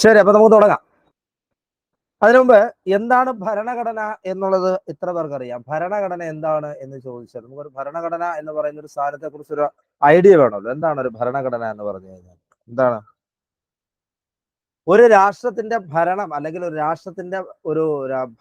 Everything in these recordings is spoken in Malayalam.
ശരി, അപ്പൊ നമുക്ക് തുടങ്ങാം. അതിനു മുമ്പ് എന്താണ് ഭരണഘടന എന്നുള്ളത് ഇത്ര പേർക്ക് അറിയാം. ഭരണഘടന എന്താണ് എന്ന് ചോദിച്ചാൽ നമുക്കൊരു ഭരണഘടന എന്ന് പറയുന്ന ഒരു സാധനത്തെ കുറിച്ചൊരു ഐഡിയ വേണമല്ലോ. എന്താണ് ഒരു ഭരണഘടന എന്ന് പറഞ്ഞു കഴിഞ്ഞാൽ? എന്താണ് ഒരു രാഷ്ട്രത്തിന്റെ ഭരണം, അല്ലെങ്കിൽ ഒരു രാഷ്ട്രത്തിന്റെ ഒരു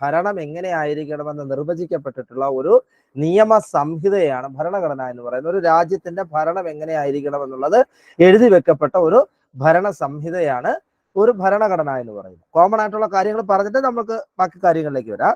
ഭരണം എങ്ങനെയായിരിക്കണമെന്ന് നിർവചിക്കപ്പെട്ടിട്ടുള്ള ഒരു നിയമ സംഹിതയാണ് ഭരണഘടന എന്ന് പറയുന്നത്. ഒരു രാജ്യത്തിന്റെ ഭരണം എങ്ങനെയായിരിക്കണം എന്നുള്ളത് എഴുതി വെക്കപ്പെട്ട ഒരു ഭരണ സംഹിതയാണ് ഒരു ഭരണഘടന എന്ന് പറയുന്നത്. കോമൺ ആയിട്ടുള്ള കാര്യങ്ങൾ പറഞ്ഞിട്ട് നമുക്ക് ബാക്കി കാര്യങ്ങളിലേക്ക് വരാം.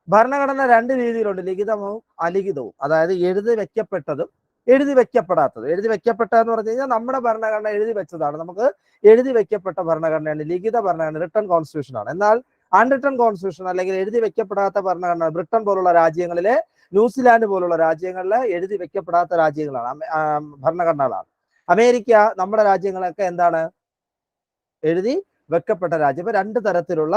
ഭരണഘടന രണ്ട് രീതിയിലുണ്ട്, ലിഖിതവും അലിഖിതവും. അതായത് എഴുതി വെക്കപ്പെട്ടതും എഴുതി വെക്കപ്പെടാത്തത്. എഴുതി വെക്കപ്പെട്ടതെന്ന് പറഞ്ഞു കഴിഞ്ഞാൽ നമ്മുടെ ഭരണഘടന എഴുതി വെച്ചതാണ്, നമുക്ക് എഴുതി വെക്കപ്പെട്ട ഭരണഘടനയാണ് ലിഖിത ഭരണഘടന, റിട്ടൺ കോൺസ്റ്റിറ്റ്യൂഷൻ ആണ്. എന്നാൽ അൺറിട്ടൺ കോൺസ്റ്റിറ്റ്യൂഷൻ അല്ലെങ്കിൽ എഴുതി വെക്കപ്പെടാത്ത ഭരണഘടന ബ്രിട്ടൻ പോലുള്ള രാജ്യങ്ങളിലെ, ന്യൂസിലാൻഡ് പോലുള്ള രാജ്യങ്ങളിലെ എഴുതി വെക്കപ്പെടാത്ത രാജ്യങ്ങളാണ്, ഭരണഘടനകളാണ്. അമേരിക്ക, നമ്മുടെ രാജ്യങ്ങളൊക്കെ എന്താണ്, എഴുതി വെക്കപ്പെട്ട രാജ്യം. ഇപ്പൊ രണ്ട് തരത്തിലുള്ള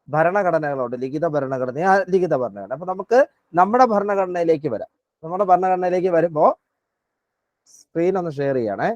ഭരണഘടനകളുണ്ട്, ലിഖിത ഭരണഘടന, അലിഖിത ഭരണഘടന. അപ്പൊ നമുക്ക് നമ്മുടെ ഭരണഘടനയിലേക്ക് വരാം. നമ്മുടെ ഭരണഘടനയിലേക്ക് വരുമ്പോ സ്ക്രീൻ ഒന്ന് ഷെയർ ചെയ്യണേ.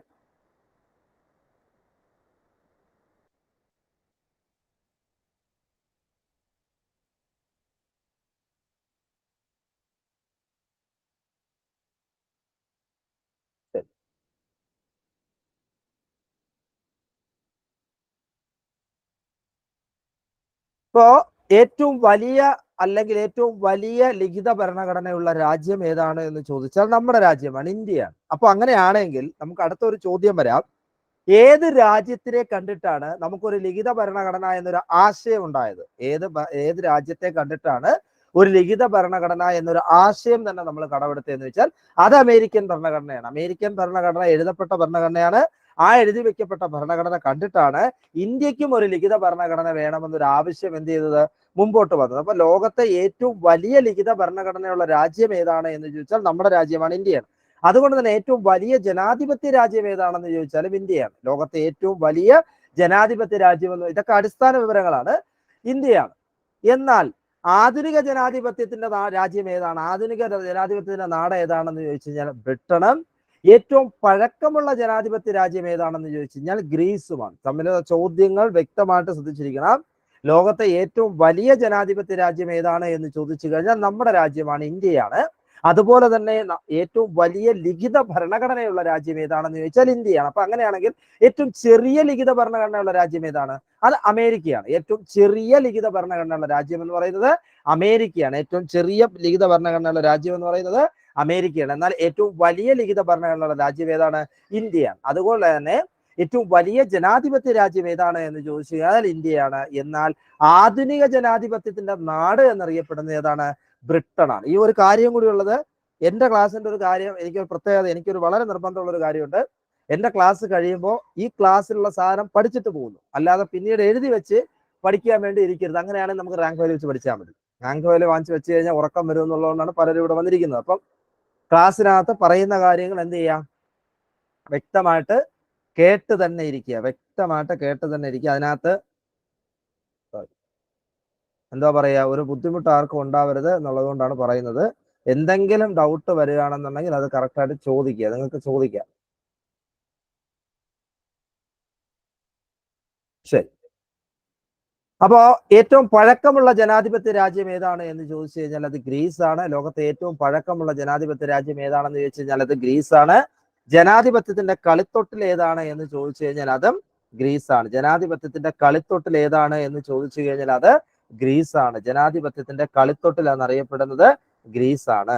ഇപ്പോ ഏറ്റവും വലിയ അല്ലെങ്കിൽ ഏറ്റവും വലിയ ലിഖിത ഭരണഘടനയുള്ള രാജ്യം ഏതാണ് എന്ന് ചോദിച്ചാൽ നമ്മുടെ രാജ്യമാണ്, ഇന്ത്യയാണ്. അപ്പൊ അങ്ങനെയാണെങ്കിൽ നമുക്ക് അടുത്തൊരു ചോദ്യം വരാം. ഏത് രാജ്യത്തിനെ കണ്ടിട്ടാണ് നമുക്കൊരു ലിഖിത ഭരണഘടന എന്നൊരു ആശയം ഉണ്ടായത്? ഏത് രാജ്യത്തെ കണ്ടിട്ടാണ് ഒരു ലിഖിത ഭരണഘടന എന്നൊരു ആശയം തന്നെ നമ്മൾ കടമെടുത്തതെന്ന് വെച്ചാൽ അത് അമേരിക്കൻ ഭരണഘടനയാണ്. അമേരിക്കൻ ഭരണഘടന എഴുതപ്പെട്ട ഭരണഘടനയാണ്. ആ എഴുതി വെക്കപ്പെട്ട ഭരണഘടന കണ്ടിട്ടാണ് ഇന്ത്യക്കും ഒരു ലിഖിത ഭരണഘടന വേണമെന്നൊരു ആവശ്യം എന്ത് ചെയ്തത്, മുമ്പോട്ട് വന്നത്. അപ്പൊ ലോകത്തെ ഏറ്റവും വലിയ ലിഖിത ഭരണഘടനയുള്ള രാജ്യം ഏതാണ് എന്ന് ചോദിച്ചാൽ നമ്മുടെ രാജ്യമാണ്, ഇന്ത്യയാണ്. അതുകൊണ്ട് തന്നെ ഏറ്റവും വലിയ ജനാധിപത്യ രാജ്യം ഏതാണെന്ന് ചോദിച്ചാലും ഇന്ത്യയാണ്. ലോകത്തെ ഏറ്റവും വലിയ ജനാധിപത്യ രാജ്യം എന്ന്, ഇതൊക്കെ അടിസ്ഥാന വിവരങ്ങളാണ്, ഇന്ത്യയാണ്. എന്നാൽ ആധുനിക ജനാധിപത്യത്തിന്റെ രാജ്യം ഏതാണ്, ആധുനിക ജനാധിപത്യത്തിന്റെ നാട് ഏതാണെന്ന് ചോദിച്ചു കഴിഞ്ഞാൽ ബ്രിട്ടനും. ഏറ്റവും പഴക്കമുള്ള ജനാധിപത്യ രാജ്യം ഏതാണെന്ന് ചോദിച്ചു കഴിഞ്ഞാൽ ഗ്രീസുമാണ്. തമ്മിലുള്ള ചോദ്യങ്ങൾ വ്യക്തമായിട്ട് ശ്രദ്ധിച്ചിരിക്കണം. ലോകത്തെ ഏറ്റവും വലിയ ജനാധിപത്യ രാജ്യം ഏതാണ് എന്ന് ചോദിച്ചു കഴിഞ്ഞാൽ നമ്മുടെ രാജ്യമാണ്, ഇന്ത്യയാണ്. അതുപോലെ തന്നെ ഏറ്റവും വലിയ ലിഖിത ഭരണഘടനയുള്ള രാജ്യം ഏതാണെന്ന് ചോദിച്ചാൽ ഇന്ത്യയാണ്. അപ്പൊ അങ്ങനെയാണെങ്കിൽ ഏറ്റവും ചെറിയ ലിഖിത ഭരണഘടനയുള്ള രാജ്യം ഏതാണ്? അത് അമേരിക്കയാണ്. ഏറ്റവും ചെറിയ ലിഖിത ഭരണഘടനയുള്ള രാജ്യം എന്ന് പറയുന്നത് അമേരിക്കയാണ്. ഏറ്റവും ചെറിയ ലിഖിത ഭരണഘടനയുള്ള രാജ്യം എന്ന് പറയുന്നത് അമേരിക്കയാണ്. എന്നാൽ ഏറ്റവും വലിയ ലിഖിത ഭരണഘടനയുള്ള രാജ്യം ഏതാണ്? ഇന്ത്യയാണ്. അതുപോലെ തന്നെ ഏറ്റവും വലിയ ജനാധിപത്യ രാജ്യം ഏതാണ് എന്ന് ചോദിച്ചു കഴിഞ്ഞാൽ ഇന്ത്യയാണ്. എന്നാൽ ആധുനിക ജനാധിപത്യത്തിന്റെ നാട് എന്നറിയപ്പെടുന്നത് ഏതാണ്? ബ്രിട്ടനാണ്. ഈ ഒരു കാര്യം കൂടി ഉള്ളത്, എന്റെ ക്ലാസ്സിന്റെ ഒരു കാര്യം, എനിക്കൊരു പ്രത്യേകത, എനിക്കൊരു വളരെ നിർബന്ധമുള്ള ഒരു കാര്യമുണ്ട്. എന്റെ ക്ലാസ് കഴിയുമ്പോൾ ഈ ക്ലാസ്സിലുള്ള സാധനം പഠിച്ചിട്ട് പോകുന്നു, അല്ലാതെ പിന്നീട് എഴുതി വെച്ച് പഠിക്കാൻ വേണ്ടി ഇരിക്കരുത്. അങ്ങനെയാണെങ്കിൽ നമുക്ക് റാങ്ക് വാല്യൂ വെച്ച് പഠിച്ചാൽ മതി. റാങ്ക് വാല്യൂ വാങ്ങിച്ച് വെച്ച് കഴിഞ്ഞാൽ ഉറക്കം വരും എന്നുള്ളതുകൊണ്ടാണ് പലരും ഇവിടെ വന്നിരിക്കുന്നത്. അപ്പം ക്ലാസ്സിനകത്ത് പറയുന്ന കാര്യങ്ങൾ എന്ത് ചെയ്യാം, വ്യക്തമായിട്ട് കേട്ട് തന്നെ ഇരിക്കുക, വ്യക്തമായിട്ട് കേട്ട് തന്നെ ഇരിക്കുക. അതിനകത്ത് എന്താ പറയാ, ഒരു ബുദ്ധിമുട്ട് ആർക്കും ഉണ്ടാവരുത് എന്നുള്ളത് കൊണ്ടാണ് പറയുന്നത്. എന്തെങ്കിലും ഡൗട്ട് വരികയാണെന്നുണ്ടെങ്കിൽ അത് കറക്റ്റായിട്ട് ചോദിക്കുക, നിങ്ങൾക്ക് ചോദിക്കാം. ശരി. അപ്പോ ഏറ്റവും പഴക്കമുള്ള ജനാധിപത്യ രാജ്യം ഏതാണ് എന്ന് ചോദിച്ചു കഴിഞ്ഞാൽ അത് ഗ്രീസ് ആണ്. ലോകത്തെ ഏറ്റവും പഴക്കമുള്ള ജനാധിപത്യ രാജ്യം ഏതാണെന്ന് ചോദിച്ചു കഴിഞ്ഞാൽ അത് ഗ്രീസ് ആണ്. ജനാധിപത്യത്തിന്റെ കളിത്തൊട്ടിൽ ഏതാണ് എന്ന് ചോദിച്ചു കഴിഞ്ഞാൽ അതും ഗ്രീസ് ആണ്. ജനാധിപത്യത്തിന്റെ കളിത്തൊട്ടിൽ ഏതാണ് എന്ന് ചോദിച്ചു കഴിഞ്ഞാൽ അത് ഗ്രീസ് ആണ്. ജനാധിപത്യത്തിന്റെ കളിത്തൊട്ടിൽ എന്നറിയപ്പെടുന്നത് ഗ്രീസ് ആണ്.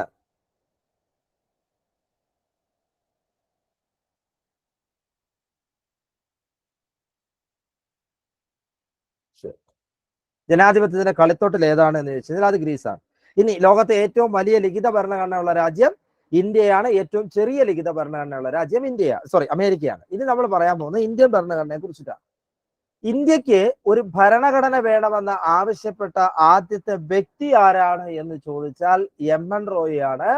ജനാധിപത്യത്തിന്റെ കളിത്തൊട്ടിൽ ഏതാണ് എന്ന് ചോദിച്ചു കഴിഞ്ഞാൽ അത് ഗ്രീസാണ്. ഇനി ലോകത്തെ ഏറ്റവും വലിയ ലിഖിത ഭരണഘടനയുള്ള രാജ്യം ഇന്ത്യയാണ്. ഏറ്റവും ചെറിയ ലിഖിത ഭരണഘടനയുള്ള രാജ്യം അമേരിക്കയാണ്. ഇനി നമ്മൾ പറയാൻ പോകുന്നത് ഇന്ത്യൻ ഭരണഘടനയെ കുറിച്ചിട്ടാണ്. ഇന്ത്യക്ക് ഒരു ഭരണഘടന വേണമെന്ന് ആവശ്യപ്പെട്ട ആദ്യത്തെ വ്യക്തി ആരാണ് എന്ന് ചോദിച്ചാൽ എം.എൻ. റോയി ആണ്.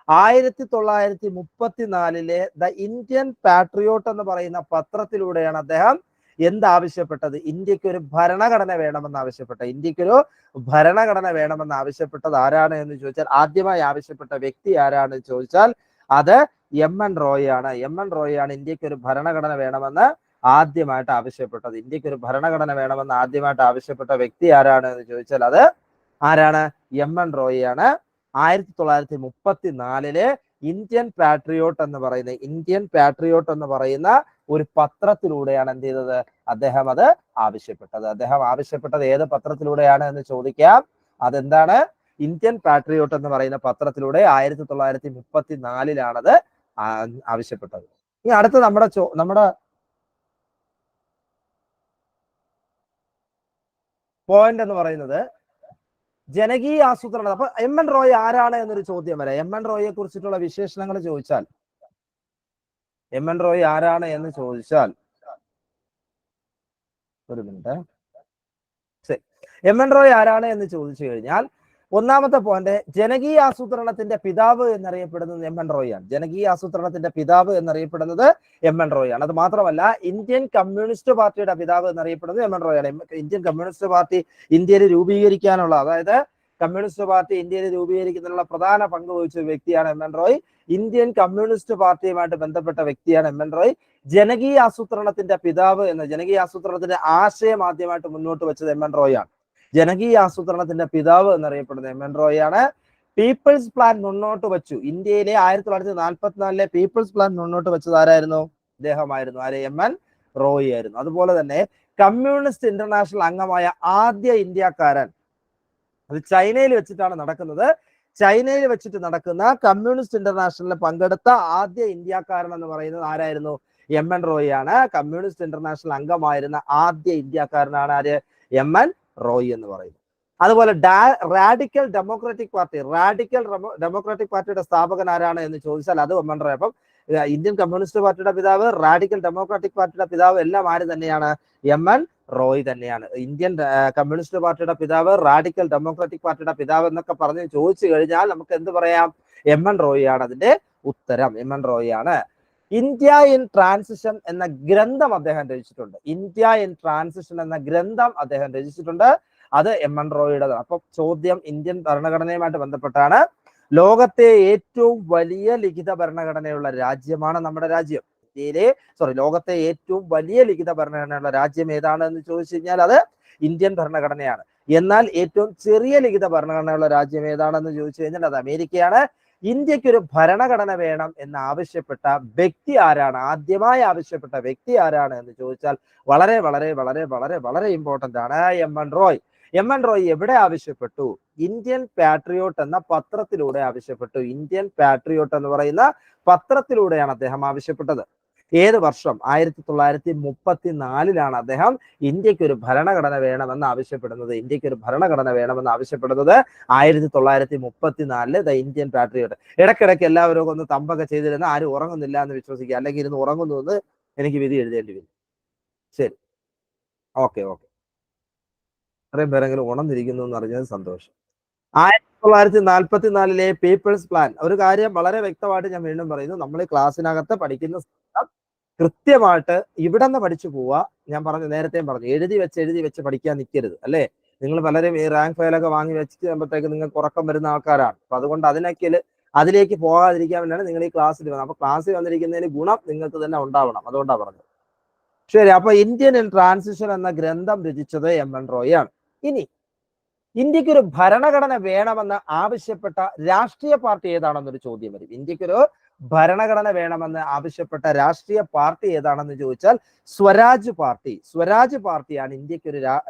1934 ദ ഇന്ത്യൻ പാട്രിയോട്ട് എന്ന് പറയുന്ന പത്രത്തിലൂടെയാണ് അദ്ദേഹം എന്താവശ്യപ്പെട്ടത്, ഇന്ത്യക്ക് ഒരു ഭരണഘടന വേണമെന്ന് ആവശ്യപ്പെട്ടത്. ഇന്ത്യക്കൊരു ഭരണഘടന വേണമെന്ന് ആവശ്യപ്പെട്ടത് ആരാണ് എന്ന് ചോദിച്ചാൽ, ആദ്യമായി ആവശ്യപ്പെട്ട വ്യക്തി ആരാണ് ചോദിച്ചാൽ അത് എം.എൻ. റോയി ആണ്. എം.എൻ. റോയി ആണ് ഇന്ത്യക്ക് ഒരു ഭരണഘടന വേണമെന്ന് ആദ്യമായിട്ട് ആവശ്യപ്പെട്ടത്, ഇന്ത്യക്ക് ഒരു ഭരണഘടന വേണമെന്ന് ആദ്യമായിട്ട് ആവശ്യപ്പെട്ട വ്യക്തി ആരാണ് എന്ന് ചോദിച്ചാൽ അത് ആരാണ്? MN റോയിയാണ്. 1934 ഇന്ത്യൻ പാട്രിയോട്ട് എന്ന് പറയുന്ന ഒരു പത്രത്തിലൂടെയാണ് എന്ത് ചെയ്തത്? അദ്ദേഹം അത് ആവശ്യപ്പെട്ടത്. അദ്ദേഹം ആവശ്യപ്പെട്ടത് ഏത് പത്രത്തിലൂടെയാണ് എന്ന് ചോദിക്കാം. അതെന്താണ്? ഇന്ത്യൻ പാട്രിയോട്ട് എന്ന് പറയുന്ന പത്രത്തിലൂടെ 1934 ആവശ്യപ്പെട്ടത്. ഇനി അടുത്ത നമ്മുടെ പോയിന്റ് എന്ന് പറയുന്നത് ജനകീയ ആസൂത്രണം. അപ്പൊ MN റോയ് ആരാണ് എന്നൊരു ചോദ്യം വരാം. MN റോയിയെ കുറിച്ചിട്ടുള്ള വിശേഷണങ്ങൾ ചോദിച്ചാൽ, MN റോയ് ആരാണ് എന്ന് ചോദിച്ചാൽ, ഒരു മിനിറ്റ്. ശരി, MN റോയ് ആരാണ് എന്ന് ചോദിച്ചു കഴിഞ്ഞാൽ ഒന്നാമത്തെ പോയിന്റ്, ജനകീയ ആസൂത്രണത്തിന്റെ പിതാവ് എന്നറിയപ്പെടുന്നത് MN റോയാണ്. ജനകീയ ആസൂത്രണത്തിന്റെ പിതാവ് എന്നറിയപ്പെടുന്നത് MN റോയാണ്. അത് മാത്രമല്ല, ഇന്ത്യൻ കമ്മ്യൂണിസ്റ്റ് പാർട്ടിയുടെ പിതാവ് എന്നറിയപ്പെടുന്നത് MN റോയാണ്. ഇന്ത്യൻ കമ്മ്യൂണിസ്റ്റ് പാർട്ടി ഇന്ത്യയിൽ രൂപീകരിക്കാനുള്ള, അതായത് കമ്മ്യൂണിസ്റ്റ് പാർട്ടി ഇന്ത്യയിൽ രൂപീകരിക്കുന്നതിനുള്ള പ്രധാന പങ്ക് വഹിച്ച വ്യക്തിയാണ് MN റോയ്. ഇന്ത്യൻ കമ്മ്യൂണിസ്റ്റ് പാർട്ടിയുമായിട്ട് ബന്ധപ്പെട്ട വ്യക്തിയാണ് MN റോയ്. ജനകീയ ആസൂത്രണത്തിന്റെ പിതാവ് എന്ന, ജനകീയ ആസൂത്രണത്തിന്റെ ആശയം ആദ്യമായിട്ട് മുന്നോട്ട് വെച്ചത് MN റോയാണ്. ജനകീയ ആസൂത്രണത്തിന്റെ പിതാവ് എന്നറിയപ്പെടുന്നത് MN റോയാണ്. പീപ്പിൾസ് പ്ലാൻ മുന്നോട്ട് വെച്ചു. ഇന്ത്യയിലെ 1944 പീപ്പിൾസ് പ്ലാൻ മുന്നോട്ട് വെച്ചത് ആരായിരുന്നു? ഇദ്ദേഹമായിരുന്നു. ആര്? MN റോയ് ആയിരുന്നു. അതുപോലെ തന്നെ കമ്മ്യൂണിസ്റ്റ് ഇന്റർനാഷണൽ അംഗമായ ആദ്യ ഇന്ത്യക്കാരൻ, അത് ചൈനയിൽ വെച്ചിട്ടാണ് നടക്കുന്നത്. ചൈനയിൽ വെച്ചിട്ട് നടക്കുന്ന കമ്മ്യൂണിസ്റ്റ് ഇന്റർനാഷണലിൽ പങ്കെടുത്ത ആദ്യ ഇന്ത്യക്കാരൻ എന്ന് പറയുന്നത് ആരായിരുന്നു? MN റോയ് ആണ്. കമ്മ്യൂണിസ്റ്റ് ഇന്റർനാഷണൽ അംഗമായിരുന്ന ആദ്യ ഇന്ത്യക്കാരനാണ് ആര്? MN റോയ് എന്ന് പറയുന്നത്. അതുപോലെ റാഡിക്കൽ ഡെമോക്രാറ്റിക് പാർട്ടിയുടെ സ്ഥാപകൻ ആരാണ് എന്ന് ചോദിച്ചാൽ അത് MN റോയ്. അപ്പം ഇന്ത്യൻ കമ്മ്യൂണിസ്റ്റ് പാർട്ടിയുടെ പിതാവ്, റാഡിക്കൽ ഡെമോക്രാറ്റിക് പാർട്ടിയുടെ പിതാവ് എല്ലാം ആര് തന്നെയാണ്? MN റോയ് തന്നെയാണ്. ഇന്ത്യൻ കമ്മ്യൂണിസ്റ്റ് പാർട്ടിയുടെ പിതാവ്, റാഡിക്കൽ ഡെമോക്രാറ്റിക് പാർട്ടിയുടെ പിതാവ് എന്നൊക്കെ പറഞ്ഞ് ചോദിച്ചു കഴിഞ്ഞാൽ നമുക്ക് എന്ത് പറയാം? MN റോയ് ആണ് അതിന്റെ ഉത്തരം. MN റോയ് ആണ്. ഇന്ത്യ ഇൻ ട്രാൻസിഷൻ എന്ന ഗ്രന്ഥം അദ്ദേഹം രചിച്ചിട്ടുണ്ട്. ഇന്ത്യ ഇൻ ട്രാൻസിഷൻ എന്ന ഗ്രന്ഥം അദ്ദേഹം രചിച്ചിട്ടുണ്ട്. അത് MN റോയിയുടെ. അപ്പൊ ചോദ്യം ഇന്ത്യൻ ഭരണഘടനയുമായിട്ട് ബന്ധപ്പെട്ടാണ്. ലോകത്തെ ഏറ്റവും വലിയ ലിഖിത ഭരണഘടനയുള്ള രാജ്യമാണ് നമ്മുടെ രാജ്യം. ലോകത്തെ ഏറ്റവും വലിയ ലിഖിത ഭരണഘടനയുള്ള രാജ്യം ഏതാണ് എന്ന് ചോദിച്ചു കഴിഞ്ഞാൽ അത് ഇന്ത്യൻ ഭരണഘടനയാണ്. എന്നാൽ ഏറ്റവും ചെറിയ ലിഖിത ഭരണഘടനയുള്ള രാജ്യം ഏതാണെന്ന് ചോദിച്ചു കഴിഞ്ഞാൽ അത് അമേരിക്കയാണ്. ഇന്ത്യക്ക് ഒരു ഭരണഘടന വേണം എന്ന് ആവശ്യപ്പെട്ട വ്യക്തി ആരാണ്? ആദ്യമായി ആവശ്യപ്പെട്ട വ്യക്തി ആരാണ് എന്ന് ചോദിച്ചാൽ വളരെ വളരെ വളരെ വളരെ വളരെ ഇമ്പോർട്ടന്റ് ആണ്. MN റോയ്. MN റോയ് എവിടെ ആവശ്യപ്പെട്ടു? ഇന്ത്യൻ പാട്രിയോട്ട് എന്ന പത്രത്തിലൂടെ ആവശ്യപ്പെട്ടു. ഇന്ത്യൻ പാട്രിയോട്ട് എന്ന് പറയുന്ന പത്രത്തിലൂടെയാണ് അദ്ദേഹം ആവശ്യപ്പെട്ടത്. ഏത് വർഷം? 1934 അദ്ദേഹം ഇന്ത്യക്ക് ഒരു ഭരണഘടന വേണമെന്ന് ആവശ്യപ്പെടുന്നത്. ഇന്ത്യക്ക് ഒരു ഭരണഘടന വേണമെന്ന് ആവശ്യപ്പെടുന്നത് 1934 ദ ഇന്ത്യൻ പാട്രിയോട്ട്. ഇടയ്ക്കിടയ്ക്ക് എല്ലാവരും ഒന്ന് തമ്പൊക്കെ ചെയ്തിരുന്ന ആരും ഉറങ്ങുന്നില്ല എന്ന് വിശ്വസിക്കുക, അല്ലെങ്കിൽ ഇരുന്ന് ഉറങ്ങുന്നു എന്ന് എനിക്ക് വിധി എഴുതേണ്ടി വരും. ശരി, ഓക്കെ. അത്രയും പേരെങ്കിലും ഉണർന്നിരിക്കുന്നു എന്ന് അറിഞ്ഞത് സന്തോഷം. 1944 പീപ്പിൾസ് പ്ലാൻ. ഒരു കാര്യം വളരെ വ്യക്തമായിട്ട് ഞാൻ വീണ്ടും പറയുന്നു, നമ്മൾ ഈ ക്ലാസ്സിനകത്ത് പഠിക്കുന്ന കൃത്യമായിട്ട് ഇവിടെ നിന്ന് പഠിച്ചു പോവുക. ഞാൻ നേരത്തെയും പറഞ്ഞു, എഴുതി വെച്ച് പഠിക്കാൻ നിൽക്കരുത്, അല്ലേ? നിങ്ങൾ പലരും ഈ റാങ്ക് ഫയലൊക്കെ വാങ്ങി വെച്ചിട്ടുമ്പോഴത്തേക്ക് നിങ്ങൾക്ക് ഉറക്കം വരുന്ന ആൾക്കാരാണ്. അപ്പൊ അതുകൊണ്ട് അതിലേക്ക് പോകാതിരിക്കാൻ വേണ്ടിയാണ് നിങ്ങൾ ഈ ക്ലാസ്സിൽ വന്നത്. അപ്പൊ ക്ലാസ്സിൽ വന്നിരിക്കുന്നതിന് ഗുണം നിങ്ങൾക്ക് തന്നെ ഉണ്ടാവണം, അതുകൊണ്ടാണ് പറഞ്ഞത്. ശരി, അപ്പൊ ഇന്ത്യൻ ഇൻ ട്രാൻസിഷൻ എന്ന ഗ്രന്ഥം രചിച്ചത് MN റോയ് ആണ്. ഇനി ഇന്ത്യക്ക് ഒരു ഭരണഘടന വേണമെന്ന് ആവശ്യപ്പെട്ട രാഷ്ട്രീയ പാർട്ടി ഏതാണെന്നൊരു ചോദ്യം വരും. ഇന്ത്യക്കൊരു ഭരണഘടന വേണമെന്ന് ആവശ്യപ്പെട്ട രാഷ്ട്രീയ പാർട്ടി ഏതാണെന്ന് ചോദിച്ചാൽ സ്വരാജ് പാർട്ടിയാണ് ഇന്ത്യക്ക് ഒരു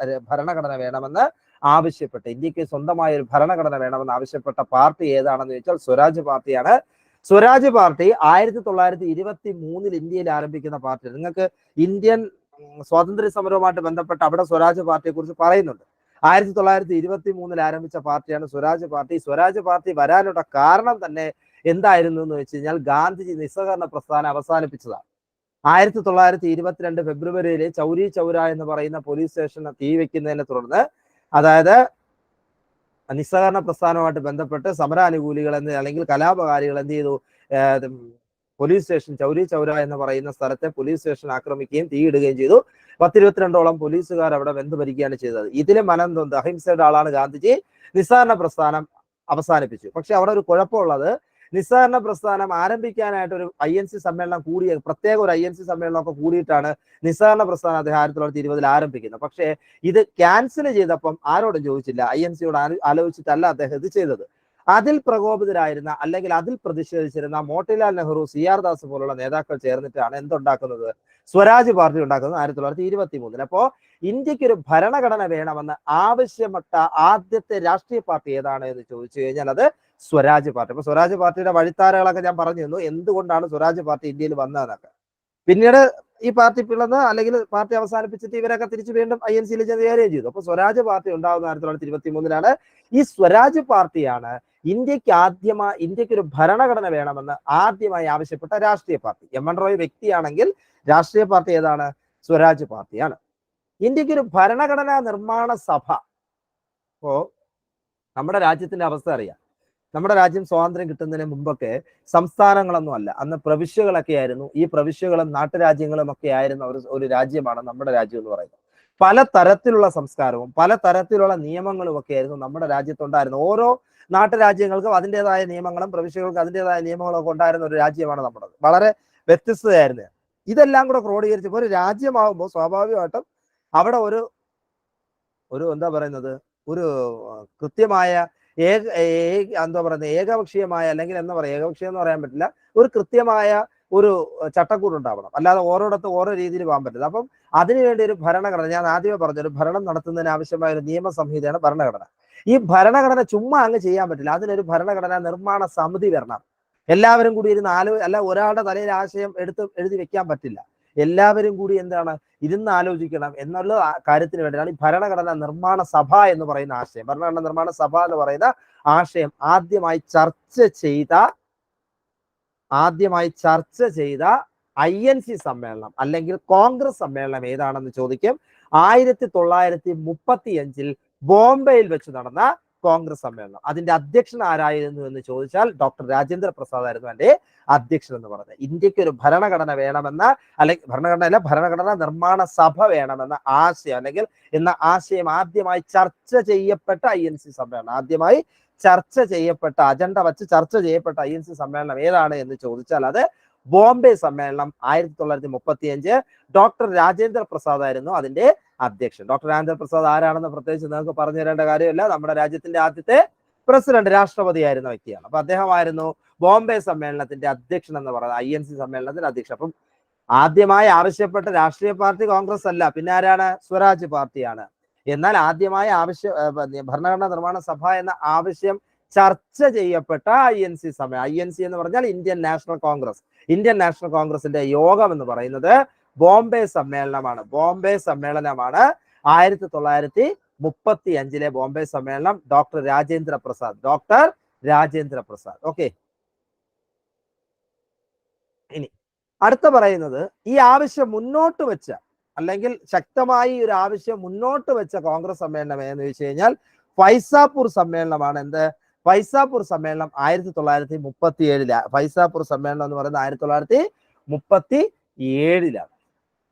ഭരണഘടന വേണമെന്ന് ആവശ്യപ്പെട്ട, ഇന്ത്യക്ക് സ്വന്തമായ ഒരു ഭരണഘടന വേണമെന്ന് ആവശ്യപ്പെട്ട പാർട്ടി ഏതാണെന്ന് ചോദിച്ചാൽ സ്വരാജ് പാർട്ടിയാണ്. സ്വരാജ് പാർട്ടി 1923 ഇന്ത്യയിൽ ആരംഭിക്കുന്ന പാർട്ടി. നിങ്ങൾക്ക് ഇന്ത്യൻ സ്വാതന്ത്ര്യ സമരവുമായിട്ട് ബന്ധപ്പെട്ട് അവിടെ സ്വരാജ് പാർട്ടിയെ കുറിച്ച് പറയുന്നുണ്ട്. 1923 ആരംഭിച്ച പാർട്ടിയാണ് സ്വരാജ് പാർട്ടി. സ്വരാജ് പാർട്ടി വരാനുള്ള കാരണം തന്നെ എന്തായിരുന്നു എന്ന് വെച്ച് കഴിഞ്ഞാൽ ഗാന്ധിജി നിസ്സഹകരണ പ്രസ്ഥാനം അവസാനിപ്പിച്ചതാണ്. 1922 ഫെബ്രുവരിയിൽ ചൗരി ചൗര എന്ന് പറയുന്ന പോലീസ് സ്റ്റേഷന് തീ വെക്കുന്നതിനെ തുടർന്ന്, അതായത് നിസ്സഹകരണ പ്രസ്ഥാനവുമായിട്ട് ബന്ധപ്പെട്ട് സമരാനുകൂലികൾ അല്ലെങ്കിൽ കലാപകാരികൾ എന്ത് ചെയ്തു? പോലീസ് സ്റ്റേഷൻ, ചൗരി ചൗര എന്ന് പറയുന്ന സ്ഥലത്തെ പോലീസ് സ്റ്റേഷൻ ആക്രമിക്കുകയും തീയിടുകയും ചെയ്തു. 10-22ഓളം പോലീസുകാർ അവിടെ വെന്തുമരിക്കുകയാണ് ചെയ്തത്. ഇതിലെ മനംതൊന്ത് അഹിംസയുടെ ആളാണ് ഗാന്ധിജി. നിസ്സഹകരണ പ്രസ്ഥാനം അവസാനിപ്പിച്ചു. പക്ഷെ അവിടെ ഒരു കുഴപ്പമുള്ളത്, നിസ്സഹകരണ പ്രസ്ഥാനം ആരംഭിക്കാനായിട്ട് ഒരു INC സമ്മേളനം കൂടിയ പ്രത്യേക ഒരു INC സമ്മേളനമൊക്കെ കൂടിയിട്ടാണ് നിസ്സഹകരണ പ്രസ്ഥാനം അദ്ദേഹം 1920 ആരംഭിക്കുന്നത്. പക്ഷേ ഇത് ക്യാൻസൽ ചെയ്തപ്പം ആരോടും ചോദിച്ചില്ല, INCയോട് ആലോചിച്ചിട്ടല്ല അദ്ദേഹം ഇത് ചെയ്തത്. അതിൽ പ്രകോപിതരായിരുന്ന അല്ലെങ്കിൽ അതിൽ പ്രതിഷേധിച്ചിരുന്ന മോട്ടിലാൽ നെഹ്റു, CR ദാസ് പോലുള്ള നേതാക്കൾ ചേർന്നിട്ടാണ് എന്തുണ്ടാക്കുന്നത്, സ്വരാജ് പാർട്ടി ഉണ്ടാക്കുന്നത് 1923. അപ്പോ ഇന്ത്യക്ക് ഒരു ഭരണഘടന വേണമെന്ന് ആവശ്യപ്പെട്ട ആദ്യത്തെ രാഷ്ട്രീയ പാർട്ടി ഏതാണ് എന്ന് ചോദിച്ചു കഴിഞ്ഞാൽ അത് സ്വരാജ് പാർട്ടി. അപ്പൊ സ്വരാജ് പാർട്ടിയുടെ വഴിത്താരകളൊക്കെ ഞാൻ പറഞ്ഞു തന്നു, എന്തുകൊണ്ടാണ് സ്വരാജ് പാർട്ടി ഇന്ത്യയിൽ വന്നതെന്നൊക്കെ. പിന്നീട് ഈ പാർട്ടി പിളർന്ന് അല്ലെങ്കിൽ പാർട്ടി അവസാനിപ്പിച്ചിട്ട് ഇവരൊക്കെ തിരിച്ചു വീണ്ടും INCയിൽ ചേരുകയും ചെയ്തു. അപ്പൊ സ്വരാജ് പാർട്ടി ഉണ്ടാകുന്ന 1923 ഈ സ്വരാജ് പാർട്ടിയാണ് ഇന്ത്യക്ക് ഒരു ഭരണഘടന വേണമെന്ന് ആദ്യമായി ആവശ്യപ്പെട്ട രാഷ്ട്രീയ പാർട്ടി. MN റോയ് വ്യക്തിയാണെങ്കിൽ രാഷ്ട്രീയ പാർട്ടി ഏതാണ്? സ്വരാജ് പാർട്ടിയാണ്. ഇന്ത്യക്ക് ഒരു ഭരണഘടനാ നിർമ്മാണ സഭ. അപ്പോ നമ്മുടെ രാജ്യത്തിന്റെ അവസ്ഥ അറിയാം. നമ്മുടെ രാജ്യം സ്വാതന്ത്ര്യം കിട്ടുന്നതിന് മുമ്പൊക്കെ സംസ്ഥാനങ്ങളൊന്നും അല്ല, അന്ന് പ്രവിശ്യകളൊക്കെ ആയിരുന്നു. ഈ പ്രവിശ്യകളും നാട്ടുരാജ്യങ്ങളും ഒക്കെ ആയിരുന്ന ഒരു രാജ്യമാണ് നമ്മുടെ രാജ്യം എന്ന് പറയുന്നത്. പല തരത്തിലുള്ള സംസ്കാരവും പല തരത്തിലുള്ള നിയമങ്ങളും ഒക്കെ ആയിരുന്നു നമ്മുടെ രാജ്യത്തുണ്ടായിരുന്നു. ഓരോ നാട്ടുരാജ്യങ്ങൾക്കും അതിൻ്റെതായ നിയമങ്ങളും പ്രവിശ്യകൾക്ക് അതിൻ്റെതായ നിയമങ്ങളും ഒക്കെ ഉണ്ടായിരുന്ന ഒരു രാജ്യമാണ് നമ്മുടേത്. വളരെ വ്യത്യസ്തമായിരുന്നു. ഇതെല്ലാം കൂടെ ക്രോഡീകരിച്ചപ്പോൾ ഒരു രാജ്യമാകുമ്പോൾ സ്വാഭാവികമായിട്ടും അവിടെ ഒരു എന്താ പറയുന്നത്, ഒരു കൃത്യമായ ഏകപക്ഷീയമായ, അല്ലെങ്കിൽ എന്താ പറയുക, ഏകപക്ഷീയം എന്ന് പറയാൻ പറ്റില്ല, ഒരു കൃത്യമായ ഒരു ചട്ടക്കൂട് ഉണ്ടാവണം. അല്ലാതെ ഓരോടത്തും ഓരോ രീതിയിൽ പോകാൻ പറ്റില്ല. അപ്പം അതിനുവേണ്ടി ഒരു ഭരണഘടന, ഞാൻ ആദ്യമേ പറഞ്ഞു, ഒരു ഭരണം നടത്തുന്നതിന് ആവശ്യമായ ഒരു നിയമസംഹിതയാണ് ഭരണഘടന. ഈ ഭരണഘടന ചുമ്മാ അങ്ങ് ചെയ്യാൻ പറ്റില്ല. അതിനൊരു ഭരണഘടനാ നിർമ്മാണ സമിതി വരണം. എല്ലാവരും കൂടി ഇരുന്ന് അല്ല ഒരാളുടെ തലയിൽ ആശയം എഴുതി വെക്കാൻ പറ്റില്ല. എല്ലാവരും കൂടി എന്താണ് ഇരുന്ന് ആലോചിക്കണം എന്നുള്ള കാര്യത്തിന് വേണ്ടിയാണ് ഈ ഭരണഘടനാ നിർമ്മാണ സഭ എന്ന് പറയുന്ന ആശയം. ഭരണഘടനാ നിർമ്മാണ സഭ എന്ന് പറയുന്ന ആശയം ആദ്യമായി ചർച്ച ചെയ്ത INC സമ്മേളനം അല്ലെങ്കിൽ കോൺഗ്രസ് സമ്മേളനം ഏതാണെന്ന് ചോദിക്കും. 1935 ബോംബെയിൽ വെച്ച് നടന്ന കോൺഗ്രസ് സമ്മേളനം. അതിന്റെ അധ്യക്ഷൻ ആരായിരുന്നു എന്ന് ചോദിച്ചാൽ ഡോക്ടർ രാജേന്ദ്ര പ്രസാദ് ആയിരുന്നു അതിന്റെ അധ്യക്ഷൻ എന്ന് പറഞ്ഞത്. ഇന്ത്യക്ക് ഒരു ഭരണഘടന വേണമെന്ന, അല്ലെങ്കിൽ ഭരണഘടനാ നിർമ്മാണ സഭ വേണമെന്ന ആശയം അല്ലെങ്കിൽ എന്ന ആശയം ആദ്യമായി ചർച്ച ചെയ്യപ്പെട്ട INC സമ്മേളനം, ആദ്യമായി അജണ്ട വെച്ച് ചർച്ച ചെയ്യപ്പെട്ട INC സമ്മേളനം ഏതാണ് എന്ന് ചോദിച്ചാൽ അത് ബോംബെ സമ്മേളനം 1935. ഡോക്ടർ രാജേന്ദ്ര പ്രസാദ് ആയിരുന്നു അതിന്റെ അധ്യക്ഷൻ. ഡോക്ടർ രാജേന്ദ്ര പ്രസാദ് ആരാണെന്ന് പ്രത്യേകിച്ച് നിങ്ങൾക്ക് പറഞ്ഞു തരേണ്ട കാര്യമില്ല. നമ്മുടെ രാജ്യത്തിന്റെ ആദ്യത്തെ പ്രസിഡന്റ്, രാഷ്ട്രപതി ആയിരുന്ന വ്യക്തിയാണ്. അപ്പൊ അദ്ദേഹമായിരുന്നു ബോംബെ സമ്മേളനത്തിന്റെ അധ്യക്ഷൻ എന്ന് പറയുന്നത്, INC സമ്മേളനത്തിന്റെ അധ്യക്ഷൻ. അപ്പം ആദ്യമായി ആവശ്യപ്പെട്ട രാഷ്ട്രീയ പാർട്ടി കോൺഗ്രസ് അല്ല, പിന്നെ ആരാണ്? സ്വരാജ് പാർട്ടിയാണ്. എന്നാൽ ആദ്യമായി ഭരണഘടനാ നിർമ്മാണ സഭ എന്ന ആവശ്യം ചർച്ച ചെയ്യപ്പെട്ട INC സമ്മേളനം, INC എന്ന് പറഞ്ഞാൽ Indian national Congress. Indian national കോൺഗ്രസിന്റെ യോഗം എന്ന് പറയുന്നത് ബോംബെ സമ്മേളനമാണ്. 1935 ബോംബെ സമ്മേളനം. ഡോക്ടർ രാജേന്ദ്ര പ്രസാദ്. ഓക്കെ, ഇനി അടുത്ത പറയുന്നത് ഈ ആവശ്യം മുന്നോട്ട് വെച്ച, അല്ലെങ്കിൽ ശക്തമായി ഒരു ആവശ്യം മുന്നോട്ട് വെച്ച കോൺഗ്രസ് സമ്മേളനം എന്ന് വെച്ച് കഴിഞ്ഞാൽ ഫൈസാപൂർ സമ്മേളനമാണ്. എന്ത്? ഫൈസാപൂർ സമ്മേളനം 1937. ഫൈസാപൂർ സമ്മേളനം എന്ന് പറയുന്നത് 1937.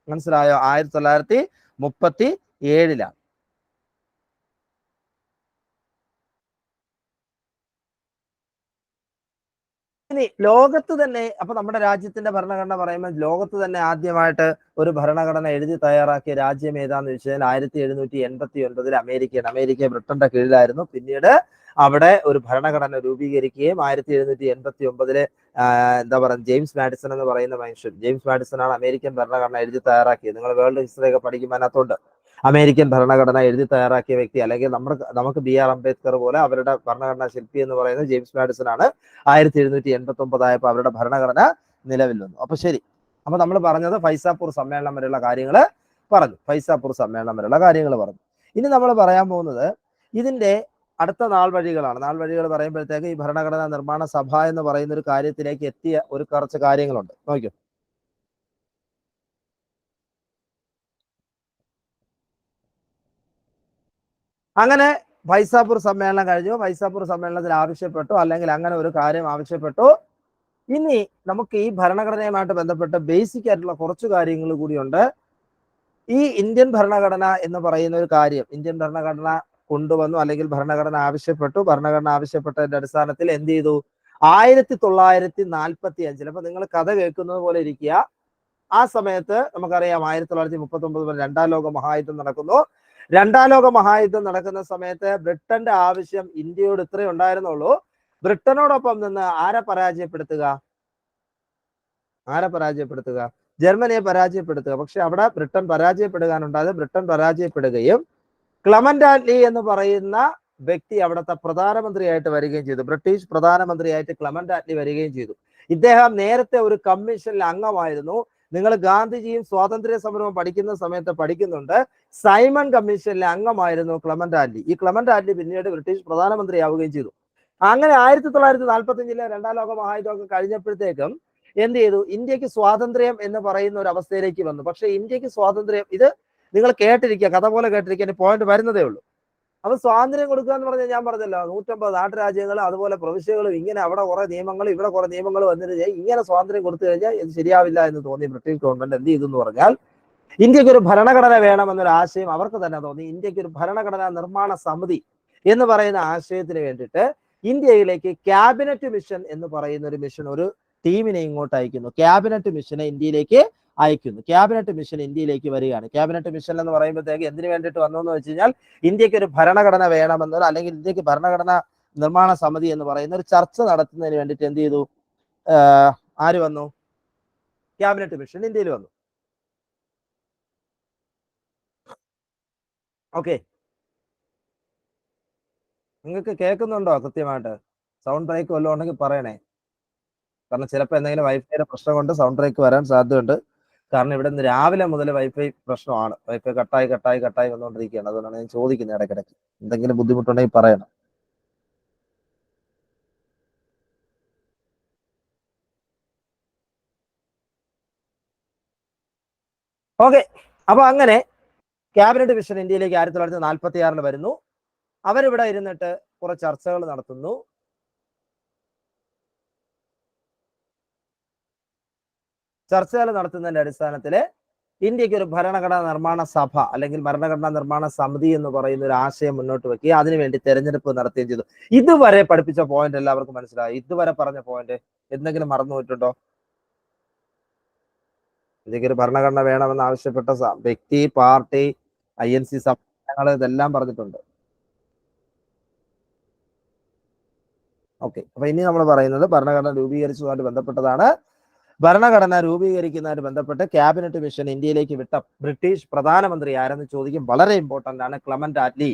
മനസ്സിലായോ? 1937. ഇനി ലോകത്ത് തന്നെ, അപ്പൊ നമ്മുടെ രാജ്യത്തിന്റെ ഭരണഘടന പറയുമ്പോൾ ലോകത്ത് തന്നെ ആദ്യമായിട്ട് ഒരു ഭരണഘടന എഴുതി തയ്യാറാക്കിയ രാജ്യം ഏതാന്ന് വെച്ചാൽ 1789 അമേരിക്ക ബ്രിട്ടന്റെ കീഴിലായിരുന്നു. പിന്നീട് അവിടെ ഒരു ഭരണഘടന രൂപീകരിക്കുകയും 1789 എന്താ പറയുക, ജെയിംസ് മാഡിസൺ എന്ന് പറയുന്ന മനുഷ്യൻ, ജെയിംസ് മാഡിസൺ ആണ് അമേരിക്കൻ ഭരണഘടന എഴുതി തയ്യാറാക്കിയത്. നിങ്ങൾ വേൾഡ് ഹിസ്റ്ററി ഒക്കെ പഠിക്കുമ്പോൾ അതിനകത്തുണ്ട് അമേരിക്കൻ ഭരണഘടന എഴുതി തയ്യാറാക്കിയ വ്യക്തി. അല്ലെങ്കിൽ നമുക്ക് BR അംബേദ്കർ പോലെ അവരുടെ ഭരണഘടനാ ശില്പി എന്ന് പറയുന്നത് ജെയിംസ് മാഡിസൺ ആണ്. 1789 ആയപ്പോൾ അവരുടെ ഭരണഘടന നിലവിൽ വന്നു. അപ്പൊ ശരി, അപ്പൊ നമ്മൾ പറഞ്ഞത് ഫൈസാപൂർ സമ്മേളനം വരെയുള്ള കാര്യങ്ങൾ പറഞ്ഞു. ഇനി നമ്മൾ പറയാൻ പോകുന്നത് ഇതിന്റെ അടുത്ത നാൾ വഴികളാണ്. നാൾ വഴികൾ പറയുമ്പോഴത്തേക്ക് ഈ ഭരണഘടനാ നിർമ്മാണ സഭ എന്ന് പറയുന്ന ഒരു കാര്യത്തിലേക്ക് എത്തിയ ഒരു കുറച്ച് കാര്യങ്ങളുണ്ട്. നോക്കൂ, അങ്ങനെ ഫൈസാപൂർ സമ്മേളനം കഴിഞ്ഞു. ഫൈസാപൂർ സമ്മേളനത്തിൽ ആവശ്യപ്പെട്ടു, അല്ലെങ്കിൽ അങ്ങനെ ഒരു കാര്യം ആവശ്യപ്പെട്ടു. ഇനി നമുക്ക് ഈ ഭരണഘടനയുമായിട്ട് ബന്ധപ്പെട്ട ബേസിക് ആയിട്ടുള്ള കുറച്ച് കാര്യങ്ങൾ കൂടിയുണ്ട്. ഈ ഇന്ത്യൻ ഭരണഘടന എന്ന് പറയുന്ന ഒരു കാര്യം, ഇന്ത്യൻ ഭരണഘടന കൊണ്ടുവന്നു, അല്ലെങ്കിൽ ഭരണഘടന ആവശ്യപ്പെട്ടു. ഭരണഘടന ആവശ്യപ്പെട്ടതിന്റെ അടിസ്ഥാനത്തിൽ എന്ത് ചെയ്തു? 1945 അപ്പൊ നിങ്ങൾ കഥ കേൾക്കുന്നത് പോലെ ഇരിക്കുക. ആ സമയത്ത് നമുക്കറിയാം 1939 രണ്ടാം ലോക മഹായുദ്ധം നടക്കുന്നു. രണ്ടാം ലോക മഹായുദ്ധം നടക്കുന്ന സമയത്ത് ബ്രിട്ടന്റെ ആവശ്യം ഇന്ത്യയോട് ഇത്രേ ഉണ്ടായിരുന്നുള്ളൂ. ബ്രിട്ടനോടൊപ്പം നിന്ന് ആരെ പരാജയപ്പെടുത്തുക? ജർമ്മനിയെ പരാജയപ്പെടുത്തുക. പക്ഷെ അവിടെ ബ്രിട്ടൻ പരാജയപ്പെടുകയാണുണ്ടായത്. ബ്രിട്ടൻ പരാജയപ്പെടുകയും ക്ലമന്റ് ആറ്റ്ലി എന്ന് പറയുന്ന വ്യക്തി അവിടുത്തെ പ്രധാനമന്ത്രിയായിട്ട് വരികയും ചെയ്തു. ബ്രിട്ടീഷ് പ്രധാനമന്ത്രിയായിട്ട് ക്ലമന്റ് ആറ്റ്ലി വരികയും ചെയ്തു. ഇദ്ദേഹം നേരത്തെ ഒരു കമ്മീഷനിൽ അംഗമായിരുന്നു. നിങ്ങൾ ഗാന്ധിജിയും സ്വാതന്ത്ര്യ സമരവും പഠിക്കുന്ന സമയത്ത് പഠിക്കുന്നുണ്ട്. സൈമൺ കമ്മീഷനിലെ അംഗമായിരുന്നു ക്ലമന്റ് ആറ്റ്ലി. ഈ ക്ലമന്റ് ആറ്റ്ലി പിന്നീട് ബ്രിട്ടീഷ് പ്രധാനമന്ത്രിയാവുകയും ചെയ്തു. അങ്ങനെ 1945 രണ്ടാം ലോക മഹായുദ്ധമൊക്കെ കഴിഞ്ഞപ്പോഴത്തേക്കും എന്ത് ചെയ്തു? ഇന്ത്യക്ക് സ്വാതന്ത്ര്യം എന്ന് പറയുന്ന ഒരു അവസ്ഥയിലേക്ക് വന്നു. പക്ഷെ ഇന്ത്യക്ക് സ്വാതന്ത്ര്യം, ഇത് നിങ്ങൾ കേട്ടിരിക്കുക, കഥ പോലെ കേട്ടിരിക്കുക, പോയിന്റ് വരുന്നതേ ഉള്ളൂ. അപ്പൊ സ്വാതന്ത്ര്യം കൊടുക്കുക എന്ന് പറഞ്ഞാൽ ഞാൻ പറഞ്ഞല്ലോ 150 നാട്ടുരാജ്യങ്ങളും അതുപോലെ പ്രവിശ്യകളും ഇങ്ങനെ അവിടെ കുറെ നിയമങ്ങളും ഇവിടെ കുറെ നിയമങ്ങൾ വന്നിട്ട് ഇങ്ങനെ സ്വാതന്ത്ര്യം കൊടുത്തു കഴിഞ്ഞാൽ ഇത് ശരിയാവില്ല എന്ന് തോന്നി ബ്രിട്ടീഷ് ഗവൺമെന്റ് എന്ത് ചെയ്തു എന്ന് പറഞ്ഞാൽ ഇന്ത്യക്ക് ഒരു ഭരണഘടന വേണമെന്നൊരു ആശയം അവർക്ക് തന്നെ തോന്നി. ഇന്ത്യക്ക് ഒരു ഭരണഘടനാ നിർമ്മാണ സമിതി എന്ന് പറയുന്ന ആശയത്തിന് വേണ്ടിയിട്ട് ഇന്ത്യയിലേക്ക് ക്യാബിനറ്റ് മിഷൻ എന്ന് പറയുന്ന ഒരു മിഷൻ, ഒരു ടീമിനെ ഇങ്ങോട്ട് അയക്കുന്നു. ക്യാബിനറ്റ് മിഷനെ ഇന്ത്യയിലേക്ക് അയക്കുന്നു. ക്യാബിനറ്റ് മിഷൻ ഇന്ത്യയിലേക്ക് വരികയാണ്. ക്യാബിനറ്റ് മിഷൻ എന്ന് പറയുമ്പോഴത്തേക്ക് എന്തിനു വേണ്ടിയിട്ട് വന്നു എന്ന് വെച്ച് കഴിഞ്ഞാൽ ഇന്ത്യക്ക് ഒരു ഭരണഘടന വേണമെന്നോ അല്ലെങ്കിൽ ഇന്ത്യക്ക് ഭരണഘടന നിർമ്മാണ സമിതി എന്ന് പറയുന്ന ഒരു ചർച്ച നടത്തുന്നതിന് വേണ്ടിയിട്ട് എന്ത് ചെയ്തു? ആര് വന്നു? ക്യാബിനറ്റ് മിഷൻ ഇന്ത്യയിൽ വന്നു. ഓക്കെ, നിങ്ങൾക്ക് കേൾക്കുന്നുണ്ടോ കൃത്യമായിട്ട്? സൗണ്ട് ബ്രേക്ക് വല്ലതും ഉണ്ടെങ്കിൽ പറയണേ. കാരണം ചിലപ്പോൾ എന്തെങ്കിലും വൈഫൈയുടെ പ്രശ്നം കൊണ്ട് സൗണ്ട് ബ്രേക്ക് വരാൻ സാധ്യതയുണ്ട്. കാരണം ഇവിടെ നിന്ന് രാവിലെ മുതൽ വൈഫൈ പ്രശ്നമാണ്. വൈഫൈ കട്ടായി വന്നുകൊണ്ടിരിക്കുകയാണ്. അതുകൊണ്ടാണ് ഞാൻ ചോദിക്കുന്നത് ഇടയ്ക്കിടയ്ക്ക്. എന്തെങ്കിലും ബുദ്ധിമുട്ടുണ്ടെങ്കിൽ പറയണം. ഓക്കെ, അപ്പൊ അങ്ങനെ ക്യാബിനറ്റ് മിഷൻ ഇന്ത്യയിലേക്ക് 1946 വരുന്നു. അവരിവിടെ ഇരുന്നിട്ട് കുറെ ചർച്ചകൾ നടത്തുന്നു. ചർച്ചകൾ നടത്തുന്നതിന്റെ അടിസ്ഥാനത്തില് ഇന്ത്യക്ക് ഒരു ഭരണഘടനാ നിർമ്മാണ സഭ അല്ലെങ്കിൽ ഭരണഘടനാ നിർമ്മാണ സമിതി എന്ന് പറയുന്ന ഒരു ആശയം മുന്നോട്ട് വെക്കുക. അതിനുവേണ്ടി തെരഞ്ഞെടുപ്പ് നടത്തുകയും ചെയ്തു. ഇതുവരെ പഠിപ്പിച്ച പോയിന്റ് എല്ലാവർക്കും മനസ്സിലായി? ഇതുവരെ പറഞ്ഞ പോയിന്റ് എന്തെങ്കിലും മറന്നു പോയിട്ടുണ്ടോ? ഇന്ത്യക്ക് ഒരു ഭരണഘടന വേണമെന്ന് ആവശ്യപ്പെട്ട വ്യക്തി, പാർട്ടി, INC സംസ്ഥാനങ്ങൾ, ഇതെല്ലാം പറഞ്ഞിട്ടുണ്ട്. ഓക്കെ, അപ്പൊ ഇനി നമ്മൾ പറയുന്നത് ഭരണഘടന രൂപീകരിച്ചതുമായിട്ട് ബന്ധപ്പെട്ടതാണ്. ഭരണഘടന രൂപീകരിക്കുന്നതുമായിട്ട് ബന്ധപ്പെട്ട് ക്യാബിനറ്റ് മിഷൻ ഇന്ത്യയിലേക്ക് വിട്ട ബ്രിട്ടീഷ് പ്രധാനമന്ത്രി ആരെന്ന് ചോദിക്കും. വളരെ ഇമ്പോർട്ടന്റ് ആണ്. Clement Attlee.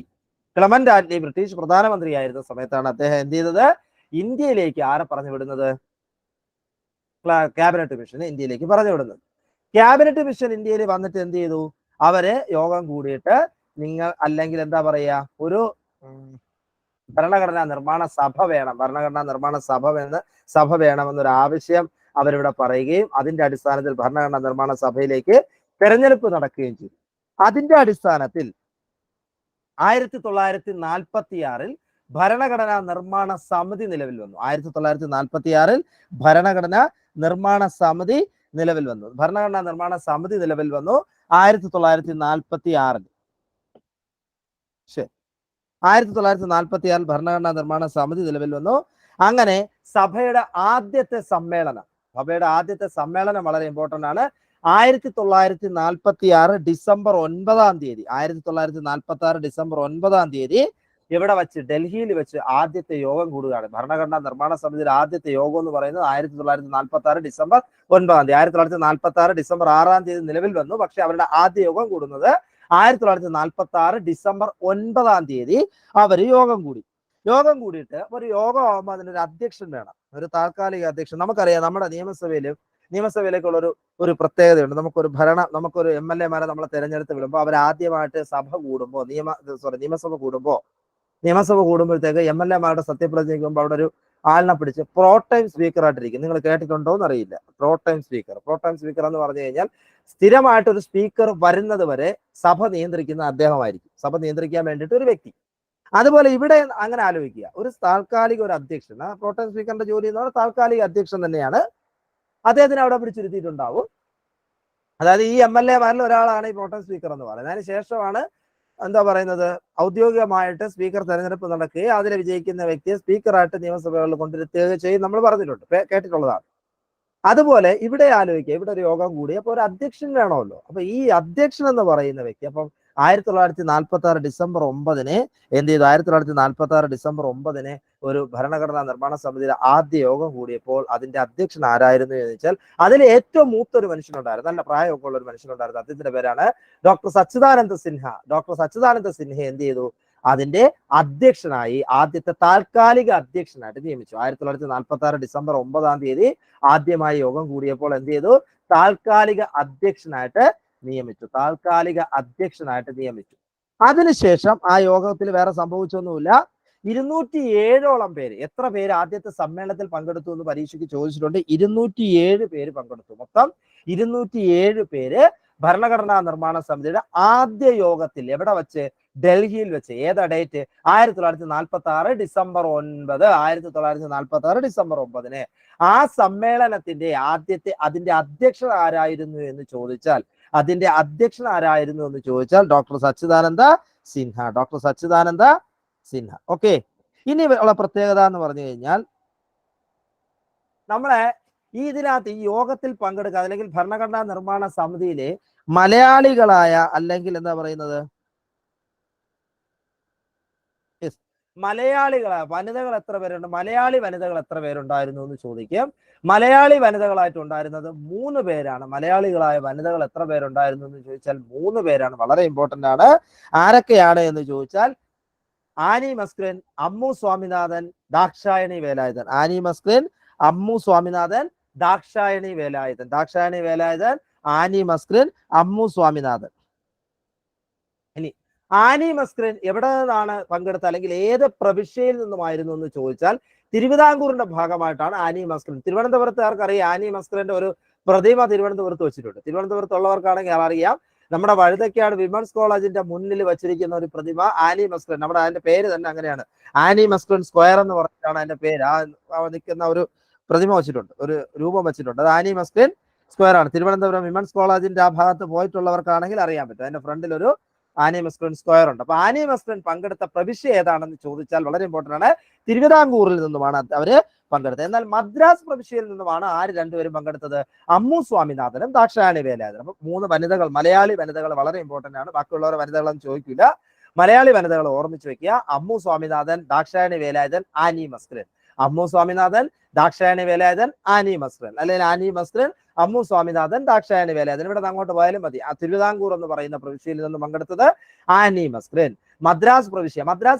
Clement Attlee British പ്രധാനമന്ത്രി ആയിരുന്ന സമയത്താണ് അദ്ദേഹം എന്ത് ചെയ്തത്? ഇന്ത്യയിലേക്ക് ആരെ പറഞ്ഞു വിടുന്നത്? ക്യാബിനറ്റ് മിഷൻ ഇന്ത്യയിലേക്ക് പറഞ്ഞു വിടുന്നത്. ക്യാബിനറ്റ് മിഷൻ ഇന്ത്യയിൽ വന്നിട്ട് എന്ത് ചെയ്തു? അവര് യോഗം കൂടിയിട്ട് നിങ്ങൾ അല്ലെങ്കിൽ എന്താ പറയാ, ഒരു ഭരണഘടനാ നിർമ്മാണ സഭ വേണം, ഭരണഘടനാ നിർമ്മാണ സഭ വേണമെന്നൊരു ആവശ്യം അവരിവിടെ പറയുകയും അതിന്റെ അടിസ്ഥാനത്തിൽ ഭരണഘടനാ നിർമ്മാണ സഭയിലേക്ക് തെരഞ്ഞെടുപ്പ് നടക്കുകയും ചെയ്തു. അതിന്റെ അടിസ്ഥാനത്തിൽ 1946 ഭരണഘടനാ നിർമ്മാണ സമിതി നിലവിൽ വന്നു. 1946 ഭരണഘടനാ നിർമ്മാണ സമിതി നിലവിൽ വന്നു. ഭരണഘടനാ നിർമ്മാണ സമിതി നിലവിൽ വന്നു 1946. ശരി, 1946 ഭരണഘടനാ നിർമ്മാണ സമിതി നിലവിൽ വന്നു. അങ്ങനെ സഭയുടെ ആദ്യത്തെ സമ്മേളനം വളരെ ഇമ്പോർട്ടന്റ് ആണ്. 1946 ഡിസംബർ 9 തീയതി 1946 ഡിസംബർ 9 തീയതി ഇവിടെ വെച്ച് ഡൽഹിയിൽ വെച്ച് ആദ്യത്തെ യോഗം കൂടുകയാണ്. ഭരണഘടനാ നിർമ്മാണ സമിതിയുടെ ആദ്യത്തെ യോഗം എന്ന് പറയുന്നത് 1946 ഡിസംബർ 9. 1946 ഡിസംബർ 6 തീയതി നിലവിൽ വന്നു. പക്ഷെ അവരുടെ ആദ്യ യോഗം കൂടുന്നത് 1946 ഡിസംബർ 9 തീയതി അവർ യോഗം കൂടിയിട്ട് ഒരു യോഗം ആകുമ്പോൾ അതിനൊരു അധ്യക്ഷൻ വേണം, ഒരു താൽക്കാലിക അധ്യക്ഷൻ. നമുക്കറിയാം നമ്മുടെ നിയമസഭയിലേക്കുള്ള ഒരു പ്രത്യേകതയുണ്ട്. നമുക്കൊരു MLA-മാരെ നമ്മളെ തെരഞ്ഞെടുത്ത് വിടുമ്പോൾ അവർ ആദ്യമായിട്ട് നിയമസഭ കൂടുമ്പോഴത്തേക്ക് MLA-മാരുടെ സത്യപ്രതിജ്ഞയ്ക്ക് മുമ്പ് അവിടെ ഒരു ആളിനെ പിടിച്ച് പ്രോടൈം സ്പീക്കർ ആയിട്ടിരിക്കും. നിങ്ങൾ കേട്ടിട്ടുണ്ടോ എന്നറിയില്ല. പ്രോടൈം സ്പീക്കർ എന്ന് പറഞ്ഞു കഴിഞ്ഞാൽ സ്ഥിരമായിട്ടൊരു സ്പീക്കർ വരുന്നത് വരെ സഭ നിയന്ത്രിക്കുന്ന അദ്ദേഹമായിരിക്കും. സഭ നിയന്ത്രിക്കാൻ വേണ്ടിയിട്ട് ഒരു വ്യക്തി. അതുപോലെ ഇവിടെ അങ്ങനെ ആലോചിക്കുക, ഒരു താൽക്കാലിക ഒരു അധ്യക്ഷൻ, പ്രോട്ടം സ്പീക്കറിന്റെ ജോലി എന്ന് പറഞ്ഞാൽ താൽക്കാലിക അധ്യക്ഷൻ തന്നെയാണ്. അദ്ദേഹത്തിന് അവിടെ പിടിച്ചിരുത്തിയിട്ടുണ്ടാവും. അതായത് ഈ MLA-മാരിൽ ഒരാളാണ് ഈ പ്രോട്ടം സ്പീക്കർ എന്ന് പറയുന്നത്. അതിന് ശേഷമാണ് എന്താ പറയുന്നത്, ഔദ്യോഗികമായിട്ട് സ്പീക്കർ തെരഞ്ഞെടുപ്പ് നടക്കുകയും അതിൽ വിജയിക്കുന്ന വ്യക്തിയെ സ്പീക്കറായിട്ട് നിയമസഭകളിൽ കൊണ്ടിരുത്തുകയോ ചെയ്യും നമ്മൾ പറഞ്ഞിട്ടുണ്ട്, കേട്ടിട്ടുള്ളതാണ്. അതുപോലെ ഇവിടെ ആലോചിക്കുക, ഇവിടെ ഒരു യോഗം കൂടി, അപ്പൊ ഒരു അധ്യക്ഷൻ വേണമല്ലോ. അപ്പൊ ഈ അധ്യക്ഷൻ എന്ന് പറയുന്ന വ്യക്തി അപ്പം 1946 ഡിസംബർ 9 എന്ത് ചെയ്തു? 1946 ഡിസംബർ 9 ഒരു ഭരണഘടനാ നിർമ്മാണ സമിതിയുടെ ആദ്യ യോഗം കൂടിയപ്പോൾ അതിന്റെ അധ്യക്ഷൻ ആരായിരുന്നു എന്ന് വെച്ചാൽ അതിൽ ഏറ്റവും മൂത്തൊരു മനുഷ്യനുണ്ടായിരുന്നു, നല്ല പ്രായമൊക്കെ ഉള്ള ഒരു മനുഷ്യനുണ്ടായിരുന്നു. അദ്ദേഹത്തിന്റെ പേരാണ് ഡോക്ടർ സച്ചിദാനന്ദ സിൻഹ. ഡോക്ടർ സച്ചിദാനന്ദ സിൻഹ എന്ത് ചെയ്തു? അതിന്റെ അധ്യക്ഷനായി, ആദ്യത്തെ താൽക്കാലിക അധ്യക്ഷനായിട്ട് നിയമിച്ചു. 1946 ഡിസംബർ 9 ആദ്യമായി യോഗം കൂടിയപ്പോൾ എന്ത് ചെയ്തു? താൽക്കാലിക അധ്യക്ഷനായിട്ട് നിയമിച്ചു. താൽക്കാലിക അധ്യക്ഷനായിട്ട് നിയമിച്ചു. അതിനുശേഷം ആ യോഗത്തിൽ വേറെ സംഭവിച്ചൊന്നുമില്ല. 207ഓളം പേര്, എത്ര പേര് ആദ്യത്തെ സമ്മേളനത്തിൽ പങ്കെടുത്തു എന്ന് പരീക്ഷയ്ക്ക് ചോദിച്ചിട്ടുണ്ട്. 207 പേര് പങ്കെടുത്തു. മൊത്തം 207 പേര് ഭരണഘടനാ നിർമ്മാണ സമിതിയുടെ ആദ്യ യോഗത്തിൽ എവിടെ വെച്ച്? ഡൽഹിയിൽ വെച്ച്. ഏതാ ഡേറ്റ്? 1946 ഡിസംബർ 9. 1946 ഡിസംബർ 9 ആ സമ്മേളനത്തിന്റെ അതിന്റെ അധ്യക്ഷൻ ആരായിരുന്നു എന്ന് ചോദിച്ചാൽ ഡോക്ടർ സച്ചിദാനന്ദ സിൻഹ. ഡോക്ടർ സച്ചിദാനന്ദ സിൻഹ. ഓക്കെ, ഇനി ഉള്ള പ്രത്യേകത എന്ന് പറഞ്ഞു കഴിഞ്ഞാൽ നമ്മളെ ഇതിനകത്ത് ഈ യോഗത്തിൽ പങ്കെടുക്കുക അല്ലെങ്കിൽ ഭരണഘടനാ നിർമ്മാണ സമിതിയിലെ മലയാളികളായ അല്ലെങ്കിൽ എന്താ പറയുന്നത് മലയാളികളായ വനിതകൾ എത്ര പേരുണ്ട്? മലയാളി വനിതകൾ എത്ര പേരുണ്ടായിരുന്നു എന്ന് ചോദിക്കും. മലയാളി വനിതകളായിട്ട് ഉണ്ടായിരുന്നത് 3 പേരാണ്. മലയാളികളായ വനിതകൾ എത്ര പേരുണ്ടായിരുന്നു എന്ന് ചോദിച്ചാൽ 3 പേരാണ്. വളരെ ഇമ്പോർട്ടന്റ് ആണ്. ആരൊക്കെയാണ് എന്ന് ചോദിച്ചാൽ Annie Mascarene, Ammu Swaminathan, Dakshayani Velayudhan. Annie Mascarene, Ammu Swaminathan, Dakshayani Velayudhan. Dakshayani Velayudhan, Annie Mascarene, Ammu Swaminathan. ഇനി ആനി മസ്ക്രിൻ എവിടെ നിന്നാണ് പങ്കെടുത്തത് അല്ലെങ്കിൽ ഏത് പ്രവിശ്യയിൽ നിന്നുമായിരുന്നു എന്ന് ചോദിച്ചാൽ തിരുവിതാംകൂറിന്റെ ഭാഗമായിട്ടാണ് ആനി മസ്ക്രിൻ. തിരുവനന്തപുരത്തുകാർക്കറിയാം ആനി മസ്ക്രിന്റെ ഒരു പ്രതിമ തിരുവനന്തപുരത്ത് വെച്ചിട്ടുണ്ട്. തിരുവനന്തപുരത്തുള്ളവർക്കാണെങ്കിൽ അറിയാം, നമ്മുടെ വഴുതക്കാട് വിമൻസ് കോളേജിന്റെ മുന്നിൽ വെച്ചിരിക്കുന്ന ഒരു പ്രതിമ ആനി മസ്ക്രിൻ. നമ്മുടെ അതിന്റെ പേര് തന്നെ അങ്ങനെയാണ്, ആനി മസ്ക്രിൻ സ്ക്വയർ എന്ന് പറഞ്ഞിട്ടാണ് അതിന്റെ പേര്. ആ നിൽക്കുന്ന ഒരു പ്രതിമ വെച്ചിട്ടുണ്ട്, ഒരു രൂപം വെച്ചിട്ടുണ്ട്. അത് ആനി മസ്ക്രിൻ സ്ക്വയർ ആണ്. തിരുവനന്തപുരം വിമൻസ് കോളേജിന്റെ ആ ഭാഗത്ത് പോയിട്ടുള്ളവർക്കാണെങ്കിൽ അറിയാൻ പറ്റും. അതിന്റെ ഫ്രണ്ടിൽ ഒരു ആനി മസ്ക്രിൻ സ്ക്വയർ ഉണ്ട്. അപ്പൊ ആനി മസ്ക്രിൻ പങ്കെടുത്ത പ്രവിശ്യ ഏതാണെന്ന് ചോദിച്ചാൽ വളരെ ഇമ്പോർട്ടന്റ് ആണ്, തിരുവിതാംകൂറിൽ നിന്നുമാണ് അവര് പങ്കെടുത്തത്. എന്നാൽ മദ്രാസ് പ്രവിശ്യയിൽ നിന്നുമാണ് ആര് രണ്ടുപേരും പങ്കെടുത്തത്? അമ്മു സ്വാമിനാഥനും ദാക്ഷായണി വേലായുധനും. അപ്പൊ 3 വനിതകൾ, മലയാളി വനിതകൾ വളരെ ഇമ്പോർട്ടന്റ് ആണ്. ബാക്കിയുള്ളവരെ വനിതകളൊന്നും ചോദിക്കില്ല. മലയാളി വനിതകൾ ഓർമ്മിച്ച് വെക്കുക: അമ്മു സ്വാമിനാഥൻ, ദാക്ഷായണി വേലായുധൻ, ആനി മസ്ക്രിൻ. അമ്മു സ്വാമിനാഥൻ, ദാക്ഷായണി വേലായുധൻ, ആനി മസ്ക്രിൻ. അല്ലെങ്കിൽ ആനി മസ്ക്രിൻ, അമ്മു സ്വാമിനാഥൻ, ദാക്ഷായണി വേലായുധൻ. ഇവിടെ അങ്ങോട്ട് പോയാലും മതി. ആ തിരുവിതാംകൂർ എന്ന് പറയുന്ന പ്രവിശ്യയിൽ നിന്ന് പങ്കെടുത്തത് ആനി മസ്ക്രിൻ. മദ്രാസ് പ്രവിശ്യ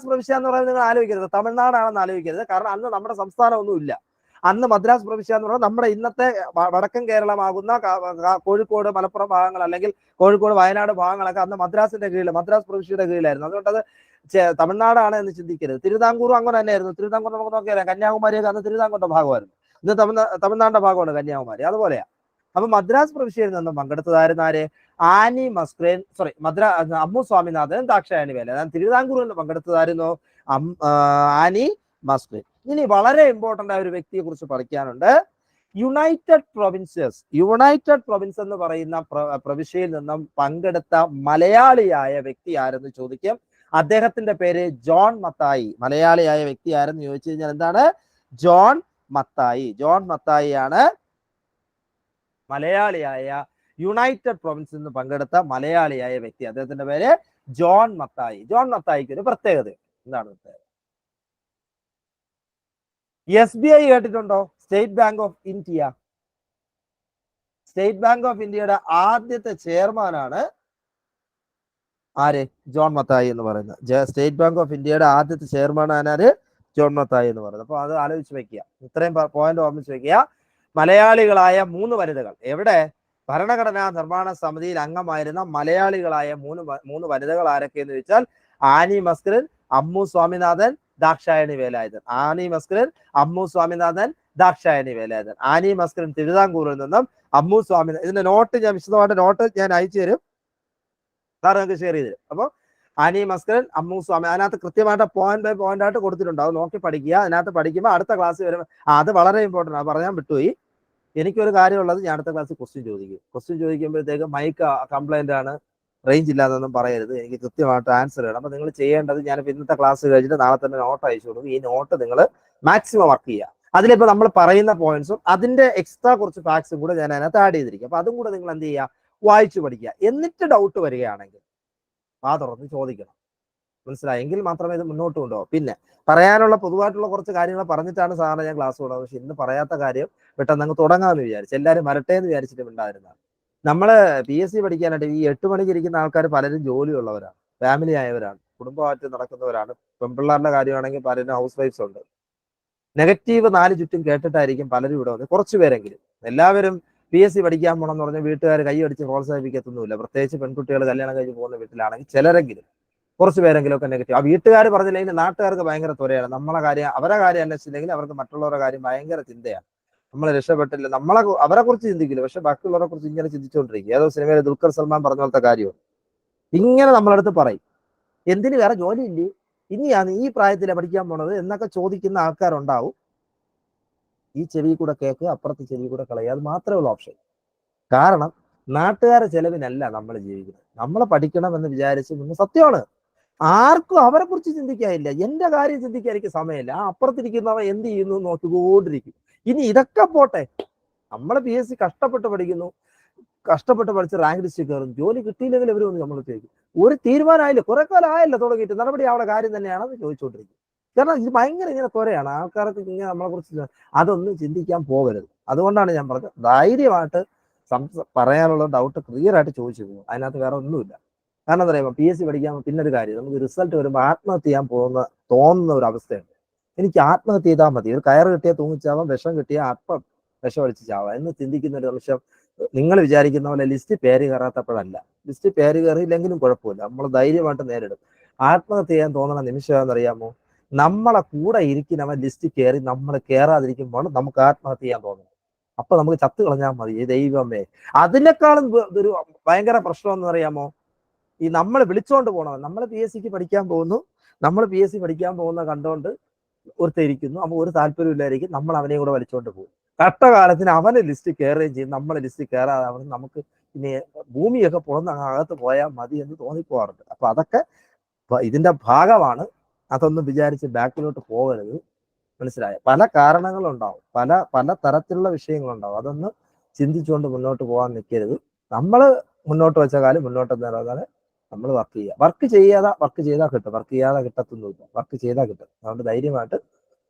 എന്ന് പറയുന്നത് നിങ്ങൾ ആലോചിക്കരുത്, തമിഴ്നാടാണെന്ന് ആലോചിക്കരുത്. കാരണം അന്ന് നമ്മുടെ സംസ്ഥാനമൊന്നും ഇല്ല. അന്ന് മദ്രാസ് പ്രവിശ്യ എന്ന് പറയുന്നത് നമ്മുടെ ഇന്നത്തെ വടക്കൻ കേരളമാകുന്ന കോഴിക്കോട്, മലപ്പുറം ഭാഗങ്ങൾ അല്ലെങ്കിൽ കോഴിക്കോട്, വയനാട് ഭാഗങ്ങളൊക്കെ അന്ന് മദ്രാസിന്റെ കീഴിൽ, മദ്രാസ് പ്രവിശ്യയുടെ കീഴിലായിരുന്നു. അതുകൊണ്ട് അത് തമിഴ്നാടാണ് എന്ന് ചിന്തിക്കരുത്. തിരുവിതാംകൂറും അങ്ങനെ തന്നെയായിരുന്നു. തിരുവിതാംകൂർ നമുക്ക് നോക്കിയാൽ കന്യാകുമാരിയൊക്കെ അന്ന് തിരുവിതാംകൂറിന്റെ ഭാഗമായിരുന്നു. ഇന്ന് തമിഴ്നാടിന്റെ ഭാഗമാണ് കന്യാകുമാരി. അതുപോലെയാ. അപ്പൊ മദ്രാസ് പ്രവിശ്യയിൽ നിന്നും പങ്കെടുത്തതായിരുന്നു ആര്? ആനി മസ്ക്രിൻ, അമ്മു സ്വാമിനാഥൻ, ദാക്ഷായണി വേലായുധൻ. തിരുവിതാംകൂറിൽ നിന്ന് പങ്കെടുത്തതായിരുന്നു ആനി മസ്ക്രിൻ. ഇനി വളരെ ഇമ്പോർട്ടന്റ് ആയ ഒരു വ്യക്തിയെ കുറിച്ച് പഠിക്കാനുണ്ട്. യുണൈറ്റഡ് പ്രൊവിൻസ് എന്ന് പറയുന്ന പ്രവിശ്യയിൽ നിന്നും പങ്കെടുത്ത മലയാളിയായ വ്യക്തി ആരെന്ന് ചോദിക്കും. അദ്ദേഹത്തിന്റെ പേര് ജോൺ മത്തായി. മലയാളിയായ വ്യക്തി ആരെന്ന് ചോദിച്ചു കഴിഞ്ഞാൽ എന്താണ്? ജോൺ മത്തായി ആണ് മലയാളിയായ യുണൈറ്റഡ് പ്രൊവിൻസിൽ നിന്ന് പങ്കെടുത്ത മലയാളിയായ വ്യക്തി. അദ്ദേഹത്തിന്റെ പേര് ജോൺ മത്തായി. ജോൺ മത്തായിക്ക് ഒരു പ്രത്യേകത. എന്താണ് പ്രത്യേകത? SBI കേട്ടിട്ടുണ്ടോ? State bank of India. State bank of ഇന്ത്യയുടെ ആദ്യത്തെ ചെയർമാനാണ് ആര്? ജോൺ മത്തായി എന്ന് പറയുന്നത്. സ്റ്റേറ്റ് ബാങ്ക് ഓഫ് ഇന്ത്യയുടെ ആദ്യത്തെ ചെയർമാനാണ് ആര്? ജോൺ മത്തായി എന്ന് പറയുന്നത്. അപ്പൊ അത് ആലോചിച്ച് വെക്കുക. ഇത്രയും പോയിന്റ് ഓർമ്മിച്ച് വെക്കുക. മലയാളികളായ 3 വനിതകൾ. എവിടെ? ഭരണഘടനാ നിർമ്മാണ സമിതിയിൽ അംഗമായിരുന്ന മലയാളികളായ 3 വനിതകൾ ആരൊക്കെയെന്ന് ചോദിച്ചാൽ Annie Mascarene, Ammu Swaminathan, Dakshayani Velayudhan. Annie Mascarene, Ammu Swaminathan, Dakshayani Velayudhan. Annie Mascarene തിരുവിതാംകൂറിൽ നിന്നും, അമ്മു സ്വാമിനാഥൻ. ഇതിന്റെ നോട്ട് ഞാൻ വിശദമായിട്ട് ഞാൻ അയച്ചു തരും, സാർ നിങ്ങൾക്ക് ഷെയർ ചെയ്ത് തരും. അപ്പൊ ആനി മസ്ക്രിൻ, അമ്മു സ്വാമി, അതിനകത്ത് കൃത്യമായിട്ട് പോയിന്റ് ബൈ പോയിന്റ് ആയിട്ട് കൊടുത്തിട്ടുണ്ട്. അത് നോക്കി പഠിക്കുക. അതിനകത്ത് പഠിക്കുമ്പോൾ അടുത്ത ക്ലാസ് വരുമ്പോൾ അത് വളരെ ഇമ്പോർട്ടൻ്റ് ആണ്. പറയാൻ വിട്ടുപോയി. എനിക്കൊരു കാര്യമുള്ളത്, ഞാൻ അടുത്ത ക്ലാസ്സിൽ ക്വസ്റ്റ്യൻ ചോദിക്കുമ്പോഴത്തേക്ക് മൈക്ക് കംപ്ലൈന്റ് ആണ്, റേഞ്ച് ഇല്ലാന്നൊന്നും പറയരുത്, എനിക്ക് കൃത്യമായിട്ട് ആൻസർ ചെയ്യണം. അപ്പൊ നിങ്ങൾ ചെയ്യേണ്ടത്, ഞാനിപ്പോൾ ഇന്നത്തെ ക്ലാസ് കഴിഞ്ഞിട്ട് നാളെ തന്നെ നോട്ട് അയച്ചു കൊടുക്കും. ഈ നോട്ട് നിങ്ങൾ മാക്സിമം വർക്ക് ചെയ്യുക. അതിലിപ്പോൾ നമ്മൾ പറയുന്ന പോയിന്റ്സും അതിന്റെ എക്സ്ട്രാ കുറച്ച് ഫാക്ട്സും കൂടെ ഞാൻ അതിനകത്ത് ആഡ് ചെയ്തിരിക്കും. അപ്പൊ അതും കൂടെ നിങ്ങൾ എന്ത് ചെയ്യുക, വായിച്ചു പഠിക്കുക. എന്നിട്ട് ഡൗട്ട് വരികയാണെങ്കിൽ തുറന്ന് ചോദിക്കണം. മനസ്സിലായെങ്കിൽ മാത്രമേ ഇത് മുന്നോട്ട് കൊണ്ടുപോകും. പിന്നെ പറയാനുള്ള പൊതുവായിട്ടുള്ള കുറച്ച് കാര്യങ്ങൾ പറഞ്ഞിട്ടാണ് സാറിന് ഞാൻ ക്ലാസ് കൊടുക്കുന്നത്. പക്ഷെ ഇന്ന് പറയാത്ത കാര്യം പെട്ടെന്ന് അങ്ങ് തുടങ്ങാമെന്ന് വിചാരിച്ചു. എല്ലാവരും വരട്ടെ എന്ന് വിചാരിച്ചിട്ട് ഉണ്ടായിരുന്നതാണ്. നമ്മള് PSC പഠിക്കാനായിട്ട് ഈ 8 മണിക്ക് ഇരിക്കുന്ന ആൾക്കാർ പലരും ജോലിയുള്ളവരാണ്, ഫാമിലി ആയവരാണ്, കുടുംബമായിട്ട് നടക്കുന്നവരാണ്. പെൺപിള്ളേരുടെ കാര്യമാണെങ്കിൽ പലരും ഹൗസ് വൈഫ്സ് ഉണ്ട്. നെഗറ്റീവ് 4 ചുറ്റും കേട്ടിട്ടായിരിക്കും പലരും ഇവിടെ വന്നത്, കുറച്ച് പേരെങ്കിലും. എല്ലാവരും PSC പഠിക്കാൻ പോകണം എന്ന് പറഞ്ഞാൽ വീട്ടുകാർ കൈയടിച്ച് പ്രോത്സാഹിപ്പിക്കത്തൊന്നുമില്ല. പ്രത്യേകിച്ച് പെൺകുട്ടികൾ കല്യാണം കഴിഞ്ഞ് പോകുന്ന വീട്ടിലാണെങ്കിൽ ചിലരെങ്കിലും, കുറച്ച് പേരെങ്കിലും ഒക്കെ നെഗറ്റീവ്. ആ വീട്ടുകാർ പറഞ്ഞില്ലെങ്കിൽ നാട്ടുകാർക്ക് ഭയങ്കര ത്വരയാണ്. നമ്മളെ കാര്യം, അവരെ കാര്യം അന്വേഷിച്ചില്ലെങ്കിൽ അവർക്ക് മറ്റുള്ളവരുടെ കാര്യം ഭയങ്കര ചിന്തയാണ്. നമ്മൾ രക്ഷപ്പെട്ടില്ല, അവരെ കുറിച്ച് ചിന്തിക്കില്ല, പക്ഷെ ബാക്കിയുള്ളവരെ കുറിച്ച് ഇങ്ങനെ ചിന്തിച്ചുകൊണ്ടിരിക്കും. ഏതോ സിനിമയിൽ ദുൽഖർ സൽമാൻ പറഞ്ഞ പോലത്തെ കാര്യമാണ്. ഇങ്ങനെ നമ്മളടുത്ത് പറയും, എന്തിന് വേറെ ജോലി ഇല്ലേ, ഇനിയാണ് ഈ പ്രായത്തിലാണ് പഠിക്കാൻ പോണത് എന്നൊക്കെ ചോദിക്കുന്ന ആൾക്കാരുണ്ടാവും. ഈ ചെവി കൂടെ കേൾക്കുക, അപ്പുറത്തെ ചെവി കൂടെ കളയുക, അത് മാത്രമേ ഉള്ളൂ ഓപ്ഷൻ. കാരണം നാട്ടുകാരെ ചെലവിനല്ല നമ്മൾ ജീവിക്കുന്നത്. നമ്മൾ പഠിക്കണം എന്ന് വിചാരിച്ച് നിന്ന് സത്യമാണ്, ആർക്കും അവരെ കുറിച്ച് ചിന്തിക്കാനില്ല. എന്റെ കാര്യം ചിന്തിക്കാൻ എനിക്ക് സമയമില്ല. ആ അപ്പുറത്തിരിക്കുന്നവ എന്ത് ചെയ്യുന്നു നോക്കിക്കൊണ്ടിരിക്കും. ഇനി ഇതൊക്കെ പോട്ടെ, നമ്മൾ PSC കഷ്ടപ്പെട്ട് പഠിക്കുന്നു, കഷ്ടപ്പെട്ട് പഠിച്ച് റാങ്ക് ലിസ്റ്റ് കയറും, ജോലി കിട്ടിയില്ലെങ്കിൽ ഇവർ വന്ന് നമ്മൾ ചോദിക്കും. ഒരു തീരുമാനമായില്ല, കുറെ കാലം ആയല്ലോ തുടങ്ങിയിട്ട്, നടപടി അവിടെ കാര്യം തന്നെയാണെന്ന് ചോദിച്ചുകൊണ്ടിരിക്കും. കാരണം ഇത് ഭയങ്കര ഇങ്ങനെ കുറയാണ് ആൾക്കാർക്ക് ഇങ്ങനെ നമ്മളെ കുറിച്ച്. അതൊന്നും ചിന്തിക്കാൻ പോകരുത്. അതുകൊണ്ടാണ് ഞാൻ പറഞ്ഞത്, ധൈര്യമായിട്ട് പറയാനുള്ള ഡൗട്ട് ക്ലിയർ ആയിട്ട് ചോദിച്ചു പോകും. അതിനകത്ത് വേറെ ഒന്നുമില്ല. കാരണം എന്താ പറയുക, PSC പഠിക്കാൻ പിന്നൊരു കാര്യം, നമുക്ക് റിസൾട്ട് വരുമ്പോൾ ആത്മഹത്യ ചെയ്യാൻ തോന്നുന്ന ഒരു അവസ്ഥയുണ്ട്. എനിക്ക് ആത്മഹത്യ ചെയ്താൽ മതി, ഒരു കയറ് കിട്ടിയാൽ തൂങ്ങിച്ചാവാം, വിഷം കിട്ടിയാൽ അപ്പം വിഷം അടിച്ച് ചാവാം എന്ന് ചിന്തിക്കുന്ന ഒരു നിമിഷം നിങ്ങൾ വിചാരിക്കുന്ന പോലെ ലിസ്റ്റ് പേര് കയറാത്തപ്പോഴല്ല. ലിസ്റ്റ് പേര് കയറിയില്ലെങ്കിലും കുഴപ്പമില്ല, നമ്മൾ ധൈര്യമായിട്ട് നേരിടും. ആത്മഹത്യ ചെയ്യാൻ തോന്നുന്ന നിമിഷം എന്നറിയാമോ, നമ്മളെ കൂടെ ഇരിക്കുന്നവൻ ലിസ്റ്റ് കയറി നമ്മൾ കയറാതിരിക്കുമ്പോൾ നമുക്ക് ആത്മഹത്യ ചെയ്യാൻ തോന്നുന്നു. അപ്പൊ നമുക്ക് ചത്തു കളഞ്ഞാൽ മതി, ദൈവമേ. അതിനേക്കാളും ഒരു ഭയങ്കര പ്രശ്നം എന്ന് അറിയാമോ, ഈ നമ്മൾ വിളിച്ചോണ്ട് പോകണം. നമ്മൾ PSCക്ക് പഠിക്കാൻ പോകുന്നു, നമ്മൾ PSC പഠിക്കാൻ പോകുന്ന കണ്ടോണ്ട് ഒരുത്തിരിക്കുന്നു, അപ്പൊ ഒരു താല്പര്യമില്ലായിരിക്കും, നമ്മൾ അവനെയും കൂടെ വലിച്ചോണ്ട് പോകും. കഷ്ടകാലത്തിന് അവന് ലിസ്റ്റ് കയറുകയും ചെയ്യും, നമ്മളെ ലിസ്റ്റ് കയറാതെ അവന് നമുക്ക് ഇനി ഭൂമിയൊക്കെ പുറന്ന് അകത്ത് പോയാൽ മതി എന്ന് തോന്നിപ്പോവാറുണ്ട്. അപ്പൊ അതൊക്കെ ഇതിന്റെ ഭാഗമാണ്. അതൊന്നും വിചാരിച്ച് ബാക്കിലോട്ട് പോകരുത്. മനസ്സിലായ പല കാരണങ്ങളുണ്ടാവും, പല പല തരത്തിലുള്ള വിഷയങ്ങളുണ്ടാവും. അതൊന്ന് ചിന്തിച്ചുകൊണ്ട് മുന്നോട്ട് പോകാൻ നിൽക്കരുത്. നമ്മൾ മുന്നോട്ട് വെച്ച കാലം മുന്നോട്ട് നിറങ്ങാതെ നമ്മൾ വർക്ക് ചെയ്യുക. വർക്ക് ചെയ്താൽ കിട്ടും, വർക്ക് ചെയ്യാതെ കിട്ടത്തൊന്നുമില്ല, വർക്ക് ചെയ്താൽ കിട്ടും. അതുകൊണ്ട് ധൈര്യമായിട്ട്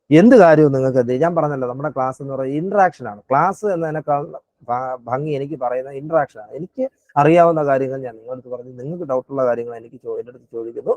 എന്ത് കാര്യവും നിങ്ങൾക്ക് എന്ത്. ഞാൻ പറഞ്ഞല്ലോ, നമ്മുടെ ക്ലാസ് എന്ന് പറയുന്നത് ഇന്ററാക്ഷൻ ആണ്. ക്ലാസ് എന്നതിനേക്കാൾ ഭംഗി എനിക്ക് പറയുന്ന ഇന്ററാക്ഷൻ ആണ്. എനിക്ക് അറിയാവുന്ന കാര്യങ്ങൾ ഞാൻ നിങ്ങളടുത്ത് പറഞ്ഞു, നിങ്ങൾക്ക് ഡൗട്ടുള്ള കാര്യങ്ങൾ എനിക്ക് എൻ്റെ അടുത്ത് ചോദിക്കുന്നു.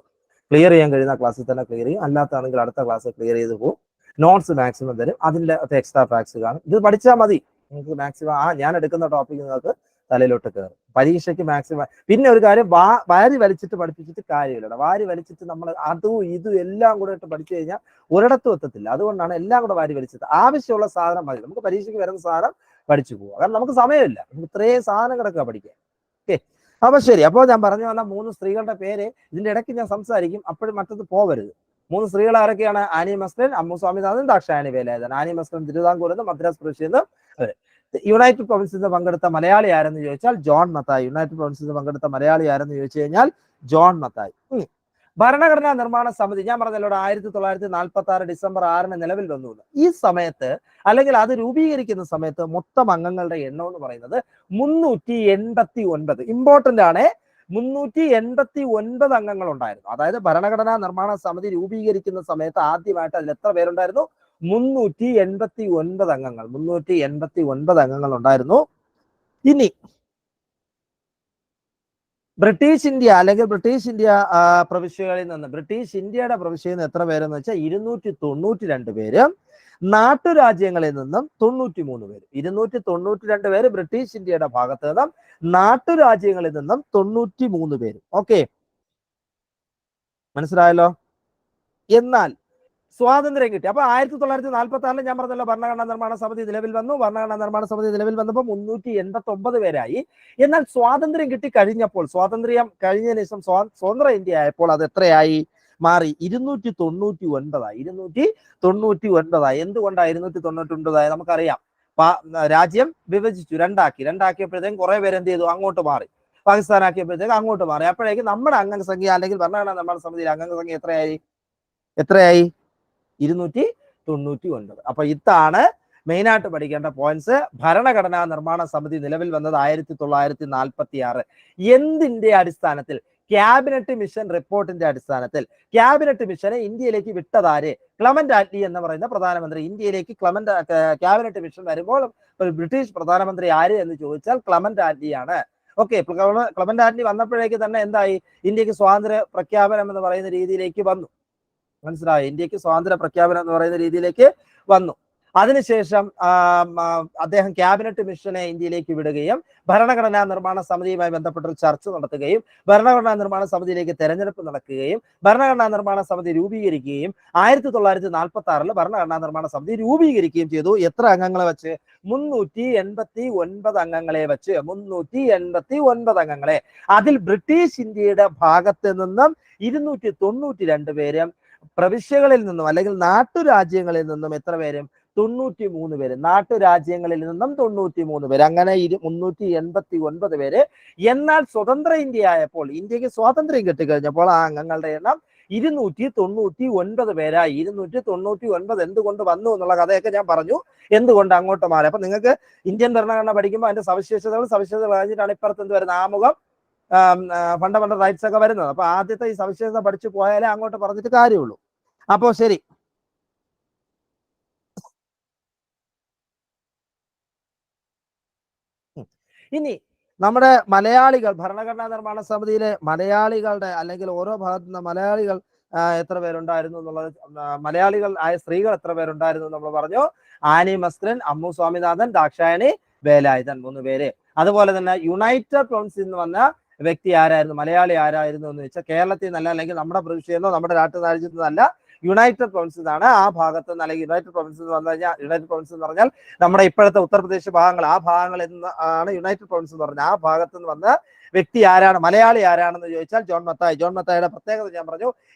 ക്ലിയർ ചെയ്യാൻ കഴിയുന്ന ക്ലാസ്സിൽ തന്നെ ക്ലിയർ ചെയ്യും, അല്ലാത്താണെങ്കിൽ അടുത്ത ക്ലാസ് ക്ലിയർ ചെയ്ത് പോകും. നോട്ട്സ് മാക്സിമം തരും, അതിൻ്റെ എക്സ്ട്രാ ഫാക്ട്സ് കാണും. ഇത് പഠിച്ചാൽ മതി നിങ്ങൾക്ക് മാക്സിമം. ഞാൻ എടുക്കുന്ന ടോപ്പിക് നിങ്ങൾക്ക് തലയിലോട്ട് കയറും. പരീക്ഷയ്ക്ക് മാക്സിമം. പിന്നെ ഒരു കാര്യം, വാരി വലിച്ചിട്ട് പഠിപ്പിച്ചിട്ട് കാര്യമില്ല. വാരി വലിച്ചിട്ട് നമ്മൾ അതും ഇതും എല്ലാം കൂടെ ഇട്ട് പഠിച്ചു കഴിഞ്ഞാൽ ഒരിടത്തും എത്തത്തില്ല. അതുകൊണ്ടാണ് എല്ലാം കൂടെ വാരി വലിച്ചത്. ആവശ്യമുള്ള സാധനം മതി, നമുക്ക് പരീക്ഷയ്ക്ക് വരുന്ന സാധനം പഠിച്ചു പോവുക. കാരണം നമുക്ക് സമയമില്ല, നമുക്ക് ഇത്രയും സാധനം കിടക്കുക പഠിക്കാൻ. ഓക്കെ, അപ്പൊ ശരി. അപ്പോൾ ഞാൻ പറഞ്ഞു വന്ന 3 സ്ത്രീകളുടെ പേര് ഇതിന്റെ ഇടയ്ക്ക് ഞാൻ സംസാരിക്കും, അപ്പോഴും മറ്റത് പോവരുത്. 3 സ്ത്രീകൾ ആരൊക്കെയാണ്? Annie muslin, Ammu Swaminathan, Dakshayani Velayudhan. Annie muslin തിരുവിതാംകൂറിൽ നിന്ന്, മദ്രാസ് പ്രവിശ്യയിൽ നിന്ന്. യുണൈറ്റഡ് പ്രൊവിൻസിൽ നിന്ന് പങ്കെടുത്ത മലയാളി ആരെന്ന് ചോദിച്ചാൽ ജോൺ മത്തായി. യുണൈറ്റഡ് പ്രൊവിൻസിൽ നിന്ന് പങ്കെടുത്ത മലയാളി ആരെന്ന് ചോദിച്ചു കഴിഞ്ഞാൽ ജോൺ മത്തായി. ഭരണഘടനാ നിർമ്മാണ സമിതി ഞാൻ പറഞ്ഞല്ലോ 1946 ഡിസംബർ 6 നിലവിൽ വന്നു. ഈ സമയത്ത്, അല്ലെങ്കിൽ അത് രൂപീകരിക്കുന്ന സമയത്ത് മൊത്തം അംഗങ്ങളുടെ എണ്ണം എന്ന് പറയുന്നത് 389. ഇമ്പോർട്ടന്റ് ആണ്, 389 അംഗങ്ങൾ ഉണ്ടായിരുന്നു. അതായത് ഭരണഘടനാ നിർമ്മാണ സമിതി രൂപീകരിക്കുന്ന സമയത്ത് ആദ്യമായിട്ട് അതിൽ എത്ര പേരുണ്ടായിരുന്നു? 389 അംഗങ്ങൾ. 389 അംഗങ്ങൾ ഉണ്ടായിരുന്നു. ഇനി ബ്രിട്ടീഷ് ഇന്ത്യ, അല്ലെങ്കിൽ ബ്രിട്ടീഷ് ഇന്ത്യ പ്രവിശ്യകളിൽ നിന്ന്, ബ്രിട്ടീഷ് ഇന്ത്യയുടെ പ്രവിശ്യയിൽ നിന്ന് എത്ര പേരെന്ന് വെച്ചാൽ 292 പേര്. നാട്ടുരാജ്യങ്ങളിൽ നിന്നും 93 പേര്. 292 പേര് ബ്രിട്ടീഷ് ഇന്ത്യയുടെ ഭാഗത്ത് നിന്നും, നാട്ടുരാജ്യങ്ങളിൽ നിന്നും 93 പേര്. ഓക്കെ, മനസ്സിലായല്ലോ? എന്നാൽ സ്വാതന്ത്ര്യം കിട്ടി. അപ്പൊ 1946 ഞാൻ പറഞ്ഞല്ലോ ഭരണഘടനാ നിർമ്മാണ സമിതി നിലവിൽ വന്നു. ഭരണഘടനാ നിർമ്മാണ സമിതി നിലവിൽ വന്നപ്പോൾ 389 പേരായി. എന്നാൽ സ്വാതന്ത്ര്യം കിട്ടി കഴിഞ്ഞപ്പോൾ, സ്വാതന്ത്ര്യം കഴിഞ്ഞതിന് ശേഷം സ്വതന്ത്ര ഇന്ത്യ ആയപ്പോൾ അത് എത്രയായി മാറി? 299 ആയി. 299 എന്തുകൊണ്ടാണ് 299 നമുക്കറിയാം. രാജ്യം വിഭജിച്ചു, രണ്ടാക്കിയപ്പോഴത്തേക്കും കുറെ പേര് എന്ത് ചെയ്തു? അങ്ങോട്ട് മാറി. പാകിസ്ഥാനാക്കിയപ്പോഴത്തേക്ക് അങ്ങോട്ട് മാറി. അപ്പോഴേക്കും നമ്മുടെ അംഗസംഖ്യ അല്ലെങ്കിൽ ഭരണഘടനാ നിർമ്മാണ സമിതിയിലെ അംഗസംഖ്യ എത്രയായി 299. അപ്പൊ ഇതാണ് മെയിനായിട്ട് പഠിക്കേണ്ട പോയിന്റ്സ്. ഭരണഘടനാ നിർമ്മാണ സമിതി നിലവിൽ വന്നത് 1946. എന്തിന്റെ അടിസ്ഥാനത്തിൽ? ക്യാബിനറ്റ് മിഷൻ റിപ്പോർട്ടിന്റെ അടിസ്ഥാനത്തിൽ. ക്യാബിനറ്റ് മിഷനെ ഇന്ത്യയിലേക്ക് വിട്ടതാര്? ക്ലമന്റ് ആറ്റ്ലി എന്ന് പറയുന്ന പ്രധാനമന്ത്രി. ഇന്ത്യയിലേക്ക് ക്യാബിനറ്റ് മിഷൻ വരുമ്പോൾ ബ്രിട്ടീഷ് പ്രധാനമന്ത്രി ആര് എന്ന് ചോദിച്ചാൽ ക്ലമന്റ് ആറ്റ്ലിയാണ്. ഓക്കെ, ക്ലമന്റ് ആറ്റ്ലി വന്നപ്പോഴേക്ക് തന്നെ എന്തായി? ഇന്ത്യക്ക് സ്വാതന്ത്ര്യ പ്രഖ്യാപനം എന്ന് പറയുന്ന രീതിയിലേക്ക് വന്നു. മനസ്സിലായി? ഇന്ത്യക്ക് സ്വാതന്ത്ര്യ പ്രഖ്യാപനം എന്ന് പറയുന്ന രീതിയിലേക്ക് വന്നു. അതിനുശേഷം അദ്ദേഹം ക്യാബിനറ്റ് മിഷനെ ഇന്ത്യയിലേക്ക് വിടുകയും ഭരണഘടനാ നിർമ്മാണ സമിതിയുമായി ബന്ധപ്പെട്ടൊരു ചർച്ച നടത്തുകയും ഭരണഘടനാ നിർമ്മാണ സമിതിയിലേക്ക് തെരഞ്ഞെടുപ്പ് നടക്കുകയും ഭരണഘടനാ നിർമ്മാണ സമിതി രൂപീകരിക്കുകയും 1946 ഭരണഘടനാ നിർമ്മാണ സമിതി രൂപീകരിക്കുകയും ചെയ്തു. എത്ര അംഗങ്ങളെ വെച്ച്? 389 അംഗങ്ങളെ വെച്ച്. 389 അംഗങ്ങളെ. അതിൽ ബ്രിട്ടീഷ് ഇന്ത്യയുടെ ഭാഗത്ത് നിന്നും 292 പേരും പ്രവിശ്യകളിൽ നിന്നും അല്ലെങ്കിൽ നാട്ടുരാജ്യങ്ങളിൽ നിന്നും എത്ര പേരും? 93 പേര്. നാട്ടുരാജ്യങ്ങളിൽ നിന്നും 93 പേര്. അങ്ങനെ 389 പേര്. എന്നാൽ സ്വതന്ത്ര ഇന്ത്യ ആയപ്പോൾ, ഇന്ത്യക്ക് സ്വാതന്ത്ര്യം കിട്ടിക്കഴിഞ്ഞപ്പോൾ ആ അംഗങ്ങളുടെ എണ്ണം 299 പേരായി. 299 എന്തുകൊണ്ട് വന്നു എന്നുള്ള കഥയൊക്കെ ഞാൻ പറഞ്ഞു. എന്തുകൊണ്ട് അങ്ങോട്ട് മാറി. അപ്പൊ നിങ്ങൾക്ക് ഇന്ത്യൻ ഭരണഘടന പഠിക്കുമ്പോൾ അതിന്റെ സവിശേഷതകൾ കഴിഞ്ഞിട്ടാണ് ഇപ്പുറത്ത് എന്ത് വരുന്നത്? ആമുഖം, ഫണ്ടമെന്റൽ റൈറ്റ്സ് ഒക്കെ വരുന്നത്. അപ്പൊ ആദ്യത്തെ ഈ സവിശേഷത പഠിച്ചു പോയാലേ അങ്ങോട്ട് പറഞ്ഞിട്ട് കാര്യമുള്ളൂ. അപ്പോ ശരി, ഇനി നമ്മുടെ മലയാളികൾ, ഭരണഘടനാ നിർമ്മാണ സമിതിയിലെ മലയാളികളുടെ അല്ലെങ്കിൽ ഓരോ ഭാഗത്തു നിന്ന് മലയാളികൾ എത്ര പേരുണ്ടായിരുന്നു എന്നുള്ളത്, മലയാളികൾ ആയ സ്ത്രീകൾ എത്ര പേരുണ്ടായിരുന്നു നമ്മൾ പറഞ്ഞു. ആനി മസ്കരൻ, അമ്മു സ്വാമിനാഥൻ, ദാക്ഷായണി വേലായുധൻ, 3 പേര്. അതുപോലെ തന്നെ യുണൈറ്റഡ് പ്രൊവിൻസിൽ നിന്ന് വന്ന വ്യക്തി ആരായിരുന്നു? മലയാളി ആരായിരുന്നു എന്ന് വെച്ചാൽ കേരളത്തിൽ നിന്നല്ല, അല്ലെങ്കിൽ നമ്മുടെ പ്രവിശ്യയെന്നോ നമ്മുടെ രാജ്യത്തു നിന്നല്ല, യുണൈറ്റഡ് പ്രൊവിൻസിൽ നിന്നാണ്. ആ ഭാഗത്ത് നിന്ന്, അല്ലെങ്കിൽ യുണൈറ്റഡ് പ്രൊവിൻസിൽ നിന്ന് വന്നു കഴിഞ്ഞാൽ, യുണൈറ്റഡ് പ്രൊവിൻസ് എന്ന് പറഞ്ഞാൽ നമ്മുടെ ഇപ്പോഴത്തെ ഉത്തർപ്രദേശ് ഭാഗങ്ങൾ, ആ ഭാഗങ്ങളിൽ നിന്ന് ആണ് യുണൈറ്റഡ് പ്രൊവിൻസ് എന്ന് പറഞ്ഞാൽ. ആ ഭാഗത്ത് നിന്ന് വന്ന വ്യക്തി ആരാണ്? മലയാളി ആരാണെന്ന് ചോദിച്ചാൽ ജോൺ മത്തായി. ജോൺ മത്തായിയുടെ പ്രത്യേകത ഞാൻ പറഞ്ഞു.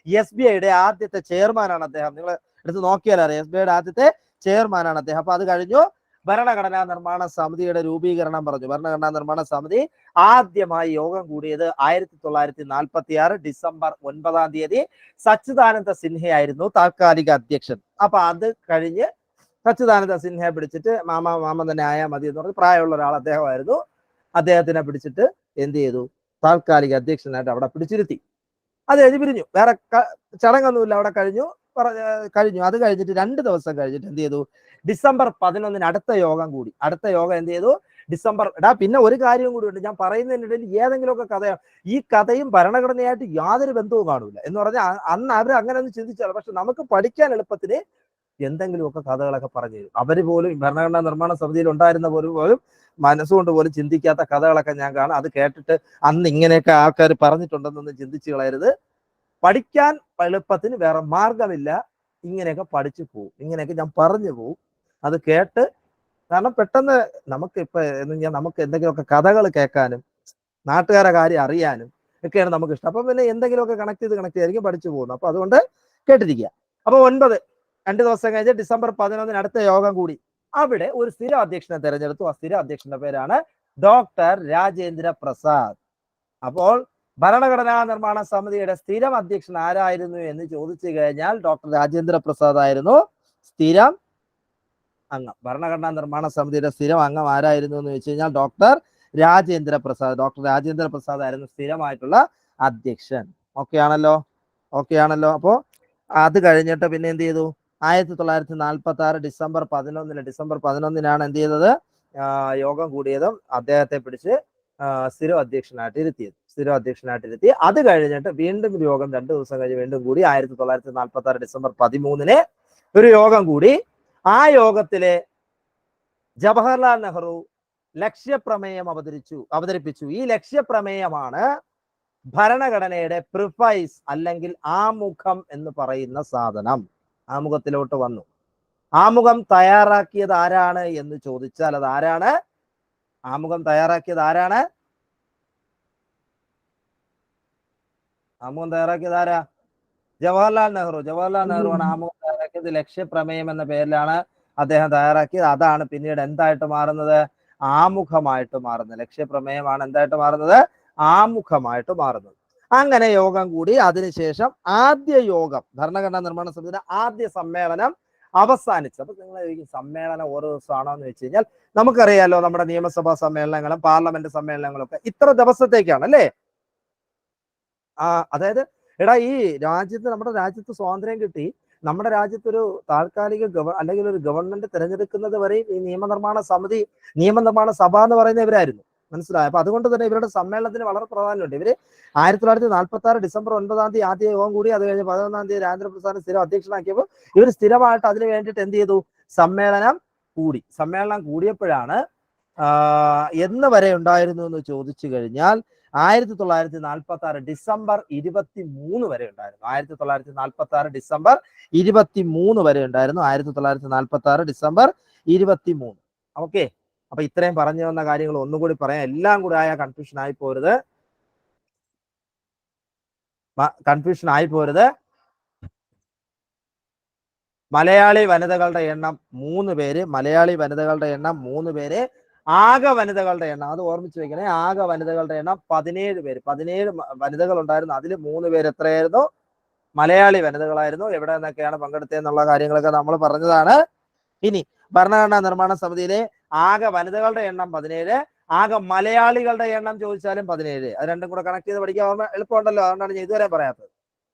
SBIയുടെ ആദ്യത്തെ ചെയർമാനാണ് അദ്ദേഹം. നിങ്ങൾ എടുത്ത് നോക്കിയാൽ അറിയാം, SBIയുടെ ആദ്യത്തെ ചെയർമാനാണ് അദ്ദേഹം. അപ്പൊ അത് കഴിഞ്ഞു. ഭരണഘടനാ നിർമ്മാണ സമിതിയുടെ രൂപീകരണം പറഞ്ഞു. ഭരണഘടനാ നിർമ്മാണ സമിതി ആദ്യമായി യോഗം കൂടിയത് 1946 ഡിസംബർ 9 സച്ചിദാനന്ദ സിൻഹയായിരുന്നു താൽക്കാലിക അധ്യക്ഷൻ. അപ്പൊ അത് കഴിഞ്ഞ് സച്ചിദാനന്ദ സിൻഹയെ പിടിച്ചിട്ട് മാമ തന്നെ ആയാൽ മതി എന്ന് പറഞ്ഞ് പ്രായമുള്ള ഒരാൾ അദ്ദേഹമായിരുന്നു. അദ്ദേഹത്തിനെ പിടിച്ചിട്ട് എന്ത് ചെയ്തു? താൽക്കാലിക അധ്യക്ഷനായിട്ട് അവിടെ പിടിച്ചിരുത്തി. അത് കഴിഞ്ഞ് പിരിഞ്ഞു. വേറെ ചടങ്ങൊന്നുമില്ല, അവിടെ കഴിഞ്ഞു. അത് കഴിഞ്ഞിട്ട് 2 ദിവസം കഴിഞ്ഞിട്ട് എന്ത് ചെയ്തു? ഡിസംബർ 11 അടുത്ത യോഗം കൂടി. അടുത്ത യോഗം എന്ത് ചെയ്തു? ഡിസംബർ. പിന്നെ ഒരു കാര്യവും കൂടി ഉണ്ട്, ഞാൻ പറയുന്നതിനിടയിൽ ഏതെങ്കിലുമൊക്കെ കഥയാണ്. ഈ കഥയും ഭരണഘടനയായിട്ട് യാതൊരു ബന്ധവും കാണില്ല എന്ന് പറഞ്ഞാൽ അന്ന് അവർ അങ്ങനെ ഒന്നും ചിന്തിച്ചാൽ, പക്ഷെ നമുക്ക് പഠിക്കാൻ എളുപ്പത്തിന് എന്തെങ്കിലുമൊക്കെ കഥകളൊക്കെ പറഞ്ഞു തരും. അവര് പോലും ഭരണഘടനാ നിർമ്മാണ സമിതിയിൽ ഉണ്ടായിരുന്ന പോലും മനസ്സുകൊണ്ട് പോലും ചിന്തിക്കാത്ത കഥകളൊക്കെ ഞാൻ കാണാം. അത് കേട്ടിട്ട് അന്ന് ഇങ്ങനെയൊക്കെ ആൾക്കാർ പറഞ്ഞിട്ടുണ്ടെന്നൊന്നും ചിന്തിച്ചു കളയരുത്. പഠിക്കാൻ എളുപ്പത്തിന് വേറെ മാർഗമില്ല. ഇങ്ങനെയൊക്കെ പഠിച്ചു പോവും, ഇങ്ങനെയൊക്കെ ഞാൻ പറഞ്ഞു പോവും. അത് കേട്ട്, കാരണം പെട്ടെന്ന് നമുക്ക് നമുക്ക് എന്തെങ്കിലുമൊക്കെ കഥകൾ കേൾക്കാനും നാട്ടുകാരെ കാര്യം അറിയാനും ഒക്കെയാണ് നമുക്ക് ഇഷ്ടം. അപ്പൊ പിന്നെ എന്തെങ്കിലുമൊക്കെ കണക്ട് ചെയ്തായിരിക്കും പഠിച്ചു പോകുന്നത്. അപ്പൊ അതുകൊണ്ട് കേട്ടിരിക്കുക. അപ്പൊ 2 ദിവസം കഴിഞ്ഞ് ഡിസംബർ 11 അടുത്ത യോഗം കൂടി. അവിടെ ഒരു സ്ഥിര അധ്യക്ഷനെ തെരഞ്ഞെടുത്തു. ആ സ്ഥിര അധ്യക്ഷന്റെ പേരാണ് ഡോക്ടർ രാജേന്ദ്ര പ്രസാദ്. അപ്പോൾ ഭരണഘടനാ നിർമ്മാണ സമിതിയുടെ സ്ഥിരം അധ്യക്ഷൻ ആരായിരുന്നു എന്ന് ചോദിച്ചു കഴിഞ്ഞാൽ ഡോക്ടർ രാജേന്ദ്ര പ്രസാദ് ആയിരുന്നു സ്ഥിരം അംഗം. ഭരണഘടനാ നിർമ്മാണ സമിതിയുടെ സ്ഥിരം അംഗം ആരായിരുന്നു എന്ന് വെച്ച് കഴിഞ്ഞാൽ ഡോക്ടർ രാജേന്ദ്ര പ്രസാദ്. ഡോക്ടർ രാജേന്ദ്ര പ്രസാദ് ആയിരുന്നു സ്ഥിരമായിട്ടുള്ള അധ്യക്ഷൻ. ഓക്കെ ആണല്ലോ? അപ്പോ അത് കഴിഞ്ഞിട്ട് പിന്നെ എന്ത് ചെയ്തു? 1946 ഡിസംബർ 11 എന്ത് ചെയ്തത്? യോഗം കൂടിയതും അദ്ദേഹത്തെ പിടിച്ച് സ്ഥിരം അധ്യക്ഷനായിട്ട് ഇരുത്തി. അത് കഴിഞ്ഞിട്ട് വീണ്ടും യോഗം 2 ദിവസം കഴിഞ്ഞ് വീണ്ടും കൂടി. 1946 ഡിസംബർ 13 ഒരു യോഗം കൂടി. ആ യോഗത്തിലെ ജവഹർലാൽ നെഹ്റു ലക്ഷ്യപ്രമേയം അവതരിപ്പിച്ചു. ഈ ലക്ഷ്യപ്രമേയമാണ് ഭരണഘടനയുടെ പ്രിഫൈസ് അല്ലെങ്കിൽ ആമുഖം എന്ന് പറയുന്ന സാധനം. ആമുഖത്തിലോട്ട് വന്നു. ആമുഖം തയ്യാറാക്കിയത് ആരാണ് എന്ന് ചോദിച്ചാൽ അത് ആരാണ്? ആമുഖം തയ്യാറാക്കിയത് ആരാണ്? ജവഹർലാൽ നെഹ്റു ആണ് ആമുഖം തയ്യാറാക്കിയത്. ലക്ഷ്യപ്രമേയം എന്ന പേരിലാണ് അദ്ദേഹം തയ്യാറാക്കിയത്. അതാണ് പിന്നീട് എന്തായിട്ട് മാറുന്നത്? ആമുഖമായിട്ട് മാറുന്നത്. ലക്ഷ്യപ്രമേയമാണ് എന്തായിട്ട് മാറുന്നത്? ആമുഖമായിട്ട് മാറുന്നത്. അങ്ങനെ യോഗം കൂടി അതിനുശേഷം ആദ്യ യോഗം ഭരണഘടനാ നിർമ്മാണ സമിതിയുടെ ആദ്യ സമ്മേളനം അവസാനിച്ചു. അപ്പൊ നിങ്ങൾ സമ്മേളനം ഓരോ ദിവസമാണോ എന്ന് വെച്ച് കഴിഞ്ഞാൽ നമുക്കറിയാലോ, നമ്മുടെ നിയമസഭാ സമ്മേളനങ്ങളും പാർലമെന്റ് സമ്മേളനങ്ങളും ഒക്കെ ഇത്ര ദിവസത്തേക്കാണ് അല്ലേ? അതായത് എടാ, ഈ രാജ്യത്ത്, നമ്മുടെ രാജ്യത്ത് സ്വാതന്ത്ര്യം കിട്ടി, നമ്മുടെ രാജ്യത്തൊരു താൽക്കാലിക അല്ലെങ്കിൽ ഒരു ഗവൺമെന്റ് തിരഞ്ഞെടുക്കുന്നത് വരെ ഈ നിയമനിർമ്മാണ സഭ എന്ന് പറയുന്ന ഇവരായിരുന്നു. മനസ്സിലായോ? അപ്പൊ അതുകൊണ്ട് തന്നെ ഇവരുടെ സമ്മേളനത്തിന് വളരെ പ്രാധാന്യമുണ്ട്. ഇവര് 1946 ഡിസംബർ 9 ആദ്യ യോഗം കൂടി, അത് കഴിഞ്ഞ് 11 രാജേന്ദ്രപ്രസാദ് സ്ഥിരം അധ്യക്ഷനാക്കിയപ്പോൾ ഇവർ സ്ഥിരമായിട്ട് അതിന് വേണ്ടിയിട്ട് എന്ത് ചെയ്തു? സമ്മേളനം കൂടിയപ്പോഴാണ് എന്ന് വരെ ഉണ്ടായിരുന്നു എന്ന് ചോദിച്ചു കഴിഞ്ഞാൽ 1946 ഡിസംബർ 23 വരെ ഉണ്ടായിരുന്നു. 1946 ഡിസംബർ 23 വരെ ഉണ്ടായിരുന്നു. 1946 ഡിസംബർ 23. ഓക്കെ, അപ്പൊ ഇത്രയും പറഞ്ഞു വന്ന കാര്യങ്ങൾ ഒന്നുകൂടി പറയാം. എല്ലാം കൂടി ആയ കൺഫ്യൂഷൻ ആയി പോരുത്. മലയാളി വനിതകളുടെ എണ്ണം 3 പേര്. ആകെ വനിതകളുടെ എണ്ണം അത് ഓർമ്മിച്ച് വെക്കണേ. ആകെ വനിതകളുടെ എണ്ണം 17 പേര്. 17 വനിതകൾ ഉണ്ടായിരുന്നു. അതിൽ 3 പേര് എത്രയായിരുന്നു? മലയാളി വനിതകളായിരുന്നു. എവിടെ നിന്നൊക്കെയാണ് പങ്കെടുത്തതെന്നുള്ള കാര്യങ്ങളൊക്കെ നമ്മൾ പറഞ്ഞതാണ്. ഇനി ഭരണഘടനാ നിർമ്മാണ സമിതിയിലെ ആകെ വനിതകളുടെ എണ്ണം 17, ആകെ മലയാളികളുടെ എണ്ണം ചോദിച്ചാലും 17. അത് രണ്ടും കൂടെ കണക്ട് ചെയ്ത് പഠിക്കാൻ എളുപ്പമുണ്ടല്ലോ, അതുകൊണ്ടാണ് ഞാൻ ഇതുവരെ പറയാത്തത്.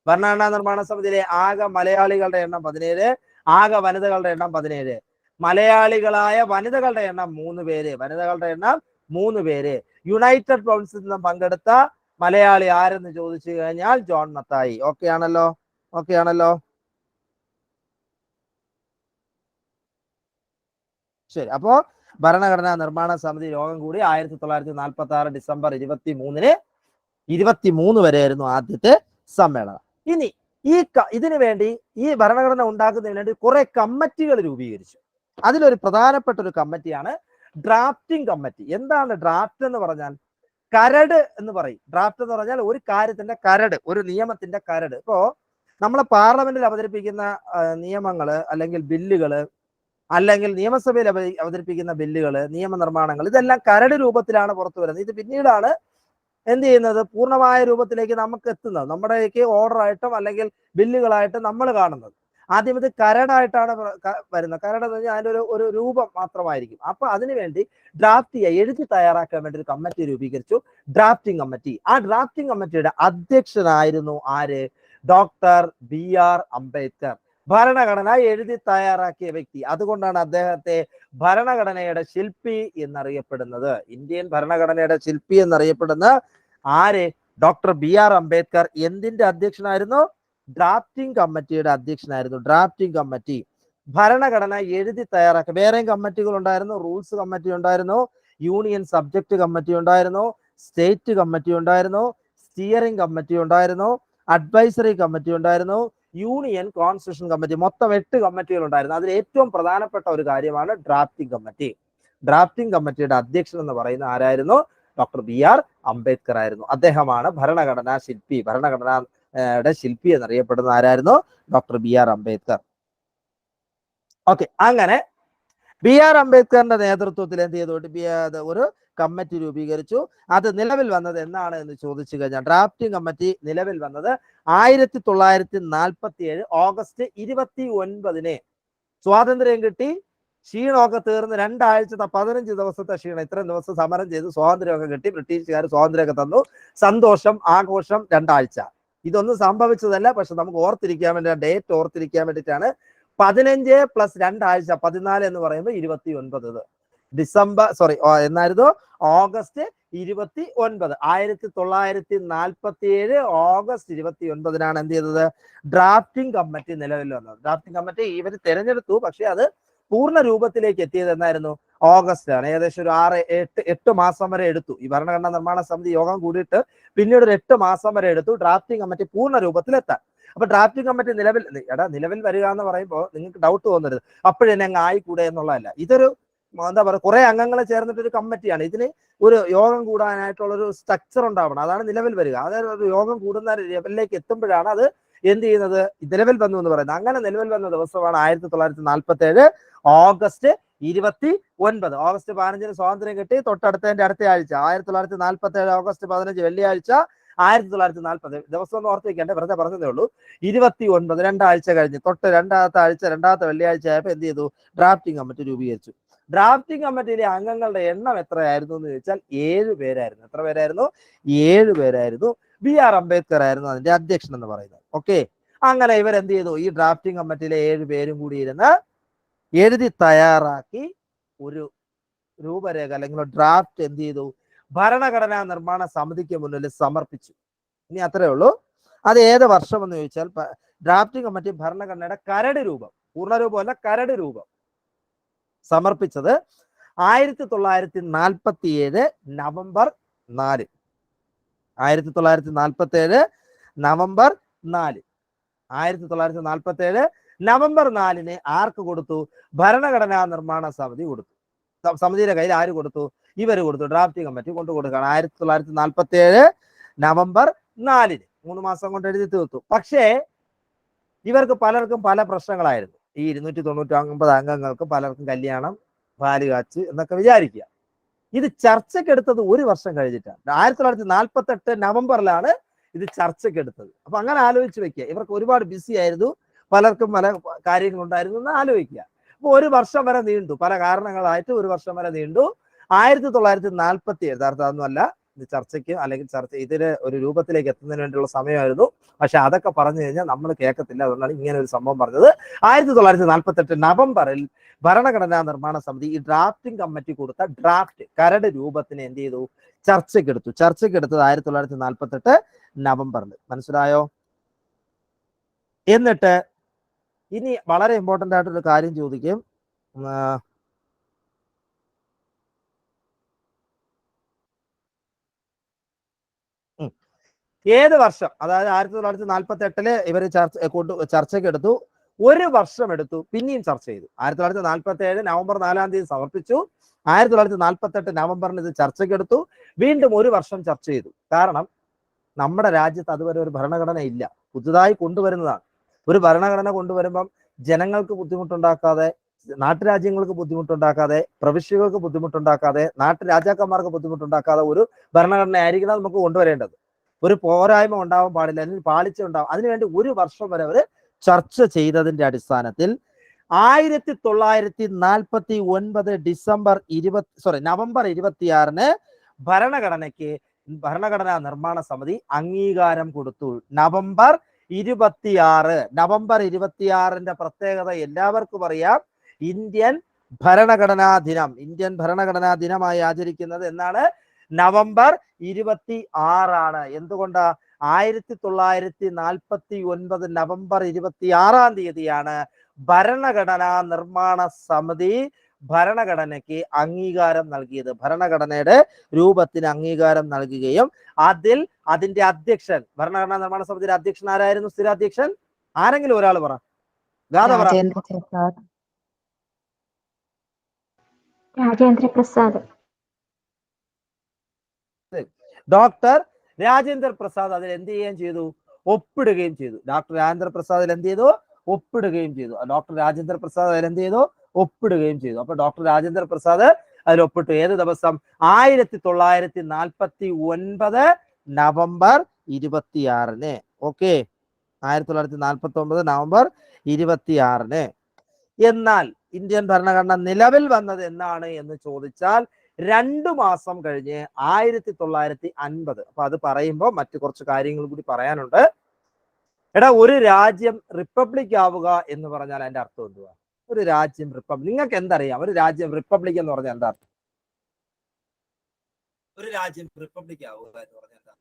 ഭരണഘടനാ നിർമ്മാണ സമിതിയിലെ ആകെ മലയാളികളുടെ എണ്ണം 17, ആകെ വനിതകളുടെ എണ്ണം 17. മലയാളികളായ വനിതകളുടെ എണ്ണം 3 പേര്. യുണൈറ്റഡ് പ്രൊവിൻസിൽ നിന്നും പങ്കെടുത്ത മലയാളി ആരെന്ന് ചോദിച്ചു കഴിഞ്ഞാൽ ജോൺ മത്തായി. ഓക്കെ ആണല്ലോ? ശരി. അപ്പോ ഭരണഘടനാ നിർമ്മാണ സമിതി യോഗം കൂടി 1946 ഡിസംബർ 23 വരെയായിരുന്നു ആദ്യത്തെ സമ്മേളനം. ഇനി ഇതിനു വേണ്ടി, ഈ ഭരണഘടന ഉണ്ടാക്കുന്നതിന് വേണ്ടി കുറെ കമ്മിറ്റികൾ രൂപീകരിച്ചു. അതിലൊരു പ്രധാനപ്പെട്ട ഒരു കമ്മിറ്റിയാണ് ഡ്രാഫ്റ്റിംഗ് കമ്മിറ്റി. എന്താണ് ഡ്രാഫ്റ്റ് എന്ന് പറഞ്ഞാൽ? കരട് എന്ന് പറയും. ഡ്രാഫ്റ്റ് എന്ന് പറഞ്ഞാൽ ഒരു കാര്യത്തിന്റെ കരട്, ഒരു നിയമത്തിന്റെ കരട്. ഇപ്പോ നമ്മളെ പാർലമെന്റിൽ അവതരിപ്പിക്കുന്ന നിയമങ്ങള് അല്ലെങ്കിൽ ബില്ലുകള്, അല്ലെങ്കിൽ നിയമസഭയിൽ അവതരിപ്പിക്കുന്ന ബില്ലുകള്, നിയമനിർമ്മാണങ്ങൾ, ഇതെല്ലാം കരട് രൂപത്തിലാണ് പുറത്തു വരുന്നത്. ഇത് പിന്നീടാണ് എന്ത് ചെയ്യുന്നത്? പൂർണ്ണമായ രൂപത്തിലേക്ക് നമുക്ക് എത്തുന്നത്, നമ്മുടെയൊക്കെ ഓർഡർ ആയിട്ടും അല്ലെങ്കിൽ ബില്ലുകളായിട്ടും നമ്മൾ കാണുന്നത്. ആദ്യം ഇത് കരടായിട്ടാണ് വരുന്നത്. കരട് എന്ന് പറഞ്ഞാൽ അതിൻ്റെ ഒരു രൂപം മാത്രമായിരിക്കും. അപ്പൊ അതിനുവേണ്ടി എഴുതി തയ്യാറാക്കാൻ വേണ്ടി ഒരു കമ്മിറ്റി രൂപീകരിച്ചു, ഡ്രാഫ്റ്റിംഗ് കമ്മിറ്റി. ആ ഡ്രാഫ്റ്റിംഗ് കമ്മിറ്റിയുടെ അധ്യക്ഷനായിരുന്നു ആര്? Doctor BR Ambedkar. ഭരണഘടന എഴുതി തയ്യാറാക്കിയ വ്യക്തി. അതുകൊണ്ടാണ് അദ്ദേഹത്തെ ഭരണഘടനയുടെ ശില്പി എന്നറിയപ്പെടുന്നത്. ഇന്ത്യൻ ഭരണഘടനയുടെ ശില്പി എന്നറിയപ്പെടുന്ന ആര്? Doctor BR Ambedkar. എന്തിന്റെ അധ്യക്ഷനായിരുന്നു? ഡ്രാഫ്റ്റിംഗ് കമ്മിറ്റിയുടെ അധ്യക്ഷനായിരുന്നു. ഡ്രാഫ്റ്റിംഗ് കമ്മിറ്റി ഭരണഘടന എഴുതി തയ്യാറാക്കി. വേറെയും കമ്മിറ്റികൾ ഉണ്ടായിരുന്നു. റൂൾസ് കമ്മിറ്റി ഉണ്ടായിരുന്നു, യൂണിയൻ സബ്ജക്ട് കമ്മിറ്റി ഉണ്ടായിരുന്നു, സ്റ്റേറ്റ് കമ്മിറ്റി ഉണ്ടായിരുന്നു, സ്റ്റിയറിംഗ് കമ്മിറ്റി ഉണ്ടായിരുന്നു, അഡ്വൈസറി കമ്മിറ്റി ഉണ്ടായിരുന്നു, യൂണിയൻ കോൺസ്റ്റിറ്റ്യൂഷൻ കമ്മിറ്റി. മൊത്തം 8 കമ്മിറ്റികൾ ഉണ്ടായിരുന്നു. അതിൽ ഏറ്റവും പ്രധാനപ്പെട്ട ഒരു കാര്യമാണ് ഡ്രാഫ്റ്റിംഗ് കമ്മിറ്റി. ഡ്രാഫ്റ്റിംഗ് കമ്മിറ്റിയുടെ അധ്യക്ഷൻ എന്ന് പറയുന്ന ആരായിരുന്നു? ഡോക്ടർ BR അംബേദ്കർ ആയിരുന്നു. അദ്ദേഹമാണ് ഭരണഘടനാ ശില്പി. ഭരണഘടനയുടെ ശില്പി എന്നറിയപ്പെടുന്ന ആരായിരുന്നു? Doctor BR Ambedkar. ഓക്കെ, അങ്ങനെ BR അംബേദ്കറിന്റെ നേതൃത്വത്തിൽ എന്ത് ചെയ്തു? ഒരു കമ്മിറ്റി രൂപീകരിച്ചു. അത് നിലവിൽ വന്നത് എന്നാണ് എന്ന് ചോദിച്ചു കഴിഞ്ഞാൽ, ഡ്രാഫ്റ്റിംഗ് കമ്മിറ്റി നിലവിൽ വന്നത് 1947 ഓഗസ്റ്റ് 29 സ്വാതന്ത്ര്യം കിട്ടി. ക്ഷീണമൊക്കെ തീർന്ന് 2 ആഴ്ചത്തെ 15 ദിവസത്തെ ക്ഷീണം, ഇത്രയും ദിവസം സമരം ചെയ്ത് സ്വാതന്ത്ര്യമൊക്കെ കിട്ടി. ബ്രിട്ടീഷുകാർ സ്വാതന്ത്ര്യമൊക്കെ തന്നു. സന്തോഷം, ആഘോഷം 2 ആഴ്ച. ഇതൊന്നും സംഭവിച്ചതല്ല, പക്ഷെ നമുക്ക് ഓർത്തിരിക്കാൻ വേണ്ടി, ഡേറ്റ് ഓർത്തിരിക്കാൻ വേണ്ടിയിട്ടാണ്. 15 + 2 ആഴ്ച 14 എന്ന് പറയുമ്പോൾ 29 എന്നായിരുന്നു? ഓഗസ്റ്റ് 29. 1947 ഓഗസ്റ്റ് 29 എന്ത് ചെയ്തത്? ഡ്രാഫ്റ്റിംഗ് കമ്മിറ്റി നിലവിൽ വന്നത്. ഡ്രാഫ്റ്റിംഗ് കമ്മിറ്റി ഇവർ തിരഞ്ഞെടുത്തു, പക്ഷെ അത് പൂർണ്ണ രൂപത്തിലേക്ക് എത്തിയത് എന്നായിരുന്നു? ഓഗസ്റ്റ് ആണ്. ഏകദേശം ഒരു 8 മാസം വരെ എടുത്തു. ഈ ഭരണഘടനാ നിർമ്മാണ സമിതി യോഗം കൂടിയിട്ട് പിന്നീട് ഒരു 8 മാസം വരെ എടുത്തു ഡ്രാഫ്റ്റിംഗ് കമ്മിറ്റി പൂർണ്ണ രൂപത്തിലെത്താൻ. അപ്പൊ ഡ്രാഫ്റ്റിംഗ് കമ്മിറ്റി നിലവിൽ വരിക എന്ന് പറയുമ്പോൾ നിങ്ങൾക്ക് ഡൗട്ട് തോന്നരുത്, അപ്പോഴെന്നെ അങ്ങ് ആയിക്കൂടെ എന്നുള്ളതല്ല. ഇതൊരു എന്താ പറയുക, കുറെ അംഗങ്ങൾ ചേർന്നിട്ട് ഒരു കമ്മിറ്റിയാണ്. ഇതിന് ഒരു യോഗം കൂടാനായിട്ടുള്ള ഒരു സ്ട്രക്ചർ ഉണ്ടാവണം. അതാണ് നിലവിൽ വരിക. അതായത് ഒരു യോഗം കൂടുന്ന ലെവലിലേക്ക് എത്തുമ്പോഴാണ് അത് എന്ത് ചെയ്യുന്നത്? നിലവിൽ വന്നു എന്ന് പറയുന്നത്. അങ്ങനെ നിലവിൽ വന്ന ദിവസമാണ് 1947 ഓഗസ്റ്റ് 29. ഓഗസ്റ്റ് 15 സ്വാതന്ത്ര്യം കിട്ടി. തൊട്ടടുത്തതിന്റെ അടുത്ത ആഴ്ച 1947 ഓഗസ്റ്റ് 15 വെള്ളിയാഴ്ച 1940. ദിവസം ഒന്ന് ഓർത്ത് വെക്കേണ്ടേ, വെറുതെ പറഞ്ഞതേ ഉള്ളൂ. 29, 2 ആഴ്ച കഴിഞ്ഞ് തൊട്ട് രണ്ടാമത്തെ ആഴ്ച, രണ്ടാമത്തെ വെള്ളിയാഴ്ച ആയപ്പോൾ എന്ത് ചെയ്തു? ഡ്രാഫ്റ്റിംഗ് കമ്മിറ്റി രൂപീകരിച്ചു. ഡ്രാഫ്റ്റിംഗ് കമ്മിറ്റിയിലെ അംഗങ്ങളുടെ എണ്ണം എത്രയായിരുന്നു എന്ന് ചോദിച്ചാൽ 7 പേരായിരുന്നു. എത്ര പേരായിരുന്നു? 7 പേരായിരുന്നു. BR അംബേദ്കർ ആയിരുന്നു അതിന്റെ അധ്യക്ഷൻ എന്ന് പറയുന്നത്. ഓക്കെ, അങ്ങനെ ഇവരെന്ത് ചെയ്തു? ഈ ഡ്രാഫ്റ്റിംഗ് കമ്മിറ്റിയിലെ 7 പേരും കൂടി ഇരുന്ന് എഴുതി തയ്യാറാക്കി ഒരു രൂപരേഖ അല്ലെങ്കിൽ ഡ്രാഫ്റ്റ് എന്ത് ചെയ്തു? ഭരണഘടനാ നിർമ്മാണ സമിതിക്ക് മുന്നിൽ സമർപ്പിച്ചു. ഇനി അത്രേ ഉള്ളൂ. അത് ഏത് വർഷം എന്ന് ചോദിച്ചാൽ ഡ്രാഫ്റ്റിംഗ് കമ്മിറ്റി ഭരണഘടനയുടെ കരട് രൂപം, പൂർണ്ണരൂപമല്ല, കരട് രൂപം സമർപ്പിച്ചത് 1947 നവംബർ 4. 1947 നവംബർ 4. 1947 നവംബർ 4 ആർക്ക് കൊടുത്തു? ഭരണഘടനാ നിർമ്മാണ സമിതി കൊടുത്തു. സമിതിയുടെ കയ്യിൽ ആര് കൊടുത്തു? ഇവര് കൊടുത്തു. ഡ്രാഫ്റ്റിംഗ് കമ്മിറ്റി കൊണ്ടു കൊടുക്കുകയാണ്. 1947 നവംബർ 4. 3 മാസം കൊണ്ട് എഴുതി തീർത്തു. പക്ഷേ ഇവർക്ക് പലർക്കും പല പ്രശ്നങ്ങളായിരുന്നു. ഈ 299 അംഗങ്ങൾക്ക് പലർക്കും കല്യാണം, പാല് കാച്ച് എന്നൊക്കെ വിചാരിക്കുക. ഇത് ചർച്ചയ്ക്കെടുത്തത് 1 വർഷം കഴിഞ്ഞിട്ടാണ്. 1948 നവംബറിലാണ് ഇത് ചർച്ചയ്ക്കെടുത്തത്. അപ്പൊ അങ്ങനെ ആലോചിച്ച് വെക്കുക. ഇവർക്ക് ഒരുപാട് ബിസി ആയിരുന്നു, പലർക്കും പല കാര്യങ്ങളുണ്ടായിരുന്നു എന്ന് ആലോചിക്കുക. അപ്പൊ 1 വർഷം വരെ നീണ്ടു. പല കാരണങ്ങളായിട്ട് 1 വർഷം വരെ നീണ്ടു. 1947 യഥാർത്ഥമൊന്നുമല്ല, ഇത് ചർച്ചയ്ക്ക് അല്ലെങ്കിൽ ഇതിന് ഒരു രൂപത്തിലേക്ക് എത്തുന്നതിന് വേണ്ടിയുള്ള സമയമായിരുന്നു. പക്ഷെ അതൊക്കെ പറഞ്ഞു കഴിഞ്ഞാൽ നമ്മൾ കേൾക്കത്തില്ല. അതുകൊണ്ടാണ് ഇങ്ങനെ ഒരു സംഭവം പറഞ്ഞത്. 1948 നവംബറിൽ ഭരണഘടനാ നിർമ്മാണ സമിതി ഈ ഡ്രാഫ്റ്റിംഗ് കമ്മിറ്റി കൊടുത്ത ഡ്രാഫ്റ്റ് കരട് രൂപത്തിന് എന്ത് ചെയ്തു? ചർച്ചയ്ക്കെടുത്തു. ചർച്ചയ്ക്കെടുത്തത് 1948 നവംബറിൽ. മനസ്സിലായോ? എന്നിട്ട് ഇനി വളരെ ഇമ്പോർട്ടന്റ് ആയിട്ടൊരു കാര്യം ചോദിക്കും. ഏത് വർഷം? അതായത് 1948 ഇവര് ചർച്ചയ്ക്ക് എടുത്തു. 1 വർഷം എടുത്തു, പിന്നെയും ചർച്ച ചെയ്തു. 1947 നവംബർ 4 സമർപ്പിച്ചു. 1948 നവംബറിന് ഇത് ചർച്ചയ്ക്കെടുത്തു. വീണ്ടും 1 വർഷം ചർച്ച ചെയ്തു. കാരണം നമ്മുടെ രാജ്യത്ത് അതുവരെ ഒരു ഭരണഘടന ഇല്ല, പുതുതായി കൊണ്ടുവരുന്നതാണ്. ഒരു ഭരണഘടന കൊണ്ടുവരുമ്പം ജനങ്ങൾക്ക് ബുദ്ധിമുട്ടുണ്ടാക്കാതെ, നാട്ടുരാജ്യങ്ങൾക്ക് ബുദ്ധിമുട്ടുണ്ടാക്കാതെ, പ്രവിശ്യകൾക്ക് ബുദ്ധിമുട്ടുണ്ടാക്കാതെ, നാട്ടുരാജാക്കന്മാർക്ക് ബുദ്ധിമുട്ടുണ്ടാക്കാതെ ഒരു ഭരണഘടന ആയിരിക്കണം നമുക്ക് കൊണ്ടുവരേണ്ടത്. ഒരു പോരായ്മ ഉണ്ടാവാൻ പാടില്ല, അല്ലെങ്കിൽ പാളിച്ച ഉണ്ടാവും. അതിനുവേണ്ടി 1 വർഷം വരെ അവർ ചർച്ച ചെയ്തതിന്റെ അടിസ്ഥാനത്തിൽ 1949 നവംബർ 26 ഭരണഘടനാ നിർമ്മാണ സമിതി അംഗീകാരം കൊടുത്തു. നവംബർ 26 പ്രത്യേകത എല്ലാവർക്കും അറിയാം. ഇന്ത്യൻ ഭരണഘടനാ ദിനമായി ആചരിക്കുന്നത് എന്നാണ്? നവംബർ 26. എന്തുകൊണ്ടാ? 1949 നവംബർ 26 ഭരണഘടനാ നിർമ്മാണ സമിതി ഭരണഘടനയ്ക്ക് അംഗീകാരം നൽകിയത്. ഭരണഘടനയുടെ രൂപത്തിന് അംഗീകാരം നൽകുകയും അതിന്റെ അധ്യക്ഷൻ, ഭരണഘടനാ നിർമ്മാണ സമിതിയുടെ അധ്യക്ഷൻ ആരായിരുന്നു? സ്ഥിരാധ്യക്ഷൻ ആരെങ്കിലും ഒരാൾ പറ. രാജേന്ദ്ര പ്രസാദ്. ഡോക്ടർ രാജേന്ദ്ര പ്രസാദ് അതിൽ എന്ത് ചെയ്യുകയും ചെയ്തു? ഒപ്പിടുകയും ചെയ്തു. ഡോക്ടർ രാജേന്ദ്ര പ്രസാദ് എന്ത് ചെയ്തു? ഒപ്പിടുകയും ചെയ്തു. ഡോക്ടർ രാജേന്ദ്ര പ്രസാദ് അതിൽ എന്ത് ചെയ്തു? ഒപ്പിടുകയും ചെയ്തു. അപ്പൊ ഡോക്ടർ രാജേന്ദ്ര പ്രസാദ് അതിൽ ഒപ്പിട്ടു. ഏത് ദിവസം? 1949 നവംബർ 26. Okay, 1949 November 26. എന്നാൽ ഇന്ത്യൻ ഭരണഘടന നിലവിൽ വന്നത് എന്നാണ് എന്ന് ചോദിച്ചാൽ 2 മാസം കഴിഞ്ഞ് 1950. അപ്പൊ അത് പറയുമ്പോൾ മറ്റു കുറച്ച് കാര്യങ്ങൾ കൂടി പറയാനുണ്ട്. എടാ, ഒരു രാജ്യം റിപ്പബ്ലിക് ആവുക എന്ന് പറഞ്ഞാൽ അതിന്റെ അർത്ഥം എന്തുവാ? ഒരു രാജ്യം റിപ്പബ്ലിക്, നിങ്ങൾക്ക് എന്തറിയാം? ഒരു രാജ്യം റിപ്പബ്ലിക് എന്ന് പറഞ്ഞാൽ എന്താ അർത്ഥം? ഒരു രാജ്യം റിപ്പബ്ലിക് ആവുക എന്ന് പറഞ്ഞാൽ എന്താ?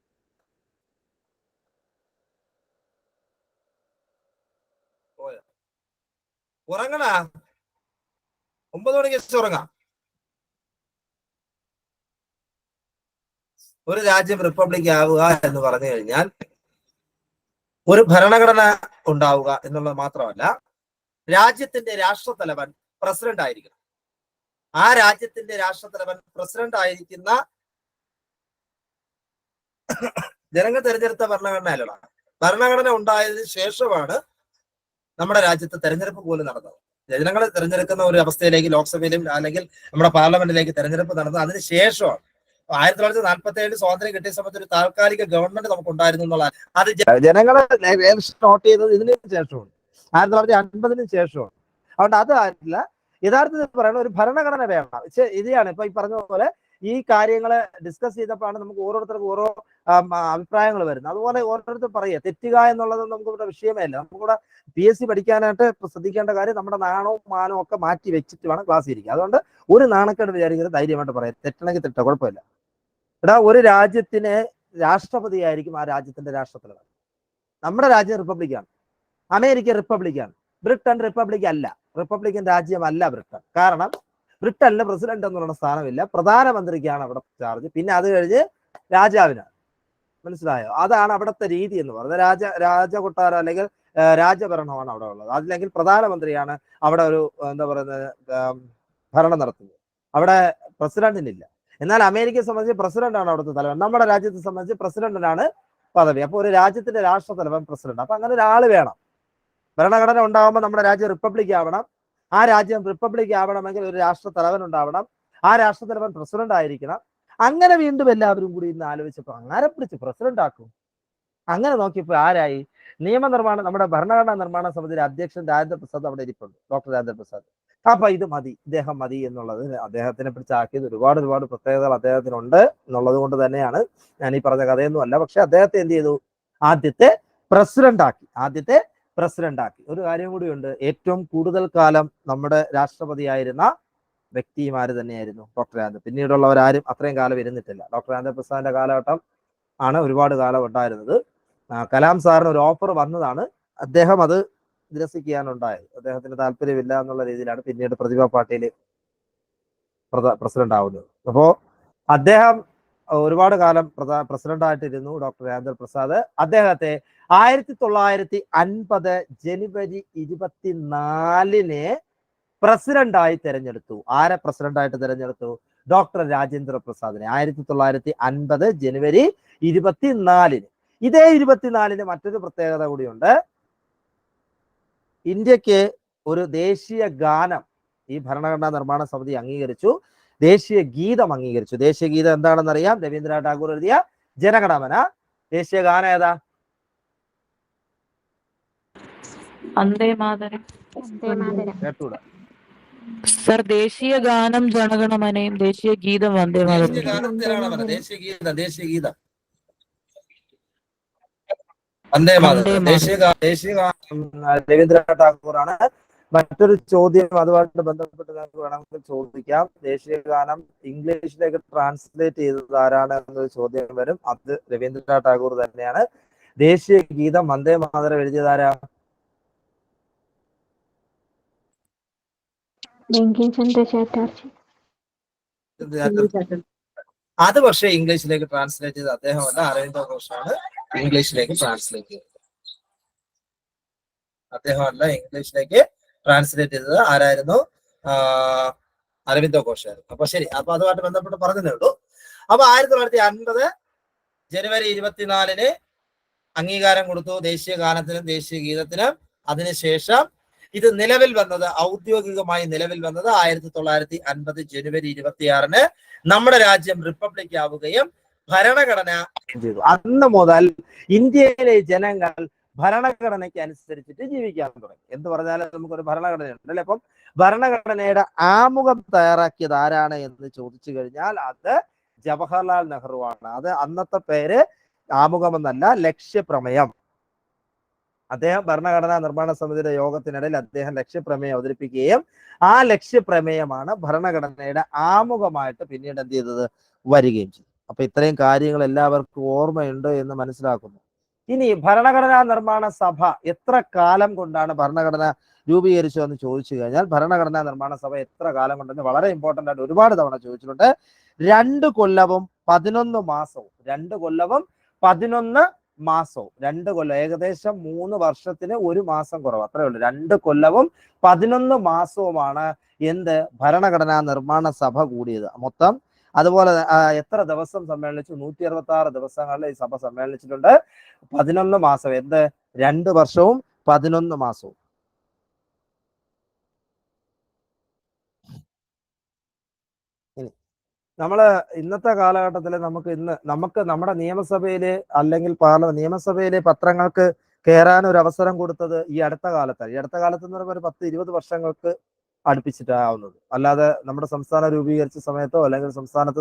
ഉറങ്ങണ 9 മണിക്ക് ഉറങ്ങാം. ഒരു രാജ്യം റിപ്പബ്ലിക് ആവുക എന്ന് പറഞ്ഞു കഴിഞ്ഞാൽ ഒരു ഭരണഘടന ഉണ്ടാവുക എന്നുള്ളത് മാത്രമല്ല, രാജ്യത്തിന്റെ രാഷ്ട്രത്തലവൻ പ്രസിഡന്റ് ആയിരിക്കണം. ആ രാജ്യത്തിന്റെ രാഷ്ട്രത്തലവൻ പ്രസിഡന്റ് ആയിരിക്കുന്ന ജനങ്ങൾ തെരഞ്ഞെടുത്ത ഭരണഘടന അല്ലടാ. ഭരണഘടന ഉണ്ടായതിനു ശേഷമാണ് നമ്മുടെ രാജ്യത്ത് തെരഞ്ഞെടുപ്പ് പോലും നടന്നത്. ജനങ്ങൾ തെരഞ്ഞെടുക്കുന്ന ഒരു അവസ്ഥയിലേക്ക് ലോക്സഭയിലും അല്ലെങ്കിൽ നമ്മുടെ പാർലമെന്റിലേക്ക് തെരഞ്ഞെടുപ്പ് നടന്നത് അതിന് ശേഷമാണ്. 1947 സ്വാതന്ത്ര്യം കിട്ടിയ സമയത്ത് ഒരു താൽക്കാലിക ഗവൺമെന്റ് നമുക്ക് ഉണ്ടായിരുന്നു എന്നുള്ള അത് ജനങ്ങളെ നോട്ട് ചെയ്തത് ഇതിന് ശേഷമാണ്, 1950 ശേഷമാണ്. അതുകൊണ്ട് അത് ആയിട്ടില്ല. യഥാർത്ഥത്തിൽ പറയുന്നത് ഒരു ഭരണഘടന വേണം. ഇതാണ് ഇപ്പൊ ഈ പറഞ്ഞ പോലെ ഈ കാര്യങ്ങളെ ഡിസ്കസ് ചെയ്തപ്പോഴാണ് നമുക്ക് ഓരോരുത്തർക്കും ഓരോ അഭിപ്രായങ്ങൾ വരുന്നത്. അതുപോലെ ഓരോരുത്തർ പറയുക തെറ്റുക എന്നുള്ളത് നമുക്ക് ഇവിടെ വിഷയമേ അല്ല. നമുക്കിവിടെ PSC പഠിക്കാനായിട്ട് ശ്രദ്ധിക്കേണ്ട കാര്യം നമ്മുടെ നാണവും മാനവും ഒക്കെ മാറ്റി വെച്ചിട്ട് വേണം ക്ലാസ് ഇരിക്കുക. അതുകൊണ്ട് ഒരു നാണക്കേട് വിചാരിക്കുന്നത് ധൈര്യമായിട്ട് പറയാം, തെറ്റണമെങ്കിൽ തെറ്റ, കുഴപ്പമില്ല. ഇവിടെ ഒരു രാജ്യത്തിന് രാഷ്ട്രപതിയായിരിക്കും ആ രാജ്യത്തിന്റെ രാഷ്ട്രത്തലവൻ. നമ്മുടെ രാജ്യം റിപ്പബ്ലിക്കാണ്, അമേരിക്ക റിപ്പബ്ലിക്കാണ്, ബ്രിട്ടൻ റിപ്പബ്ലിക് അല്ല, റിപ്പബ്ലിക്കൻ രാജ്യമല്ല ബ്രിട്ടൻ. കാരണം ബ്രിട്ടനിൽ പ്രസിഡന്റ് എന്ന് പറയുന്ന സ്ഥാനമില്ല, പ്രധാനമന്ത്രിക്കാണ് അവിടെ ചാർജ്, പിന്നെ അത് കഴിഞ്ഞ് രാജാവിനാണ്. മനസ്സിലായോ? അതാണ് അവിടുത്തെ രീതി എന്ന് പറയുന്നത്. രാജകൊട്ടാരം അല്ലെങ്കിൽ രാജഭരണമാണ് അവിടെ ഉള്ളത്. അല്ലെങ്കിൽ പ്രധാനമന്ത്രിയാണ് അവിടെ ഒരു എന്താ പറയുന്നത് ഭരണം നടത്തുന്നത്. അവിടെ പ്രസിഡന്റിനില്ല. എന്നാൽ അമേരിക്കയെ സംബന്ധിച്ച് പ്രസിഡന്റാണ് അവിടുത്തെ തലവൻ. നമ്മുടെ രാജ്യത്തെ സംബന്ധിച്ച് പ്രസിഡന്റിനാണ് പദവി. അപ്പോൾ ഒരു രാജ്യത്തിന്റെ രാഷ്ട്ര തലവൻ പ്രസിഡന്റ്. അപ്പൊ അങ്ങനെ ഒരാൾ വേണം. ഭരണഘടന ഉണ്ടാകുമ്പോൾ നമ്മുടെ രാജ്യം റിപ്പബ്ലിക് ആവണം. ആ രാജ്യം റിപ്പബ്ലിക് ആവണമെങ്കിൽ ഒരു രാഷ്ട്ര തലവൻ ഉണ്ടാവണം. ആ രാഷ്ട്ര തലവൻ പ്രസിഡന്റ് ആയിരിക്കണം. അങ്ങനെ വീണ്ടും എല്ലാവരും കൂടി ഇന്ന് ആലോചിച്ചപ്പോൾ അങ്ങനെ പിടിച്ച് പ്രസിഡന്റ് ആക്കും. അങ്ങനെ നോക്കിയപ്പോൾ ആരായി? നിയമനിർമ്മാണം, നമ്മുടെ ഭരണഘടനാ നിർമ്മാണ സമിതിയുടെ അധ്യക്ഷൻ രാജേന്ദ്ര പ്രസാദ് അവിടെ ഇരിപ്പുണ്ട്, ഡോക്ടർ രാജേന്ദ്ര പ്രസാദ്. അപ്പൊ ഇത് മതി, ഇദ്ദേഹം മതി എന്നുള്ളത് അദ്ദേഹത്തിനെ പിടിച്ചാക്കിയത് ഒരുപാട് പ്രത്യേകതകൾ അദ്ദേഹത്തിനുണ്ട് എന്നുള്ളത് കൊണ്ട് തന്നെയാണ് ഞാൻ ഈ പറഞ്ഞ കഥയൊന്നും അല്ല. പക്ഷെ അദ്ദേഹത്തെ എന്ത് ചെയ്തു? ആദ്യത്തെ പ്രസിഡന്റ് ആക്കി. ഒരു കാര്യം കൂടിയുണ്ട്, ഏറ്റവും കൂടുതൽ കാലം നമ്മുടെ രാഷ്ട്രപതിയായിരുന്ന വ്യക്തിമാര് തന്നെയായിരുന്നു ഡോക്ടർ രാജേന്ദ്ര. പിന്നീടുള്ളവരാരും അത്രയും കാലം ഇരുന്നിട്ടില്ല. ഡോക്ടർ രാജേന്ദ്ര പ്രസാദിന്റെ കാലഘട്ടം ആണ് ഒരുപാട് കാലം ഉണ്ടായിരുന്നത്. കലാം സാറിന് ഒരു ഓഫർ വന്നതാണ്, അദ്ദേഹം അത് നിരസിക്കാനുണ്ടായത്. അദ്ദേഹത്തിന് താല്പര്യമില്ല എന്നുള്ള രീതിയിലാണ് പിന്നീട് പ്രതിഭ പാട്ടീൽ പ്രസിഡന്റ് ആവുന്നത്. അപ്പോ അദ്ദേഹം ഒരുപാട് കാലം പ്രസിഡന്റ് ആയിട്ടിരുന്നു ഡോക്ടർ രാജേന്ദ്ര പ്രസാദ്. അദ്ദേഹത്തെ 1950 ജനുവരി 24 പ്രസിഡന്റായി തെരഞ്ഞെടുത്തു. ആരെ പ്രസിഡന്റായിട്ട് തെരഞ്ഞെടുത്തു? ഡോക്ടർ രാജേന്ദ്ര പ്രസാദിനെ 1950 ജനുവരി 24. ഇതേ 24 മറ്റൊരു പ്രത്യേകത കൂടിയുണ്ട്. ഇന്ത്യക്ക് ഒരു ദേശീയ ഗാനം ഈ ഭരണഘടനാ നിർമ്മാണ സമിതി അംഗീകരിച്ചു, ദേശീയ ഗീതം അംഗീകരിച്ചു. ദേശീയ ഗീതം എന്താണെന്ന് അറിയാം, രവീന്ദ്രനാഥ് ടാഗോർ എഴുതിയ ജനഗണമന. ദേശീയ ഗാനം ഏതാ? കേട്ടൂടാ സർ, ദേശീയ ഗാനം ജനഗണമനയും ദേശീയ ഗീതം വന്ദേ മാതരം. ദേശീയ ഗീതം വന്ദേ മാതരം. ദേശീയ ഗാനം രവീന്ദ്രനാഥ് ടാഗോറാണ്. മറ്റൊരു ചോദ്യം അതുമായിട്ട് ബന്ധപ്പെട്ട് നമുക്ക് വേണമെങ്കിൽ ചോദിക്കാം. ദേശീയ ഗാനം ഇംഗ്ലീഷിലേക്ക് ട്രാൻസ്ലേറ്റ് ചെയ്തത് ആരാണ് എന്നൊരു ചോദ്യം വരും. അത് രവീന്ദ്രനാഥ് ടാഗോർ തന്നെയാണ്. ദേശീയ ഗീതം വന്ദേ മാതരം എഴുതിയത് ആരാ? അത് പക്ഷേ ഇംഗ്ലീഷിലേക്ക് ട്രാൻസ്ലേറ്റ് ചെയ്ത് അദ്ദേഹമല്ല, അരവിന്ദോ ഘോഷാണ് ഇംഗ്ലീഷിലേക്ക് ട്രാൻസ്ലേറ്റ് ചെയ്തത്. അദ്ദേഹമല്ല ഇംഗ്ലീഷിലേക്ക് ട്രാൻസ്ലേറ്റ് ചെയ്തത്. ആരായിരുന്നു? അരവിന്ദോ ഘോഷായിരുന്നു. അപ്പൊ ശരി, അപ്പൊ അതുമായിട്ട് ബന്ധപ്പെട്ട് പറഞ്ഞതേ ഉള്ളൂ. അപ്പൊ 1950 ജനുവരി 24 അംഗീകാരം കൊടുത്തു ദേശീയ ഗാനത്തിനും ദേശീയ ഗീതത്തിനും. അതിനുശേഷം ഇത് നിലവിൽ വന്നത്, ഔദ്യോഗികമായി നിലവിൽ വന്നത് 1950 ജനുവരി 26 നമ്മുടെ രാജ്യം റിപ്പബ്ലിക് ആവുകയും ഭരണഘടന ചെയ്തു. അന്ന് മുതൽ ഇന്ത്യയിലെ ജനങ്ങൾ ഭരണഘടനയ്ക്ക് അനുസരിച്ചിട്ട് ജീവിക്കാൻ തുടങ്ങി. എന്ത് പറഞ്ഞാലും നമുക്കൊരു ഭരണഘടന ഉണ്ട് അല്ലെ? അപ്പം ഭരണഘടനയുടെ ആമുഖം തയ്യാറാക്കിയത് ആരാണ് എന്ന് ചോദിച്ചു കഴിഞ്ഞാൽ അത് ജവഹർലാൽ നെഹ്റു ആണ്. അത് അന്നത്തെ പേര് ആമുഖം എന്നല്ല, ലക്ഷ്യപ്രമേയം. അദ്ദേഹം ഭരണഘടനാ നിർമ്മാണ സമിതിയുടെ യോഗത്തിനിടയിൽ അദ്ദേഹം ലക്ഷ്യപ്രമേയം അവതരിപ്പിക്കുകയും ആ ലക്ഷ്യപ്രമേയമാണ് ഭരണഘടനയുടെ ആമുഖമായിട്ട് പിന്നീട് എന്ത് ചെയ്തത്? വരികയും ചെയ്തു. അപ്പൊ ഇത്രയും കാര്യങ്ങൾ എല്ലാവർക്കും ഓർമ്മയുണ്ട് എന്ന് മനസ്സിലാക്കുന്നു. ഇനി ഭരണഘടനാ നിർമ്മാണ സഭ എത്ര കാലം കൊണ്ടാണ് ഭരണഘടന രൂപീകരിച്ചു എന്ന് ചോദിച്ചു കഴിഞ്ഞാൽ, ഭരണഘടനാ നിർമ്മാണ സഭ എത്ര കാലം കൊണ്ടെന്ന് വളരെ ഇമ്പോർട്ടന്റ് ആയിട്ട് ഒരുപാട് തവണ ചോദിച്ചിട്ടുണ്ട്. 2 കൊല്ലവും 11 മാസവും. 2 കൊല്ലവും 11 മാസവും. 2 കൊല്ലം, ഏകദേശം 3 വർഷത്തിന് 1 മാസം കുറവ്, അത്രേ ഉള്ളൂ. 2 കൊല്ലവും 11 മാസവുമാണ് എന്ത്? ഭരണഘടനാ നിർമ്മാണ സഭ കൂടിയത് മൊത്തം. അതുപോലെ എത്ര ദിവസം സമ്മേളിച്ചു? 166 ദിവസങ്ങളിൽ ഈ സഭ സമ്മേളിച്ചിട്ടുണ്ട്. 11 മാസം. എന്ത്? 2 വർഷവും 11 മാസവും. നമ്മള് ഇന്നത്തെ കാലഘട്ടത്തിൽ നമുക്ക് നമ്മുടെ നിയമസഭയില് അല്ലെങ്കിൽ നിയമസഭയിലെ പത്രങ്ങൾക്ക് കയറാൻ ഒരു അവസരം കൊടുത്തത് ഈ അടുത്ത കാലത്താണ്. ഈ അടുത്ത കാലത്ത് എന്ന് പറയുമ്പോൾ ഒരു 10-20 വർഷങ്ങൾക്ക് അടുപ്പിച്ചിട്ടാവുന്നത്. അല്ലാതെ നമ്മുടെ സംസ്ഥാനം രൂപീകരിച്ച സമയത്തോ അല്ലെങ്കിൽ സംസ്ഥാനത്ത്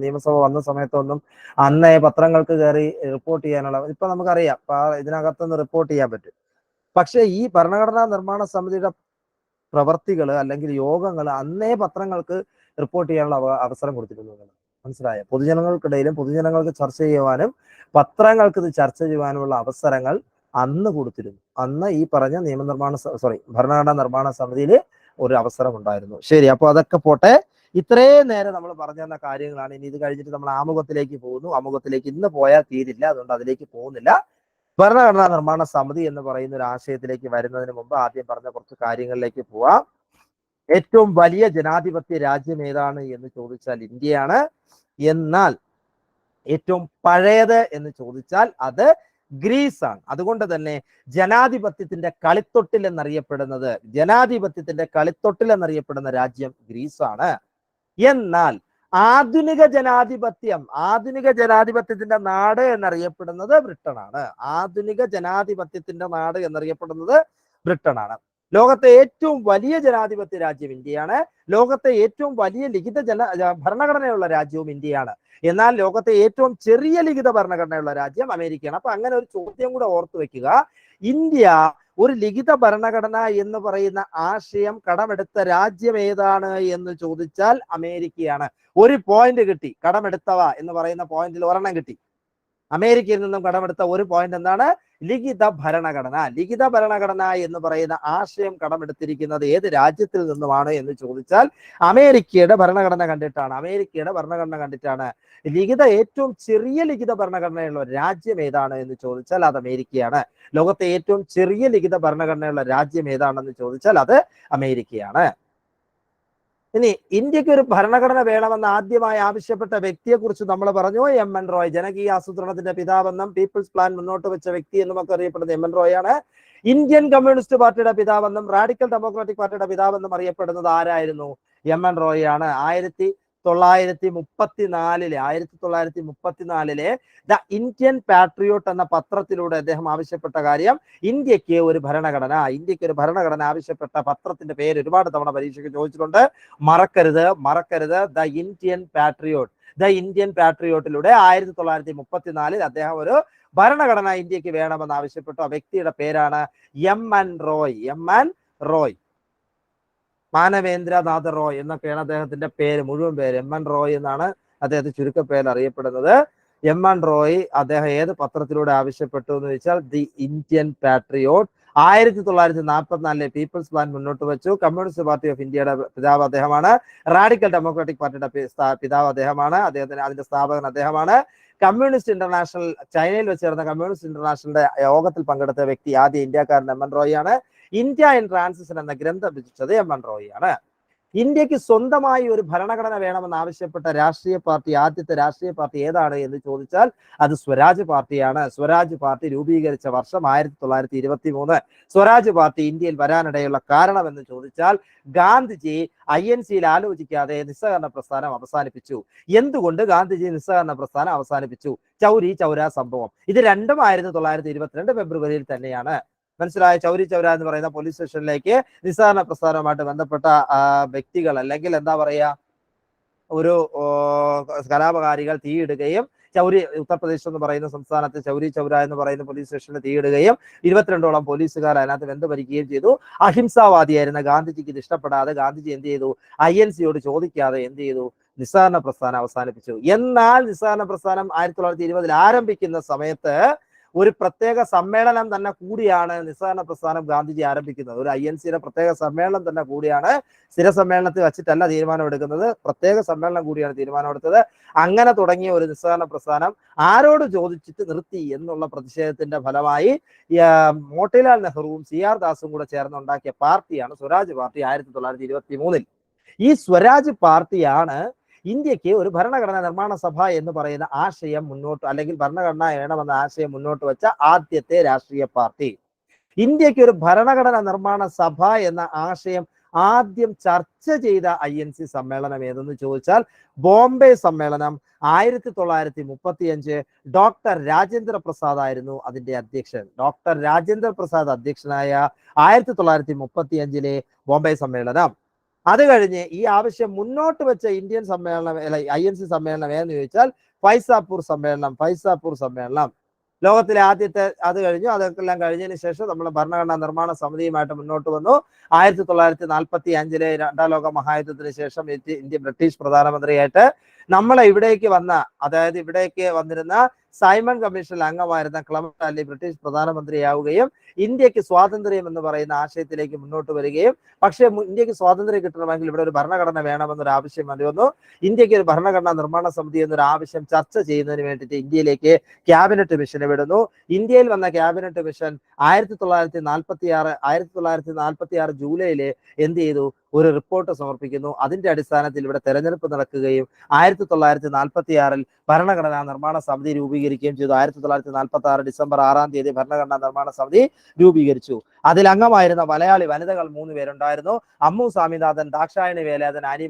നിയമസഭ വന്ന സമയത്തോ ഒന്നും അന്നേ പത്രങ്ങൾക്ക് കയറി റിപ്പോർട്ട് ചെയ്യാനുള്ള, ഇപ്പൊ നമുക്കറിയാം ഇതിനകത്തുനിന്ന് റിപ്പോർട്ട് ചെയ്യാൻ പറ്റും. പക്ഷേ ഈ ഭരണഘടനാ നിർമ്മാണ സമിതിയുടെ പ്രവർത്തികൾ അല്ലെങ്കിൽ യോഗങ്ങൾ അന്നേ പത്രങ്ങൾക്ക് റിപ്പോർട്ട് ചെയ്യാനുള്ള അവസരം കൊടുത്തിരുന്നു. മനസ്സിലായ? പൊതുജനങ്ങൾക്കിടയിലും പൊതുജനങ്ങൾക്ക് ചർച്ച ചെയ്യുവാനും പത്രങ്ങൾക്ക് ഇത് ചർച്ച ചെയ്യുവാനുമുള്ള അവസരങ്ങൾ അന്ന് കൊടുത്തിരുന്നു. അന്ന് ഈ പറഞ്ഞ ഭരണഘടനാ നിർമ്മാണ സമിതിയിൽ ഒരു അവസരം ഉണ്ടായിരുന്നു. ശരി, അപ്പൊ അതൊക്കെ പോട്ടെ. ഇത്രയും നേരം നമ്മൾ പറഞ്ഞു തന്ന കാര്യങ്ങളാണ്. ഇനി ഇത് കഴിഞ്ഞിട്ട് നമ്മൾ ആമുഖത്തിലേക്ക് പോകുന്നു. ആമുഖത്തിലേക്ക് ഇന്ന് പോയാൽ തീരില്ല, അതുകൊണ്ട് അതിലേക്ക് പോകുന്നില്ല. ഭരണഘടനാ നിർമ്മാണ സമിതി എന്ന് പറയുന്ന ഒരു ആശയത്തിലേക്ക് വരുന്നതിന് മുമ്പ് ആദ്യം പറഞ്ഞ കുറച്ച് കാര്യങ്ങളിലേക്ക് പോവാം. ഏറ്റവും വലിയ ജനാധിപത്യ രാജ്യം ഏതാണ് എന്ന് ചോദിച്ചാൽ ഇന്ത്യയാണ്. എന്നാൽ ഏറ്റവും പഴയത് എന്ന് ചോദിച്ചാൽ അത് ഗ്രീസ് ആണ്. അതുകൊണ്ട് തന്നെ ജനാധിപത്യത്തിന്റെ കളിത്തൊട്ടിൽ എന്നറിയപ്പെടുന്ന രാജ്യം ഗ്രീസ് ആണ്. എന്നാൽ ആധുനിക ജനാധിപത്യത്തിന്റെ നാട് എന്നറിയപ്പെടുന്നത് ബ്രിട്ടനാണ്. ലോകത്തെ ഏറ്റവും വലിയ ജനാധിപത്യ രാജ്യം ഇന്ത്യയാണ്. ലോകത്തെ ഏറ്റവും വലിയ ഭരണഘടനയുള്ള രാജ്യവും ഇന്ത്യയാണ്. എന്നാൽ ലോകത്തെ ഏറ്റവും ചെറിയ ലിഖിത ഭരണഘടനയുള്ള രാജ്യം അമേരിക്കയാണ്. അപ്പൊ അങ്ങനെ ഒരു ചോദ്യം കൂടെ ഓർത്തു വെക്കുക. ഇന്ത്യ ഒരു ലിഖിത ഭരണഘടന എന്ന് പറയുന്ന ആശയം കടമെടുത്ത രാജ്യം ഏതാണ് എന്ന് ചോദിച്ചാൽ അമേരിക്കയാണ്. ഒരു പോയിന്റ് കിട്ടി. കടമെടുത്തവ എന്ന് പറയുന്ന പോയിന്റിൽ ഒരെണ്ണം കിട്ടി. അമേരിക്കയിൽ നിന്നും കടമെടുത്ത ഒരു പോയിന്റ് എന്താണ്? ലിഖിത ഭരണഘടന എന്ന് പറയുന്ന ആശയം കടമെടുത്തിരിക്കുന്നത് ഏത് രാജ്യത്തിൽ നിന്നുമാണ് എന്ന് ചോദിച്ചാൽ അമേരിക്കയുടെ ഭരണഘടന കണ്ടിട്ടാണ്. ഏറ്റവും ചെറിയ ലിഖിത ഭരണഘടനയുള്ള രാജ്യം ഏതാണ് എന്ന് ചോദിച്ചാൽ അത് അമേരിക്കയാണ്. ലോകത്തെ ഏറ്റവും ചെറിയ ലിഖിത ഭരണഘടനയുള്ള രാജ്യം ഏതാണെന്ന് ചോദിച്ചാൽ അത് അമേരിക്കയാണ്. ഇനി ഇന്ത്യക്ക് ഒരു ഭരണഘടന വേണമെന്ന് ആദ്യമായി ആവശ്യപ്പെട്ട വ്യക്തിയെ കുറിച്ച് നമ്മൾ പറഞ്ഞു. എം.എൻ. റോയ്, ജനകീയ ആസൂത്രണത്തിന്റെ പിതാവെന്നും പീപ്പിൾസ് പ്ലാൻ മുന്നോട്ട് വെച്ച വ്യക്തി എന്നും ഒക്കെ അറിയപ്പെടുന്ന എം.എൻ. റോയ് ആണ്. ഇന്ത്യൻ കമ്മ്യൂണിസ്റ്റ് പാർട്ടിയുടെ പിതാവെന്നും റാഡിക്കൽ ഡെമോക്രാറ്റിക് പാർട്ടിയുടെ പിതാവെന്നും അറിയപ്പെടുന്നത് ആരായിരുന്നു? എം.എൻ. റോയ് ആണ്. 1934 ദ ഇന്ത്യൻ പാട്രിയോട്ട് എന്ന പത്രത്തിലൂടെ അദ്ദേഹം ആവശ്യപ്പെട്ട കാര്യം ഇന്ത്യക്ക് ഒരു ഭരണഘടന ആവശ്യപ്പെട്ട പത്രത്തിന്റെ പേര് ഒരുപാട് തവണ പരീക്ഷയ്ക്ക് ചോദിച്ചിട്ടുണ്ട്. മറക്കരുത് ദ ഇന്ത്യൻ പാട്രിയോട്ടിലൂടെ 1934 അദ്ദേഹം ഒരു ഭരണഘടന ഇന്ത്യക്ക് വേണമെന്ന് ആവശ്യപ്പെട്ടു. ആ വ്യക്തിയുടെ പേരാണ് എം.എൻ. റോയ്. മാനവേന്ദ്രനാഥ റോയ് എന്നൊക്കെയാണ് അദ്ദേഹത്തിന്റെ മുഴുവൻ പേര്. എം.എൻ. റോയ് എന്നാണ് അദ്ദേഹത്തെ ചുരുക്കപ്പേരിൽ അറിയപ്പെടുന്നത്. എം.എൻ. റോയ് അദ്ദേഹം ഏത് പത്രത്തിലൂടെ ആവശ്യപ്പെട്ടു എന്ന് വെച്ചാൽ the Indian Patriot. 1944 people's plan മുന്നോട്ട് വെച്ചു. കമ്മ്യൂണിസ്റ്റ് പാർട്ടി ഓഫ് ഇന്ത്യയുടെ പിതാവ് അദ്ദേഹമാണ്. റാഡിക്കൽ ഡെമോക്രാറ്റിക് പാർട്ടിയുടെ പിതാവ് അദ്ദേഹമാണ്. അതിന്റെ സ്ഥാപകൻ അദ്ദേഹമാണ്. കമ്മ്യൂണിസ്റ്റ് ഇന്റർനാഷണൽ, ചൈനയിൽ വെച്ച് ചേർന്ന കമ്മ്യൂണിസ്റ്റ് ഇന്റർനാഷണലിന്റെ യോഗത്തിൽ പങ്കെടുത്ത വ്യക്തി ആദ്യ ഇന്ത്യക്കാരൻ എം.എൻ. റോയ് ആണ്. ഇന്ത്യ ഇൻ ട്രാൻസിഷൻ എന്ന ഗ്രന്ഥം രചിച്ചത് എം.എൻ. റോയ് ആണ്. ഇന്ത്യക്ക് സ്വന്തമായി ഒരു ഭരണഘടന വേണമെന്ന് ആവശ്യപ്പെട്ട ആദ്യത്തെ രാഷ്ട്രീയ പാർട്ടി ഏതാണ് എന്ന് ചോദിച്ചാൽ അത് സ്വരാജ് പാർട്ടിയാണ്. സ്വരാജ് പാർട്ടി രൂപീകരിച്ച വർഷം 1923. സ്വരാജ് പാർട്ടി ഇന്ത്യയിൽ വരാനിടയുള്ള കാരണം എന്ന് ചോദിച്ചാൽ ഗാന്ധിജി INC-യിൽ ആലോചിക്കാതെ നിസ്സഹകരണ പ്രസ്ഥാനം അവസാനിപ്പിച്ചു. എന്തുകൊണ്ട് ഗാന്ധിജി നിസ്സഹകരണ പ്രസ്ഥാനം അവസാനിപ്പിച്ചു? ചൗരി ചൗര സംഭവം. ഇത് രണ്ടും 1922 ഫെബ്രുവരിയിൽ തന്നെയാണ്. മനസ്സിലായ? ചൗരി ചൗര എന്ന് പറയുന്ന പോലീസ് സ്റ്റേഷനിലേക്ക് നിസ്സഹകരണ പ്രസ്ഥാനവുമായിട്ട് ബന്ധപ്പെട്ട വ്യക്തികൾ അല്ലെങ്കിൽ എന്താ പറയാ ഒരു കലാപകാരികൾ തീയിടുകയും ഉത്തർപ്രദേശ് എന്ന് പറയുന്ന സംസ്ഥാനത്ത് ചൗരി ചൗര എന്ന് പറയുന്ന പോലീസ് സ്റ്റേഷനിൽ തീയിടുകയും 22ഓളം പോലീസുകാർ അതിനകത്ത് ബന്ധഭരിക്കുകയും ചെയ്തു. അഹിംസാവാദിയായിരുന്ന ഗാന്ധിജിക്ക് ഇത് ഇഷ്ടപ്പെടാതെ ഗാന്ധിജി എന്ത് ചെയ്തു? INC-യോട് ചോദിക്കാതെ എന്ത് ചെയ്തു? നിസ്സഹകരണ പ്രസ്ഥാനം അവസാനിപ്പിച്ചു. എന്നാൽ നിസ്സഹകരണ പ്രസ്ഥാനം 1920 ആരംഭിക്കുന്ന സമയത്ത് ഒരു പ്രത്യേക സമ്മേളനം തന്നെ കൂടിയാണ് നിസ്സഹകരണ പ്രസ്ഥാനം ഗാന്ധിജി ആരംഭിക്കുന്നത്. ഒരു INC-യുടെ പ്രത്യേക സമ്മേളനം തന്നെ കൂടിയാണ്. സ്ഥിര സമ്മേളനത്തിൽ വെച്ചിട്ടല്ല തീരുമാനമെടുക്കുന്നത്, പ്രത്യേക സമ്മേളനം കൂടിയാണ് തീരുമാനമെടുത്തത്. അങ്ങനെ തുടങ്ങിയ ഒരു നിസ്സഹകരണ പ്രസ്ഥാനം ആരോട് ചോദിച്ചിട്ട് നിർത്തി എന്നുള്ള പ്രതിഷേധത്തിന്റെ ഫലമായി മോട്ടിലാൽ നെഹ്റുവും CR ദാസും കൂടെ ചേർന്നുണ്ടാക്കിയ പാർട്ടിയാണ് സ്വരാജ് പാർട്ടി 1923. ഈ സ്വരാജ് പാർട്ടിയാണ് ഇന്ത്യക്ക് ഒരു ഭരണഘടനാ നിർമ്മാണ സഭ എന്ന് പറയുന്ന ആശയം അല്ലെങ്കിൽ ഭരണഘടന വേണമെന്ന ആശയം മുന്നോട്ട് വെച്ച ആദ്യത്തെ രാഷ്ട്രീയ പാർട്ടി. ഇന്ത്യക്ക് ഒരു ഭരണഘടനാ നിർമ്മാണ സഭ എന്ന ആശയം ആദ്യം ചർച്ച ചെയ്ത INC സമ്മേളനം ഏതെന്ന് ചോദിച്ചാൽ ബോംബെ സമ്മേളനം 1935. ഡോക്ടർ രാജേന്ദ്ര പ്രസാദ് ആയിരുന്നു അതിന്റെ അധ്യക്ഷൻ. ഡോക്ടർ രാജേന്ദ്ര പ്രസാദ് അധ്യക്ഷനായ 1935 ബോംബെ സമ്മേളനം. അത് കഴിഞ്ഞ് ഈ ആവശ്യം മുന്നോട്ട് വെച്ച ഇന്ത്യൻ സമ്മേളനം INC സമ്മേളനം ഏതെന്ന് ചോദിച്ചാൽ ഫൈസാപൂർ സമ്മേളനം. ലോകത്തിലെ ആദ്യത്തെ അത് കഴിഞ്ഞു. അതെല്ലാം കഴിഞ്ഞതിന് ശേഷം നമ്മൾ ഭരണഘടനാ നിർമ്മാണ സമിതിയുമായിട്ട് മുന്നോട്ട് വന്നു. 1945 രണ്ടാം ലോക മഹായുദ്ധത്തിന് ശേഷം ഇന്ത്യ ബ്രിട്ടീഷ് പ്രധാനമന്ത്രിയായിട്ട് നമ്മളെ ഇവിടേക്ക് വന്ന, അതായത് ഇവിടേക്ക് വന്നിരുന്ന സൈമൺ കമ്മീഷനിൽ അംഗമായിരുന്ന ക്ലെമന്റ് അറ്റ്ലി ബ്രിട്ടീഷ് പ്രധാനമന്ത്രിയാവുകയും ഇന്ത്യക്ക് സ്വാതന്ത്ര്യം എന്ന് പറയുന്ന ആശയത്തിലേക്ക് മുന്നോട്ട് വരികയും, പക്ഷേ ഇന്ത്യക്ക് സ്വാതന്ത്ര്യം കിട്ടണമെങ്കിൽ ഇവിടെ ഒരു ഭരണഘടന വേണമെന്നൊരു ആവശ്യം വന്നു. ഇന്ത്യക്ക് ഒരു ഭരണഘടനാ നിർമ്മാണ സമിതി എന്നൊരു ആവശ്യം ചർച്ച ചെയ്യുന്നതിന് വേണ്ടിയിട്ട് ഇന്ത്യയിലേക്ക് ക്യാബിനറ്റ് മിഷനെ വിടുന്നു. ഇന്ത്യയിൽ വന്ന ക്യാബിനറ്റ് മിഷൻ 1946 ജൂലൈയില് എന്ത് ചെയ്തു? ഒരു റിപ്പോർട്ട് സമർപ്പിക്കുന്നു. അതിന്റെ അടിസ്ഥാനത്തിൽ ഇവിടെ തെരഞ്ഞെടുപ്പ് നടക്കുകയും 1946 ഭരണഘടനാ നിർമ്മാണ സമിതി രൂപീകരിക്കുകയും ചെയ്തു. 1946 ഡിസംബർ 6 ഭരണഘടനാ നിർമ്മാണ സമിതി രൂപീകരിച്ചു. അതിൽ അംഗമായിരുന്ന മലയാളി വനിതകൾ 3 പേരുണ്ടായിരുന്നു. അമ്മു സ്വാമിനാഥൻ, ദാക്ഷായണി വേലായുധൻ, ആനി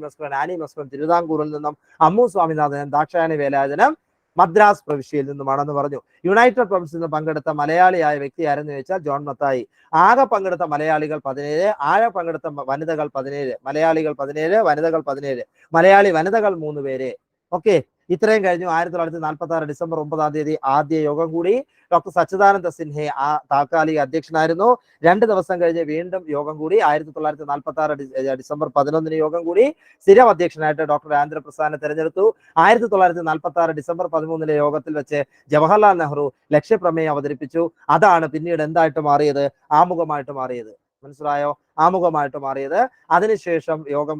മസ്കൻ തിരുവിതാംകൂറിൽ നിന്നും, അമ്മു സ്വാമിനാഥൻ, ദാക്ഷായണി വേലായുധനും മദ്രാസ് പ്രവിശ്യയിൽ നിന്നുമാണെന്ന് പറഞ്ഞു. യുണൈറ്റഡ് പ്രൊവിൻസിൽ നിന്ന് പങ്കെടുത്ത മലയാളിയായ വ്യക്തി ആരെന്ന് ചോദിച്ചാൽ ജോൺ മത്തായി. ആകെ പങ്കെടുത്ത മലയാളികൾ 17, ആകെ പങ്കെടുത്ത വനിതകൾ 17, മലയാളികൾ 17, വനിതകൾ 17, മലയാളി വനിതകൾ 3 പേര്. ഓക്കെ, ഇത്രയും കഴിഞ്ഞു. 1946 ഡിസംബർ 9 ആദ്യ യോഗം കൂടി. ഡോക്ടർ സച്ചിദാനന്ദ സിൻഹെ താൽക്കാലിക അധ്യക്ഷനായിരുന്നു. 2 ദിവസം കഴിഞ്ഞ് വീണ്ടും യോഗം കൂടി. 1946 ഡിസംബർ 11 യോഗം കൂടി. സ്ഥിരം അധ്യക്ഷനായിട്ട് ഡോക്ടർ രാജേന്ദ്ര പ്രസാദിനെ തെരഞ്ഞെടുത്തു. 1946 ഡിസംബർ 13 യോഗത്തിൽ വെച്ച് ജവഹർലാൽ നെഹ്റു ലക്ഷ്യപ്രമേയം അവതരിപ്പിച്ചു. അതാണ് പിന്നീട് എന്തായിട്ട് മാറിയത്? ആമുഖമായിട്ട് മാറിയത്. മനസ്സിലായോ? ആമുഖമായിട്ട് മാറിയത്. അതിനുശേഷം യോഗം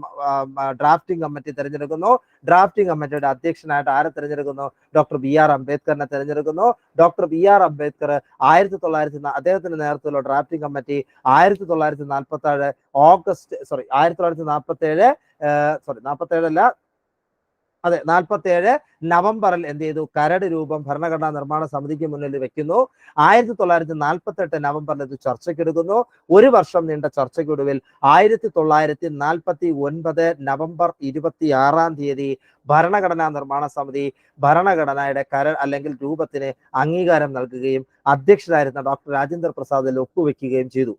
ഡ്രാഫ്റ്റിംഗ് കമ്മിറ്റി തെരഞ്ഞെടുക്കുന്നു. ഡ്രാഫ്റ്റിംഗ് കമ്മിറ്റിയുടെ അധ്യക്ഷനായിട്ട് ആരെ തെരഞ്ഞെടുക്കുന്നു? ഡോക്ടർ BR അംബേദ്കറിനെ തെരഞ്ഞെടുക്കുന്നു. ഡോക്ടർ BR അംബേദ്കർ അദ്ദേഹത്തിന്റെ നേതൃത്വത്തിലുള്ള ഡ്രാഫ്റ്റിംഗ് കമ്മിറ്റി 1947 നവംബറിൽ എന്ത് ചെയ്തു? കരട് രൂപം ഭരണഘടനാ നിർമ്മാണ സമിതിക്ക് മുന്നിൽ വെക്കുന്നു. 1948 നവംബറിൽ ഇത് ചർച്ചയ്ക്കെടുക്കുന്നു. 1 വർഷം നീണ്ട ചർച്ചയ്ക്കൊടുവിൽ 1949 നവംബർ 26 ഭരണഘടനാ നിർമ്മാണ സമിതി ഭരണഘടനയുടെ അല്ലെങ്കിൽ രൂപത്തിന് അംഗീകാരം നൽകുകയും അധ്യക്ഷനായിരുന്ന ഡോക്ടർ രാജേന്ദ്ര പ്രസാദിൽ ഒപ്പുവെക്കുകയും ചെയ്തു.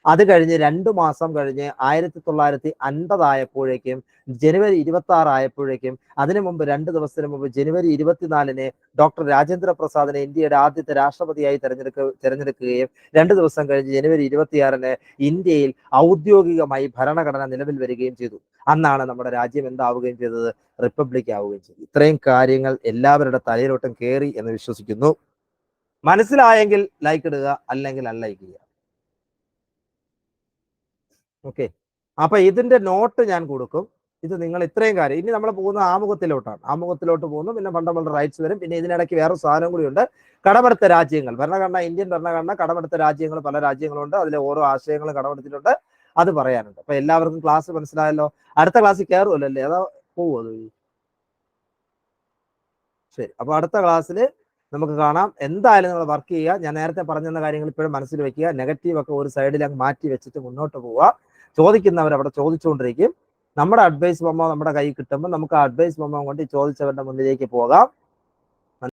അത് കഴിഞ്ഞ് 2 മാസം കഴിഞ്ഞ് 1950 ആയപ്പോഴേക്കും, ജനുവരി 26 ആയപ്പോഴേക്കും, അതിനു മുമ്പ് 2 ദിവസത്തിന് മുമ്പ് ജനുവരി 24 ഡോക്ടർ രാജേന്ദ്ര പ്രസാദിനെ ഇന്ത്യയുടെ ആദ്യത്തെ രാഷ്ട്രപതിയായി തെരഞ്ഞെടുക്കുകയും 2 ദിവസം കഴിഞ്ഞ് ജനുവരി 26 ഇന്ത്യയിൽ ഔദ്യോഗികമായി ഭരണഘടന നിലവിൽ വരികയും ചെയ്തു. അന്നാണ് നമ്മുടെ രാജ്യം എന്താവുകയും ചെയ്തത്? റിപ്പബ്ലിക് ആവുകയും ചെയ്തു. ഇത്രയും കാര്യങ്ങൾ എല്ലാവരുടെ തലയിലോട്ടും കയറി എന്ന് വിശ്വസിക്കുന്നു. മനസ്സിലായെങ്കിൽ ലൈക്ക് ഇടുക, അല്ലെങ്കിൽ അൺലൈക്ക് ചെയ്യുക. ഓക്കെ, അപ്പൊ ഇതിന്റെ നോട്ട് ഞാൻ കൊടുക്കും. ഇത് നിങ്ങൾ ഇത്രയും കാര്യം. ഇനി നമ്മൾ പോകുന്ന ആമുഖത്തിലോട്ട് പോകുന്നു. പിന്നെ ഫണ്ടമെന്റൽ റൈറ്റ്സ് വരും. പിന്നെ ഇതിനിടയ്ക്ക് വേറെ സാധനം കൂടി ഉണ്ട്. കടമെടുത്ത രാജ്യങ്ങൾ, ഭരണഘടന, ഇന്ത്യൻ ഭരണഘടന കടമെടുത്ത രാജ്യങ്ങൾ, പല രാജ്യങ്ങളുണ്ട്. അതിലെ ഓരോ ആശയങ്ങളും കടമെടുത്തിട്ടുണ്ട്. അത് പറയാനുണ്ട്. അപ്പൊ എല്ലാവർക്കും ക്ലാസ് മനസ്സിലായല്ലോ. അടുത്ത ക്ലാസ്സിൽ കയറുമല്ലോ അല്ലേ? അതോ പോവോ? ശരി, അപ്പൊ അടുത്ത ക്ലാസ്സിൽ നമുക്ക് കാണാം. എന്തായാലും നിങ്ങൾ വർക്ക് ചെയ്യുക. ഞാൻ നേരത്തെ പറഞ്ഞ കാര്യങ്ങൾ ഇപ്പോഴും മനസ്സിൽ വെക്കുക. നെഗറ്റീവ് ഒക്കെ ഒരു സൈഡിൽ അങ്ങ് മാറ്റി വെച്ചിട്ട് മുന്നോട്ട് പോവുക. ചോദിക്കുന്നവർ അവിടെ ചോദിച്ചുകൊണ്ടിരിക്കും. നമ്മുടെ അഡ്വൈസ് മെമ്മോ നമ്മുടെ കയ്യിൽ കിട്ടുമ്പോൾ നമുക്ക് ആ അഡ്വൈസ് മെമ്മോ കൊണ്ട് ചോദിച്ചവരുടെ മുന്നിലേക്ക് പോകാം.